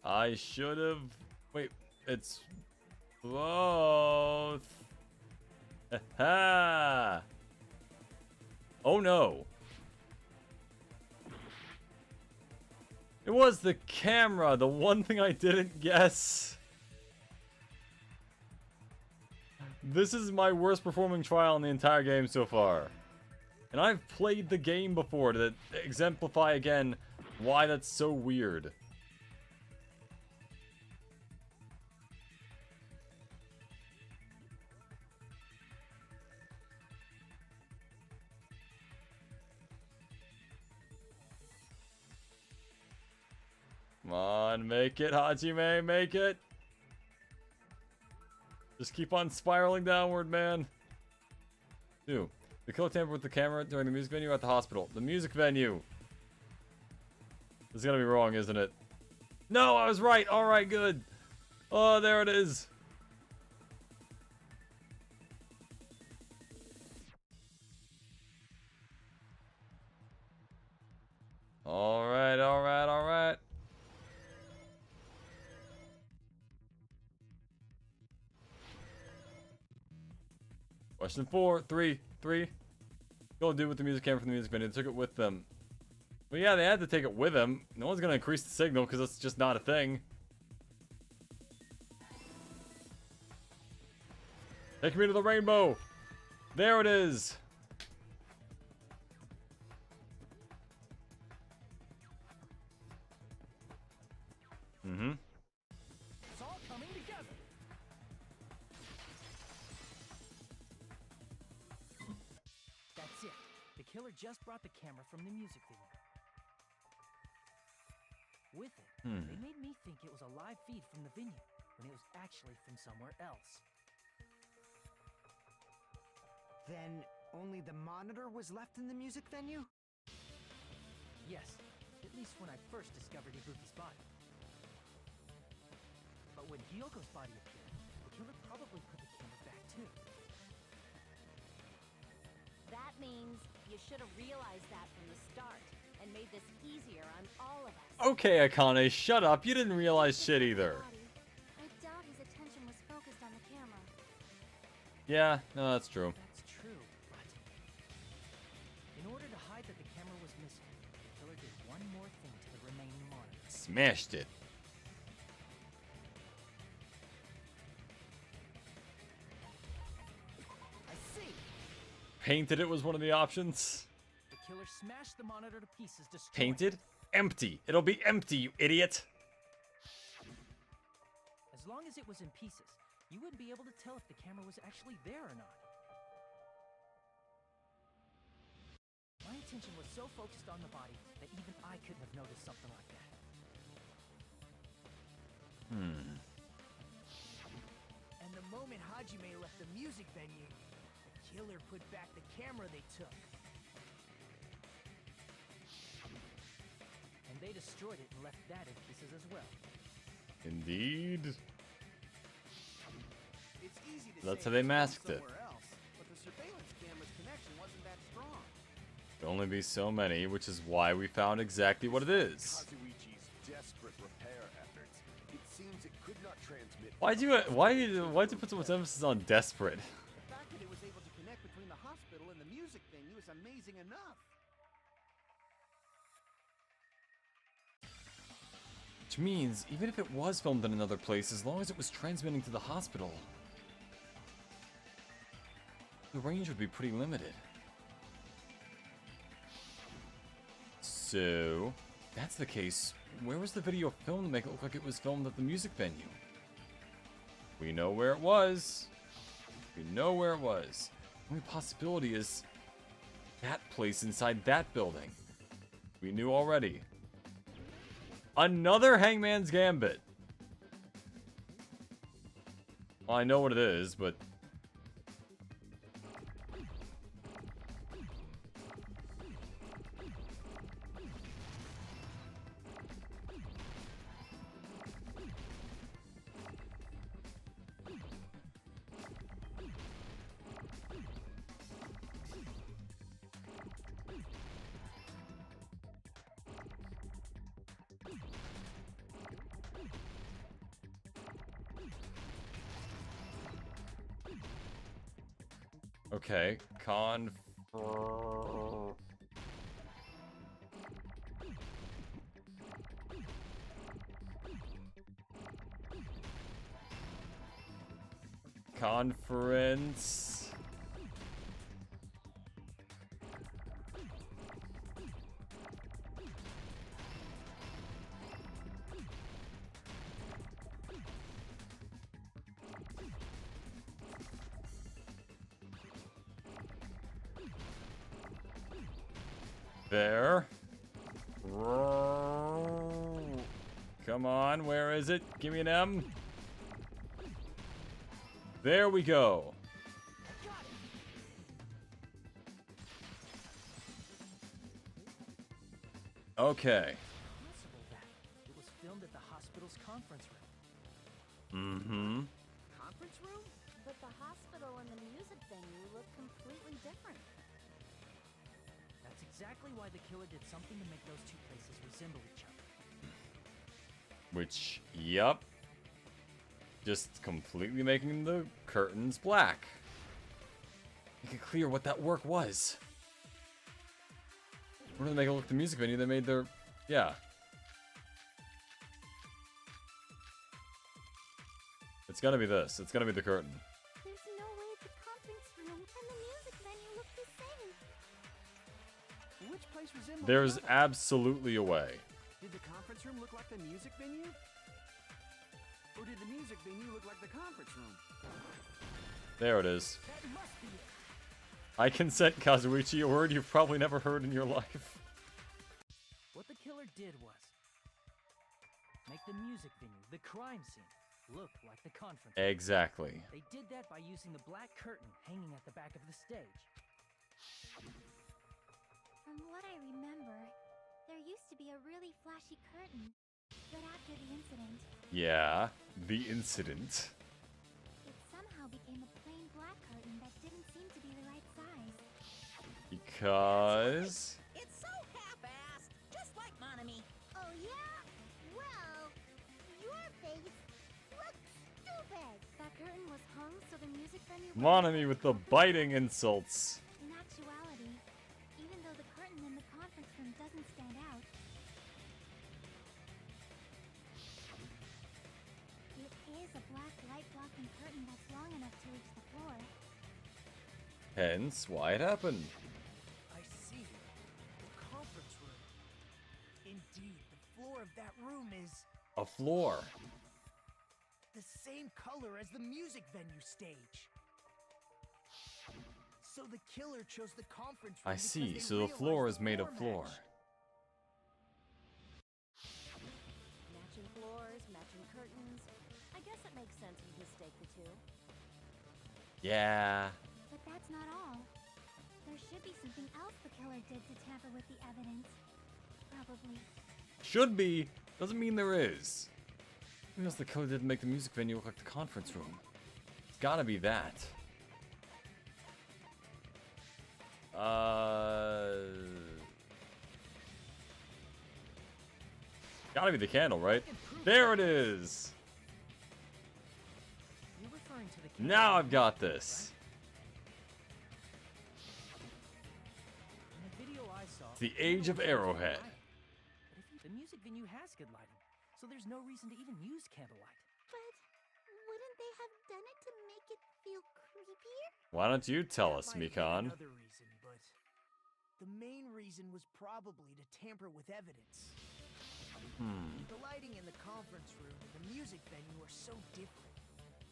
I should have. Wait, it's both. Ha! Oh no. It was the camera, the one thing I didn't guess. This is my worst performing trial in the entire game so far. And I've played the game before to exemplify again why that's so weird. Come on, make it, Hajime, make it! Just keep on spiraling downward, man. 2. The killer tampered with the camera during the music venue at the hospital. The music venue! This is gonna be wrong, isn't it? No, I was right! Alright, good! Oh, there it is! Alright, alright, alright. Question 4, 3. Go do with the music camera from the music venue. They took it with them. But yeah, they had to take it with him. No one's gonna increase the signal because it's just not a thing. Take me to the rainbow. There it is. Mm-hmm. It's all coming together. That's it. The killer just brought the camera from the music video. With it, they made me think it was a live feed from the venue, when it was actually from somewhere else. Then only the monitor was left in the music venue? Yes, at least when I first discovered Ibuki's body. But when Hyoko's body appeared, the killer probably put the camera back too. That means you should have realized that from the start and made this easier on all of us. Okay, Akane, shut up. You didn't realize shit either. I doubt his attention was focused on the camera. Yeah, no, that's true. That's true, but in order to hide that the camera was missing, the killer did one more thing to the remaining monitors. Smashed it. I see! Painted it was one of the options. The killer smashed the monitor to pieces, destroying Painted? it. Empty. It'll be empty, you idiot. As long as it was in pieces, you wouldn't be able to tell if the camera was actually there or not. My attention was so focused on the body that even I couldn't have noticed something like that. And the moment Hajime left the music venue, the killer put back the camera they took. And they destroyed it and left that in pieces as well. Indeed. It's easy to That's say how they it's masked it. somewhere else, but the surveillance camera's connection wasn't that strong. There'll only be so many, which is why we found exactly what it is. Kazuichi's desperate repair efforts. It seems it could not transmit. Why'd you put so much emphasis on desperate? The fact that it was able to connect between the hospital and the music venue is amazing enough. Which means, even if it was filmed in another place, as long as it was transmitting to the hospital, the range would be pretty limited. So, if that's the case, where was the video filmed to make it look like it was filmed at the music venue? We know where it was. We know where it was. The only possibility is that place inside that building. We knew already. Another Hangman's Gambit. Well, I know what it is, but... Okay, Conference. There. Come on, where is it? Give me an M. There we go. Okay. Possible that it was filmed at the hospital's conference room. Mm-hmm. Conference room? But the hospital and the music venue look completely different. That's exactly why the killer did something to make those two places resemble each other. Which, yup. Just completely making the curtains black. Make it clear what that work was. What did they make it look the music venue? They made their... Yeah. It's gonna be this. It's gonna be the curtain. There's no way the conference room and the music venue look the same. Which place was in the There's other? absolutely a way. Did the conference room look like the music venue? Or did the music venue look like the conference room? There it is. That must be it. I consent, Kazuichi, a word you've probably never heard in your life. What the killer did was make the music venue, the crime scene, look like the conference room. Exactly. They did that by using the black curtain hanging at the back of the stage. From what I remember, there used to be a really flashy curtain. But after the incident, Yeah, the incident. it somehow became a plain black curtain that didn't seem to be the right size. Because... It's so half-assed, just like Monami. Oh yeah? Well, your face looks stupid. That curtain was hung so the music venue... Monami with the biting insults. In actuality, even though the curtain in the conference room doesn't stand out, it is a black light-blocking curtain that's long enough to reach the floor. Hence why it happened. I see. The conference room. Indeed, the floor of that room is A floor. the same color as the music venue stage. So the killer chose the conference room. I because see, they so the floor realized is made of floor. matched. Matching floors, matching curtains. I guess it makes sense you'd mistake the two. Yeah. But that's not all. There should be something else the killer did to tamper with the evidence. Probably. Should be. Doesn't mean there is. Who knows the killer didn't make the music venue look like the conference room? It's gotta be that. Gotta be the candle, right? There it is! You're referring to the Now I've got this. In the video I saw, It's the age of Arrowhead. But if the music venue has good lighting, so there's no reason to even use candlelight. But wouldn't they have done it to make it feel creepier? Why don't you tell That us, might have been Mikan? Another reason, but the main reason was probably to tamper with evidence. The lighting in the conference room and the music venue are so different.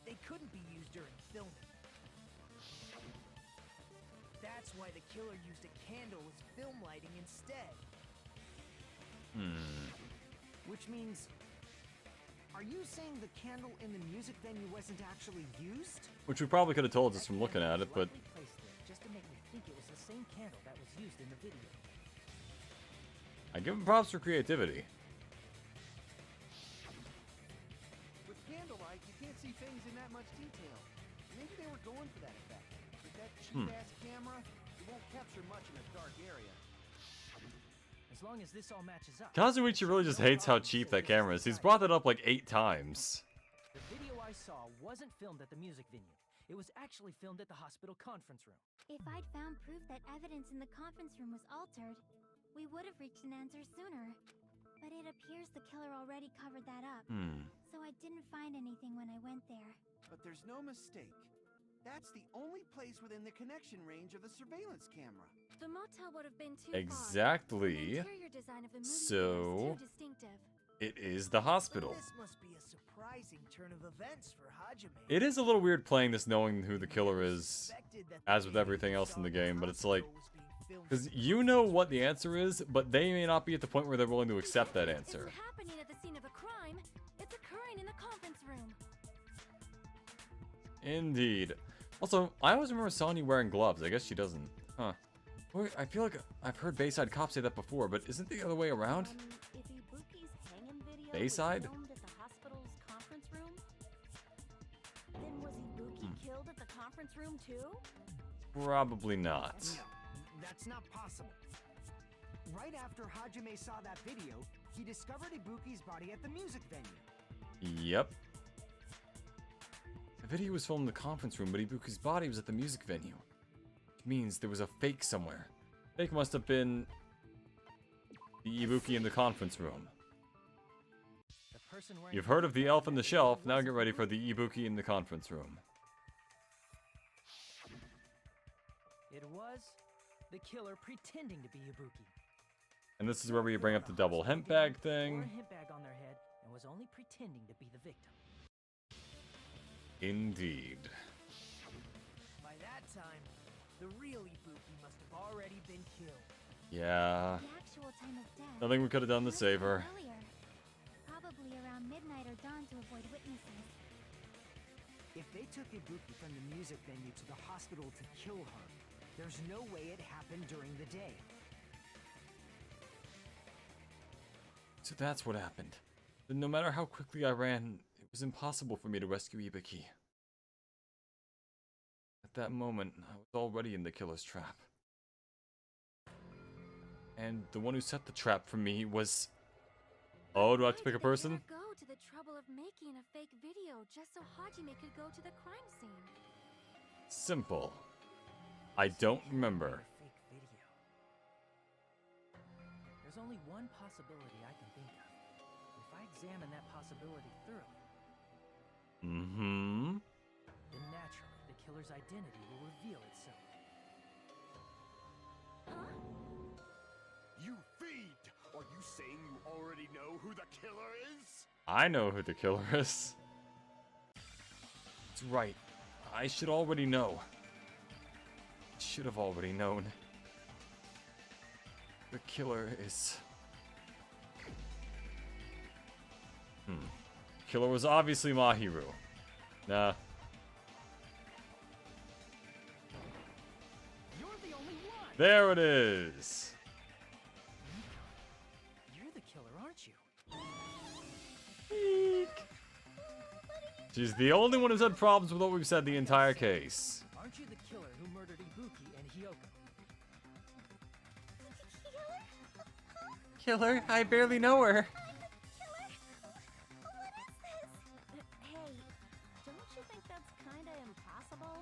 They couldn't be used during filming. That's why the killer used a candle as film lighting instead. Which means, are you saying the candle in the music venue wasn't actually used? Which we probably could have told just from looking at Candle it, but was likely placed there just to make me think it was the same candle that was used in the video. I give him props for creativity. With candlelight, you can't see things in that much detail. Maybe they were going for that effect. With that cheap-ass camera, it won't capture much in a dark area. As long as this all matches up. Kazuichi really just hates how cheap that camera is. He's brought that up like 8 times. The video I saw wasn't filmed at the music venue. It was actually filmed at the hospital conference room. If I'd found proof that evidence in the conference room was altered, we would have reached an answer sooner. But it appears the killer already covered that up. So I didn't find anything when I went there. But there's no mistake. That's the only place within the connection range of the surveillance camera. The motel would have been too Exactly. far. The interior design of the movie So- theater is too distinctive. It is the hospital. This must be a surprising turn of events for Hajime. It is a little weird playing this knowing who the killer is, as with everything else in the game, but it's like, because you know what the answer is, but they may not be at the point where they're willing to accept that answer. It's happening at the scene of a crime. It's occurring in the conference room. Indeed. Also, I always remember Sonya wearing gloves. I guess she doesn't. Huh. Wait, I feel like I've heard Bayside Cop say that before, but isn't the other way around? If Ibuki's hanging video Bayside? was filmed at the hospital's conference room, then was Ibuki killed at the conference room too? Probably not. No, that's not possible. Right after Hajime saw that video, he discovered Ibuki's body at the music venue. Yep. The video was filmed in the conference room, but Ibuki's body was at the music venue. Which means there was a fake somewhere. Fake must have been The Ibuki in the conference room. The person wearing You've heard of the elf on the shelf, now get ready for the Ibuki in the conference room. It was the killer pretending to be Ibuki. And this is where we bring up the double hemp bag Wore thing. a hemp bag on their head and was only pretending to be the victim. Indeed. By that time, the real Ibuki must have already been killed. Yeah. The actual time of death. Nothing we could have done to must save have her. been earlier. Probably around midnight or dawn to avoid witnesses. If they took Ibuki from the music venue to the hospital to kill her, there's no way it happened during the day. So that's what happened. Then no matter how quickly I ran, it was impossible for me to rescue Ibuki. At that moment, I was already in the killer's trap. And the one who set the trap for me was... Oh, do I have to pick a person? Go to the trouble of making a fake video just so Hajime could go to the crime scene. Simple. I don't remember. Fake video. There's only one possibility I can think of. If I examine that possibility thoroughly, Mm-hmm. then naturally the killer's identity will reveal itself. You fiend! Are you saying you already know who the killer is? I know who the killer is. That's right. I should already know. Should have already known. The killer is... Killer was obviously Mahiru. Nah. You're the only one! There it is! You're the killer, aren't you? She's the only one who's had problems with what we've said the entire case. Aren't you the killer who murdered Ibuki and Hyoko? Killer? I barely know her. Hey, don't you think that's kinda impossible?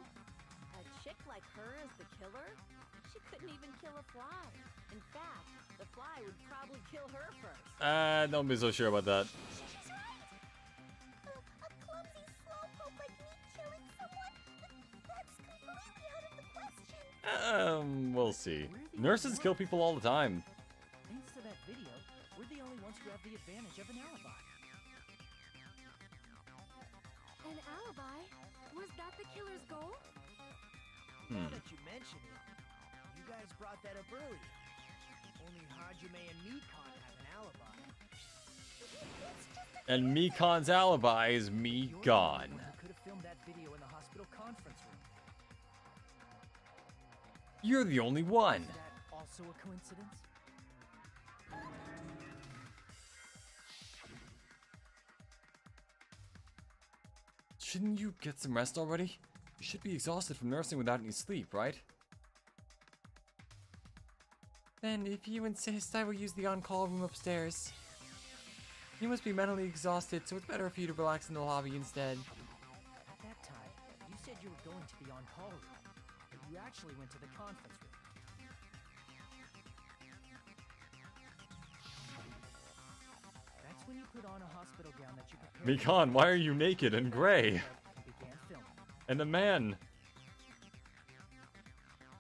A chick like her is the killer? She couldn't even kill a fly. In fact, the fly would probably kill her first. Don't be so sure about that. She's right. A clumsy slowpoke like me killing someone? That's completely out of the question. We'll see. Nurses kill people all the time. Thanks to that video, we're the only ones who have the advantage of an alibi. An alibi? Was that the killer's goal? Now that you mention it, you guys brought that up earlier. Only Hajime and Mikon have an alibi. And Mikon's alibi is me You're the gone. only one who could have filmed that video in the hospital conference room. You're the only one. Is that also a coincidence? Shouldn't you get some rest already? You should be exhausted from nursing without any sleep, right? Then, if you insist, I will use the on-call room upstairs. You must be mentally exhausted, so it's better for you to relax in the lobby instead. At that time, you said you were going to the on-call room, but you actually went to the conference room. That's when you put on a hospital gown that you prepared. Mikon, why are you naked and gray? And began filming. And the man.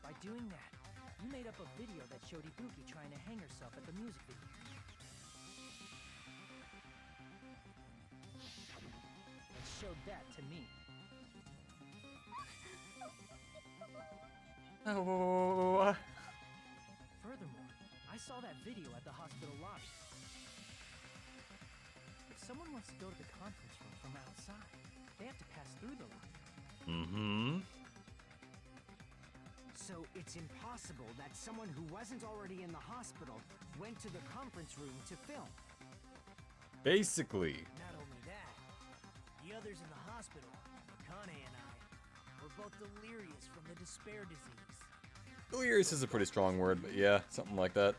By doing that, you made up a video that showed Ibuki trying to hang herself at the music video. And showed that to me. Oh, Furthermore, I saw that video at the hospital lobby. If someone wants to go to the conference room from outside, they have to pass through the lobby. Mm-hmm. So it's impossible that someone who wasn't already in the hospital went to the conference room to film. Basically. Not only that, the others in the hospital, Kane and I, were both delirious from the despair disease. Delirious is a pretty strong word, but yeah, something like that.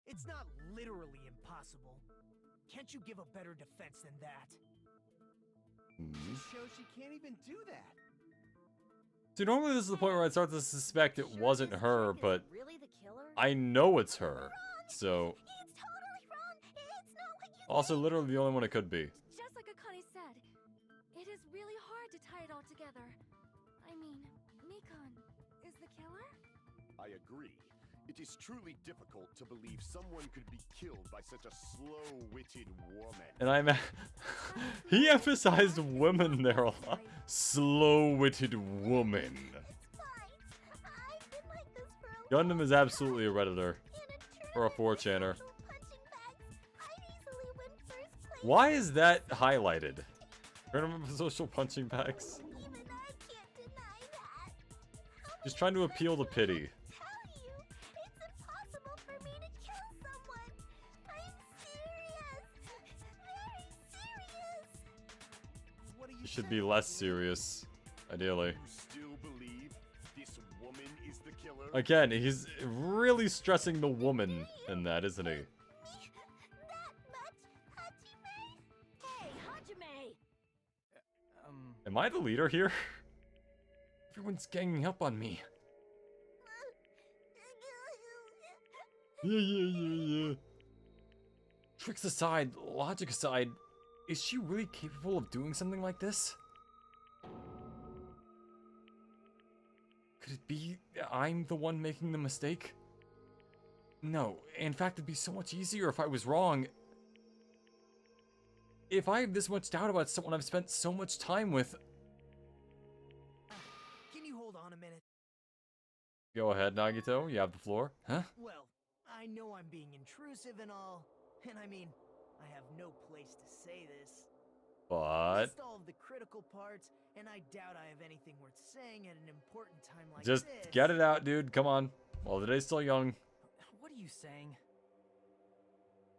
It's not literally impossible. Can't you give a better defense than that? This shows she can't even do that. See, normally this is the point where I'd start to suspect it wasn't her, but Really the killer? I know it's her. So, It's totally wrong. It's not what you also literally the only one it could be. Just like Akane said, it is really hard to tie it all together. I mean, Mikon is the killer? I agree. It is truly difficult to believe someone could be killed by such a slow-witted woman. And he emphasized women there a lot. Slow-witted woman. It's fine. I've been like this for a Gundam is absolutely a Redditor. In Or a 4chaner. punching bags, I'd easily win first place. Why is that highlighted? Tournament of social punching bags. Even I can't deny that. How Just many trying to times appeal to do I pity. tell you? It's impossible for me to kill someone. I'm serious. Very serious. What are you It should saying, be less Julie? serious, ideally. You still believe this woman is the killer? Again, he's really stressing the woman in that, isn't he? Me that much, Hajime? Hey, Hajime! Am I the leader here? Everyone's ganging up on me. Yeah. Tricks aside, logic aside, is she really capable of doing something like this? Could it be I'm the one making the mistake? No, in fact, it'd be so much easier if I was wrong. If I have this much doubt about someone I've spent so much time with... Can you hold on a minute? Go ahead, Nagito, you have the floor. Huh? Well, I know I'm being intrusive and all, and I mean, I have no place to say this. But... List all of the critical parts, and I doubt I have anything worth saying at an important time like Just this. get it out, dude. Come on. While the day's still young. What are you saying?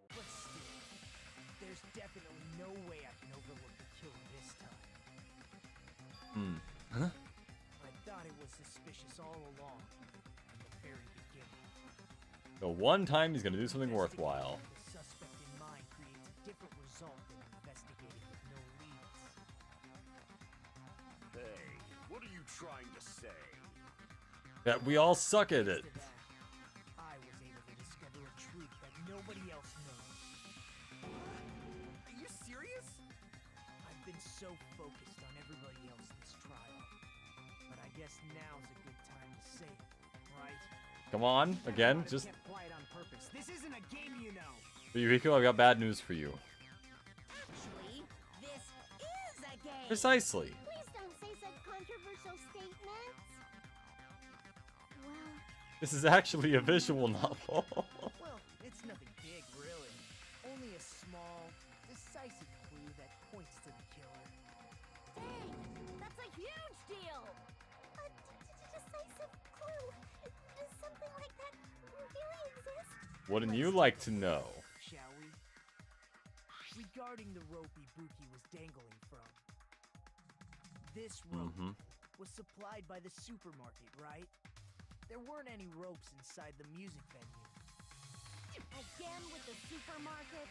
But still, there's definitely no way I can overlook the killer this time. Huh? I thought it was suspicious all along, from the very beginning. The one time he's gonna do something worthwhile. Investigating the suspect in mind creates a different result than investigating with no leads. Hey, what are you trying to say? That we all suck at it. Thanks to that, I was able to discover a truth that nobody else knows. Are you serious? I've been so focused on everybody else this trial, but I guess now's a good time to say it, right? Come on, again, just... Kept quiet on purpose. This isn't a game, you know. Yuriko, I've got bad news for you. Actually, this is a game. Precisely. Please don't say such controversial statements. Well, This is actually a visual novel. Well, it's nothing big, really. Only a small, decisive clue that points to the killer. Dang! That's a huge deal! a decisive clue. Does something like that really exist? Wouldn't you like to know? Shall we? Regarding the rope Ibuki was dangling from. This rope was supplied by the supermarket, right? There weren't any ropes inside the music venue. Again with the supermarket?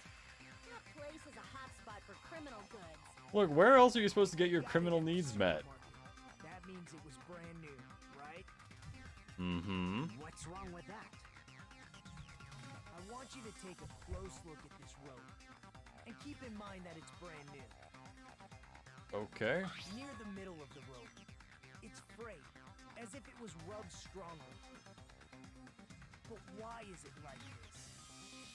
That place is a hotspot for criminal goods. Look, where else are you supposed to get your Gotta criminal get the needs met? supermarket. That means it was brand new, right? What's wrong with that? I want you to take a close look at this rope. And keep in mind that it's brand new. Okay. Near the middle of the rope, it's frayed, as if it was rubbed strongly. But why is it like this?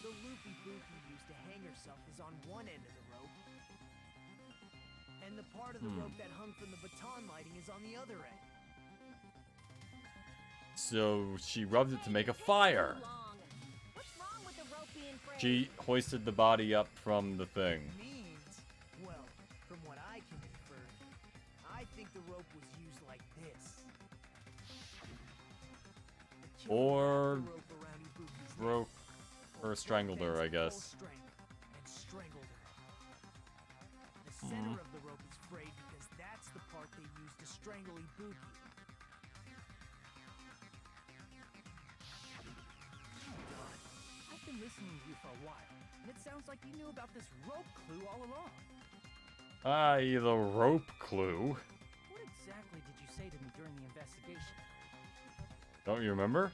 The loop Ibuki used to hang herself is on one end of the rope, and the part of the rope that hung from the baton lighting is on the other end. So she rubbed it to make a fire. Too long. What's wrong with the rope being frayed? She hoisted the body up from the thing. Means, well, from what I can infer, I think the rope was used like this. The killer Or wrapped the rope around Ibuki's neck, broke or strangled her, I full guess. strength, and strangled her. The center of the rope is frayed because that's the part they used to strangle Ibuki. I been listening to you for a while, and it sounds like you knew about this rope clue all along. The rope clue. What exactly did you say to me during the investigation? Don't you remember?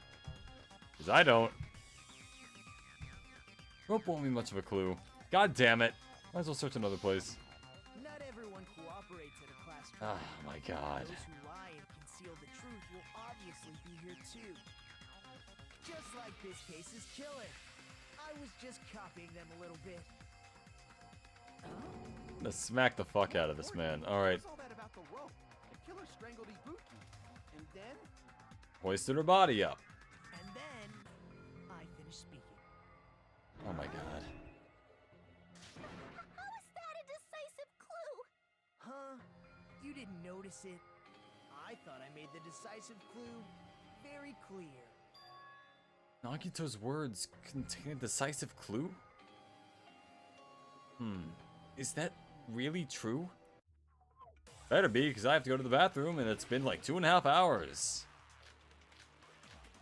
Because I don't. Rope won't be much of a clue. God damn it. Might as well search another place. Not everyone cooperates at a class Oh trial. my god. Those who lie and conceal the truth will obviously be here too. Just like this case's killer. I was just copying them a little bit. I'm gonna smack the fuck out of this man. Alright. What's all that about the rope? The killer strangled Ibuki. And then? Hoisted her body up. And then I finished speaking. Oh my god. How is that a decisive clue? Huh? You didn't notice it? I thought I made the decisive clue very clear. Nagito's words contain a decisive clue? Is that really true? Better be, because I have to go to the bathroom, and it's been like 2.5 hours.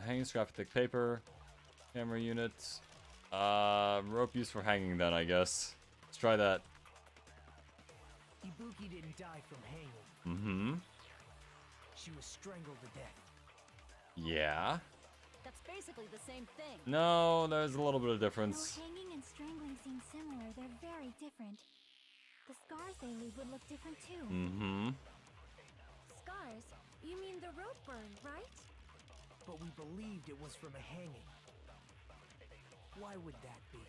Hanging scrap of thick paper. Camera unit. Rope used for hanging then, I guess. Let's try that. Ibuki didn't die from hanging. Mm-hmm. She was strangled to death. Yeah. That's basically the same thing. No, there's a little bit of Though difference. hanging and strangling seem similar, they're very different. The scars they leave would look different too. Mm-hmm. Scars? You mean the rope burn, right? But we believed it was from a hanging. Why would that be?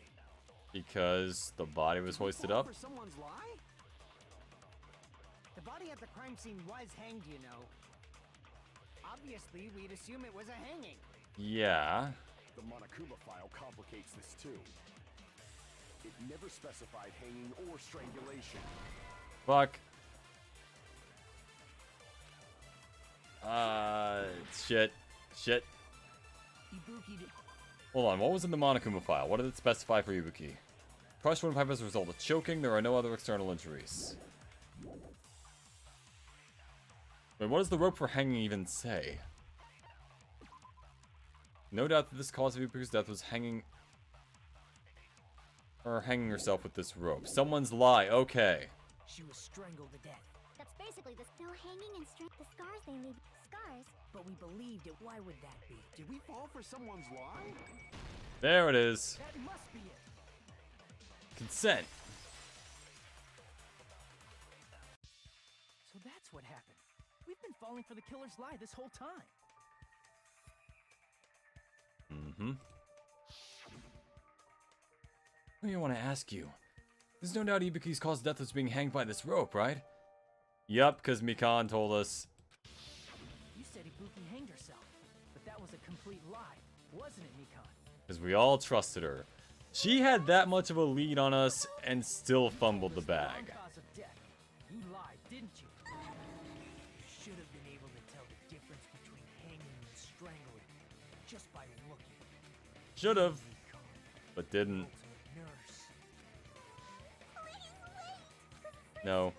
Because the body was hoisted up. For someone's lie? The body at the crime scene was hanged, you know. Obviously, we'd assume it was a hanging. Yeah. The Monokuma file complicates this too. It never specified hanging or strangulation. Fuck. Shit. Shit. Ibuki did. Hold on, what was in the Monokuma file? What did it specify for Ibuki? Crushed windpipe as a result of choking. There are no other external injuries. Wait, what does the rope for hanging even say? No doubt that this cause of Ibuki's death was hanging... Or hanging herself with this rope. Someone's lie, okay. She was strangled to death. That's basically the hanging and the scars they leave. Scars? But we believed it. Why would that be? Did we fall for someone's lie? There it is. That must be it. Consent. So that's what happened. We've been falling for the killer's lie this whole time. Mm-hmm. I want to ask you. There's no doubt Ibuki's cause of death was being hanged by this rope, right? Yup, because Mikan told us. You said Ibuki hanged herself, but that was a complete lie, wasn't it, Mikan? Because we all trusted her. She had that much of a lead on us and still fumbled the bag. Cause of death. You lied, didn't you? You should have been able to tell the difference between hanging and strangling just by looking. Should have, but didn't. Nurse. Please wait! No.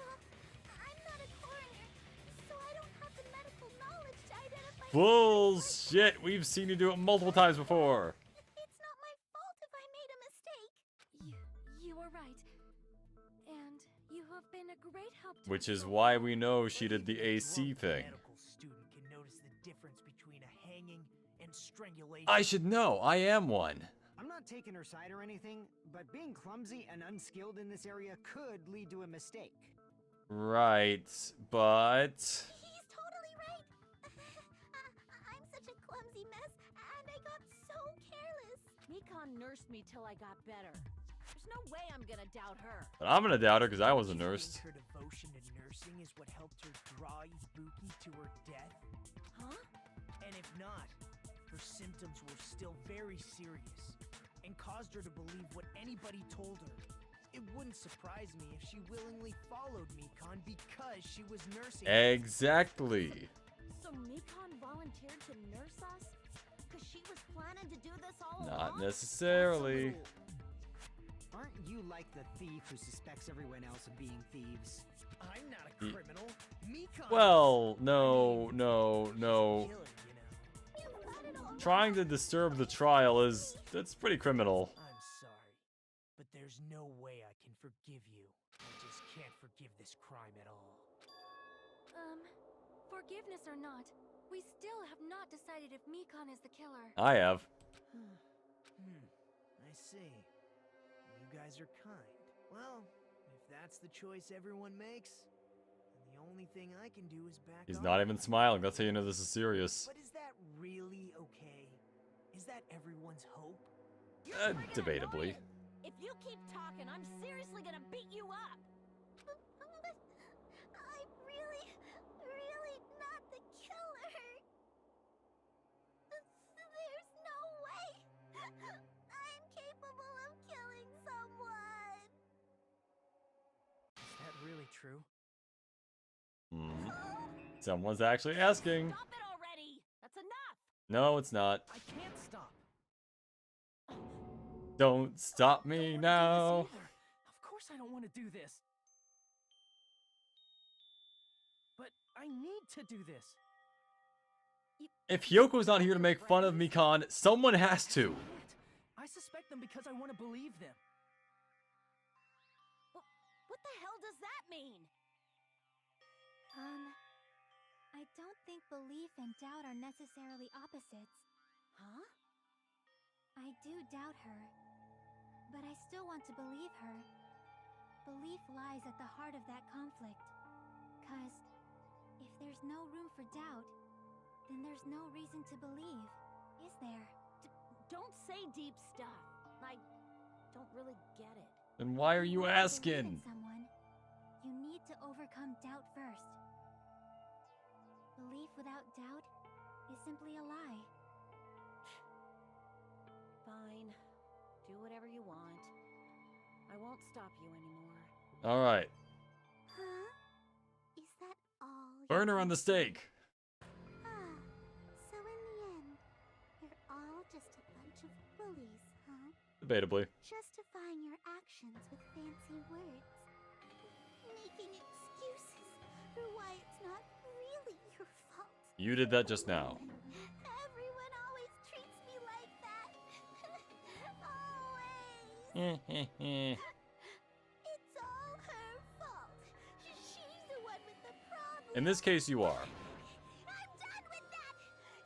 I'm not a coroner, so I don't have the medical knowledge to identify. Bullshit! We've seen you do it multiple times before. It's not my fault if I made a mistake. You were right. And you have been a great help to Which us is so why far. we know she did the AC Drunk thing. medical student can notice the difference between a hanging and strangulation. I should know. I am one. I'm not taking her side or anything, but being clumsy and unskilled in this area could lead to a mistake. Right, but... He's totally right. I'm such a clumsy mess, and I got so careless. Mikan nursed me till I got better. There's no way I'm gonna doubt her. But I'm gonna doubt her because I wasn't Do you nursed. think her devotion to nursing is what helped her draw Ibuki to her death? Huh? And if not, her symptoms were still very serious and caused her to believe what anybody told her. It wouldn't surprise me if she willingly followed Mikan because she was nursing. Exactly. So Mikan volunteered to nurse us? Because she was planning to do this all along? Not necessarily. Aren't you like the thief who suspects everyone else of being thieves? I'm not a criminal. Mikan. Well, no. Killer, you know. You've got it all trying to disturb the trial that's pretty criminal. I'm sorry, but there's no way I can forgive you. I just can't forgive this crime at all. Forgiveness or not, we still have not decided if Mikan is the killer. I have. I see. You guys are kind. Well, if that's the choice everyone makes, then the only thing I can do is back He's off. not even smiling. That's how you know this is serious. But is that really okay? Is that everyone's hope? Debatably. If you keep talking, I'm seriously gonna beat you up. But I'm really not the killer. There's no way. I'm capable of killing someone. Is that really true? Someone's actually asking. Stop it already! That's enough! No, it's not. I can't stop. Don't stop I me don't wanna do now. this either. Of course I don't want to do this. But I need to do this. If Hyoko's not here to make fun of Mikan, someone has to. That's not it. I suspect them because I want to believe them. What the hell does that mean? I don't think belief and doubt are necessarily opposites. Huh? I do doubt her, but I still want to believe her. Belief lies at the heart of that conflict. 'Cause if there's no room for doubt, then there's no reason to believe, is there? Don't say deep stuff. I don't really get it. Then why are you If want to believe in asking? someone, you need to overcome doubt first. Belief without doubt is simply a lie. Fine. Do whatever you want. I won't stop you anymore. Alright. Huh? Is that all? Burn her on the stake. Ah, so in the end, you're all just a bunch of bullies, huh? Debatably. Justifying your actions with fancy words. Making excuses for why it's not really your fault. You did that just now. Everyone always treats me like that. Always. It's all her fault. She's the one with the problem. In this case, you are. I'm done with that.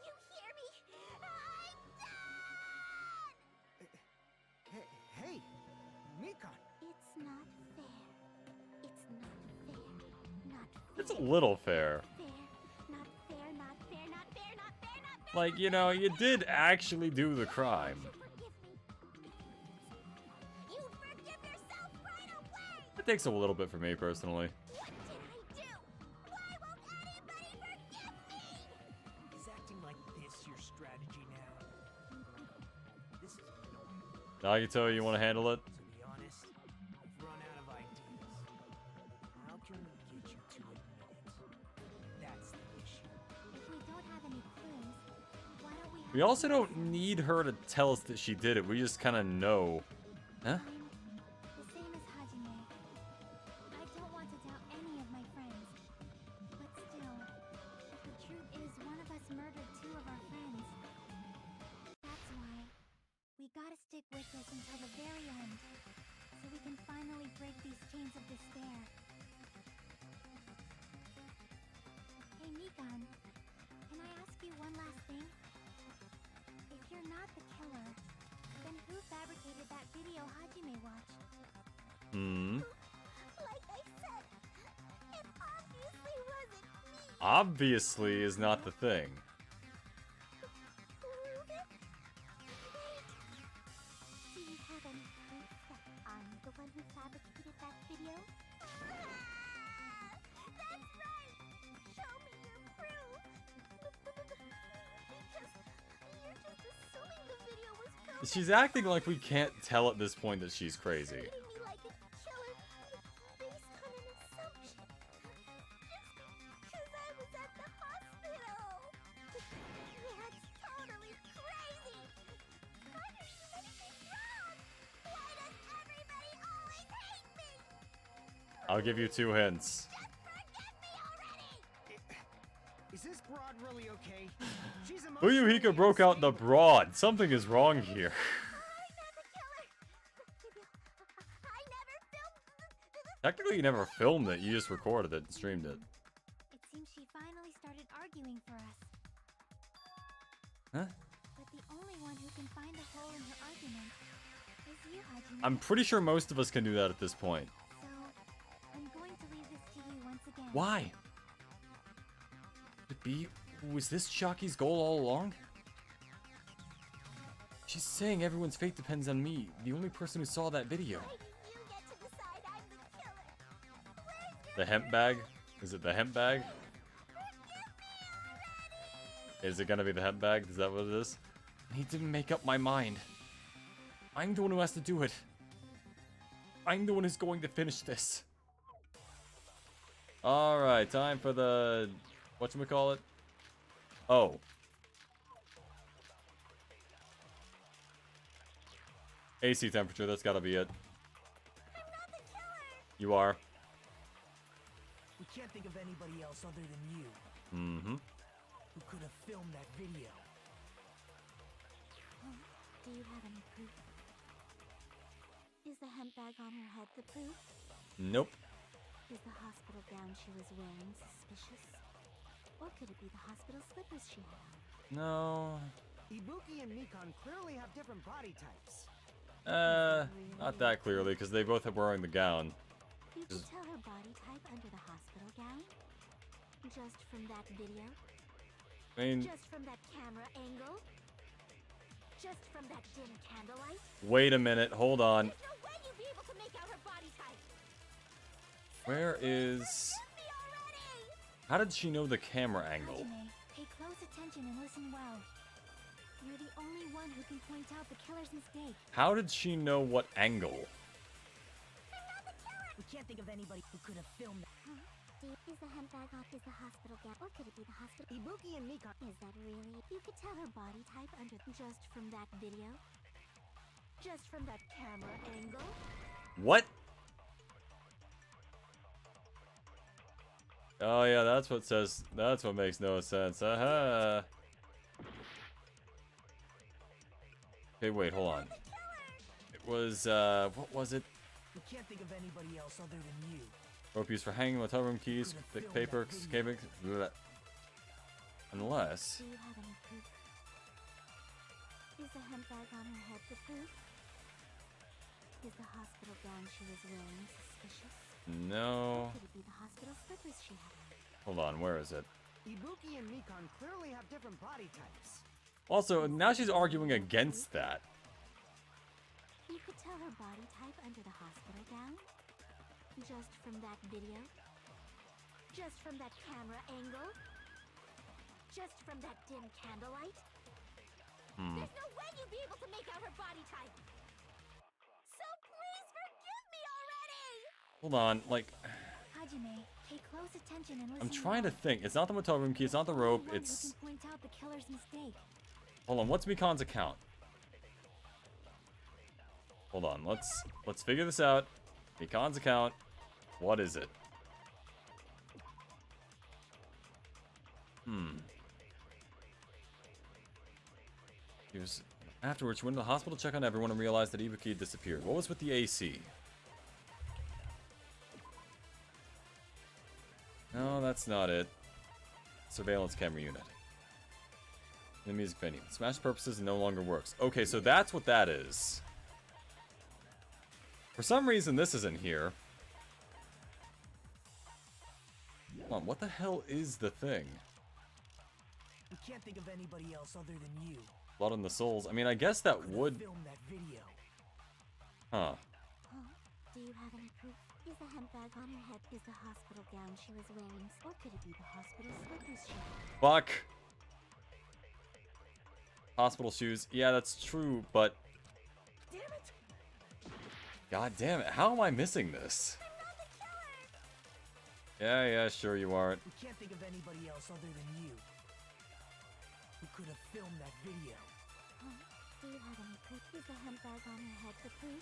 You hear me? I'm done. Hey, Mikan. It's not fair. It's not fair. Not fair. It's a little fair. Fair. Not fair. Not fair. Not fair. Not fair. Not fair. Like, you know, you did actually do the crime. You forgive yourself right away. It takes a little bit for me, personally. What did I do? Why won't anybody forgive me? Is acting like this your strategy now? This is annoying. Now you tell you want to handle it. To be honest, I've run out of ideas. How can we get you to admit it? That's the issue. If we don't have any clues, why don't we have We also don't need her to tell us that she did it. We just kind of know. Huh? the same as Hajime. I don't want to doubt any of my friends. But still, the truth is one of us murdered two of our friends. That's why we gotta stick with this until the very end, so we can finally break these chains of despair. Hey Mikan, can I ask you one last thing? If you're not the killer, then who fabricated that video Hajime watched? Like I said, it obviously wasn't me. Obviously is not the thing. Prove it? Wait. Do you have any proof that I'm the one who fabricated that video? That's right! Show me your proof! Because you're just assuming the video was filmed. She's acting like we can't tell at this point that she's crazy. Treating me like a killer based on an assumption. Just because I was at the hospital. That's totally crazy. I didn't do anything wrong. Why does everybody always hate me? I'll give you 2 hints. Just forgive me already. Is this broad really okay? She's a Uyuhiko broke out the broad. Something is wrong here. Technically, you never filmed it. You just recorded it and streamed it. It seems she finally started arguing for us. Huh? But the only one who can find a hole in her argument is you, Hajime. I'm pretty sure most of us can do that at this point. So, I'm going to leave this to you once again. Why? Could it be? Was this Shaki's goal all along? She's saying everyone's fate depends on me, the only person who saw that video. The hemp bag? Is it the hemp bag? Is it gonna be the hemp bag? Is that what it is? He didn't make up my mind. I'm the one who has to do it. I'm the one who's going to finish this. Alright, time for the... whatchamacallit? Oh. AC temperature, that's gotta be it. You are. We can't think of anybody else other than you. Mm-hmm. Who could have filmed that video. Do you have any proof? Is the hemp bag on her head the proof? Nope. Is the hospital gown she was wearing suspicious? Or could it be the hospital slippers she had on? No. Ibuki and Mikon clearly have different body types. Not that clearly, because they both are wearing the gown. You could tell her body type under the hospital gown? Just from that video? I mean, Just from that camera angle? Just from that dim candlelight? wait a minute, hold on. There's no way you'd be able to make out her body type! Where is... Forgive me already! How did she know the camera angle? Hajime, pay close attention and listen well. You're the only one who can point out the killer's mistake. How did she know what angle? We can't think of anybody who could have filmed that. Huh? Is the hemp bag off? Is the hospital gown? Or could it be the hospital? Ibuki and Mikon. Is that really? You could tell her body type under just from that video? Just from that camera angle? What? Oh yeah, that's what says... That's what makes no sense. Uh-huh. Okay, wait, hold on. It was, what was it? We can't think of anybody else other than you. Rope used for hanging, hotel room keys, thick paper, cabin... Unless... Do you have any proof? Is the hemp bag on her head the proof? Is the hospital gown she was wearing suspicious? No... Could it be the hospital slippers she had on? Hold on, where is it? Ibuki and Mikon clearly have different body types. Also, now she's arguing against that. You could tell her body type under the hospital gown? Just from that video? Just from that camera angle? Just from that dim candlelight? There's no way you'd be able to make out her body type! So please forgive me already! Hold on, like... Hajime, pay close attention and listen. I'm trying to well. think. It's not the motel room key, it's not the rope, Only one it's... who can point out the killer's mistake. Hold on, what's Mikon's account? Hold on, let's figure this out. Mikon's account. What is it? He was... Afterwards, she went to the hospital to check on everyone and realized that Ibuki had disappeared. What was with the AC? No, that's not it. Surveillance camera unit. In the music venue. Smash purposes no longer works. Okay, so that's what that is. For some reason, this isn't here. Hold on, what the hell is the thing? We can't think of anybody else other than you. Blood on the souls. I mean, I guess that Could have would... filmed that video. Huh. Huh? Do you have any proof? Is the hemp bag on her head? Is the hospital gown she was wearing? Or could it be the hospital slippers she had? Fuck. Hospital shoes. Yeah, that's true, but... Damn it! God damn it. How am I missing this? Yeah, sure you aren't. We can't think of anybody else other than you. Who could have filmed that video. Huh? Do you have any proof? Is the hemp bag on her head the proof?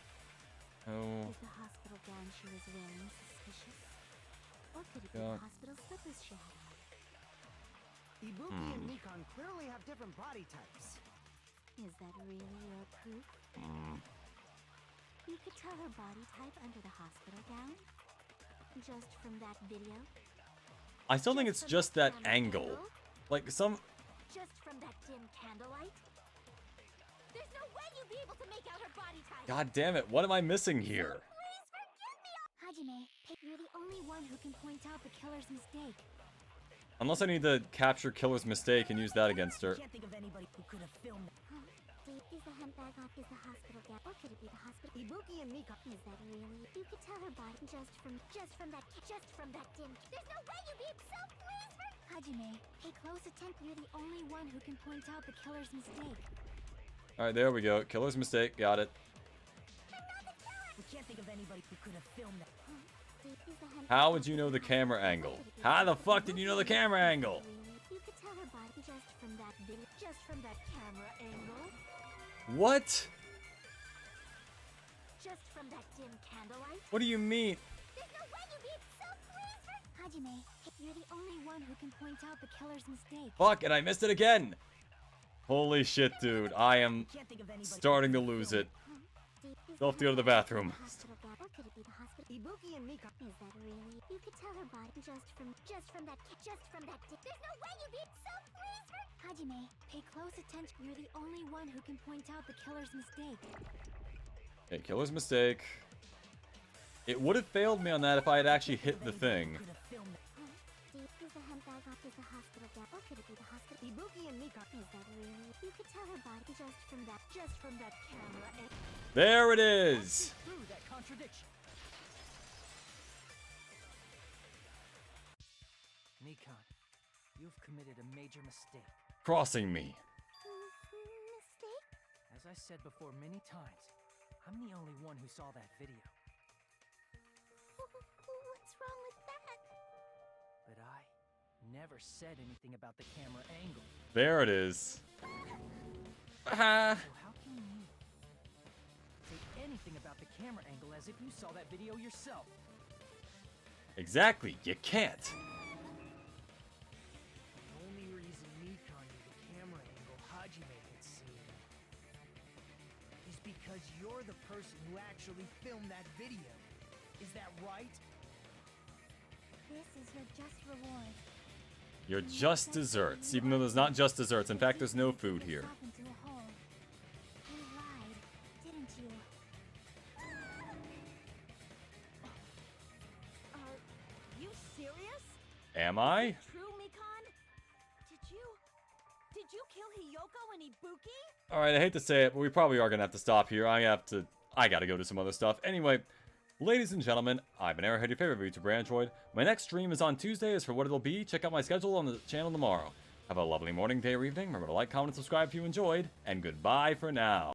Oh. Is the hospital gown she was wearing suspicious? Or could it be Yeah. the hospital slippers she had on? Ibuki and Nikon clearly have different body types. Is that really your proof? You could tell her body type under the hospital gown? Just from that video? I still think it's from just that camera angle. Like, some... Just from that dim candlelight? There's no way you'd be able to make out her body type! God damn it, what am I missing here? Please forgive me! Hajime, you're the only one who can point out the killer's mistake. Unless I need to capture Killer's mistake and use that against her. Can't think of anybody who could have filmed that. Is the handbag on is the hospital gown? Or could it be the hospital? Ibuki and Nikon. Is that really? You could tell her body just from that dim. There's no way you'd be so please for Hajime, pay close attention. You're the only one who can point out the killer's mistake. Alright, there we go. Killer's mistake. Got it. We can't think of anybody who could have filmed that. How would you know the camera angle? How the fuck did you know the camera angle? You could tell her body just from that video, just from that camera angle, What? just from that dim candlelight. What do you mean? There's no way you'd be so please for Hajime, you're the only one who can point out the killer's mistake. Fuck, and I missed it again! Holy shit, dude. I am Can't think of anybody. starting to lose it. Still have to go to the bathroom. Hospital gown, or could it be the hospital? Ibuki and Nikon. Is that really? You could tell her body just from that. There's no way you'd be so please for Hajime, pay close attention. You're the only one who can point out the killer's mistake. Okay, Killer's mistake. It would have failed me on that if I had actually hit the thing. Could have filmed that. Is the handbag on is the hospital gown? Or could it be the hospital? Ibuki and Nikon. Is that really? You could tell her body just from that camera. There it is! Through that contradiction. Nikon, you've committed a major mistake. Crossing me. Mistake? As I said before many times, I'm the only one who saw that video. What's wrong with that? But I never said anything about the camera angle. There it is. So how can you say anything about the camera angle as if you saw that video yourself? Exactly, you can't. The only reason Nikon knew the camera angle Hajime had seen is because you're the person who actually filmed that video. Is that right? This is your just reward. You're just desserts, even though there's not just desserts. In fact, there's no food here. Yourself into a hole. You lied, didn't you? Are you serious? Am I? True, Mikon? Did you kill Hiyoko and Ibuki? Alright, I hate to say it, but we probably are gonna have to stop here. I gotta go do some other stuff. Anyway, ladies and gentlemen, I've been Arrowhead, your favorite VTuber Android. My next stream is on Tuesday. As for what it'll be, check out my schedule on the channel tomorrow. Have a lovely morning, day, or evening. Remember to like, comment, and subscribe if you enjoyed. And goodbye for now.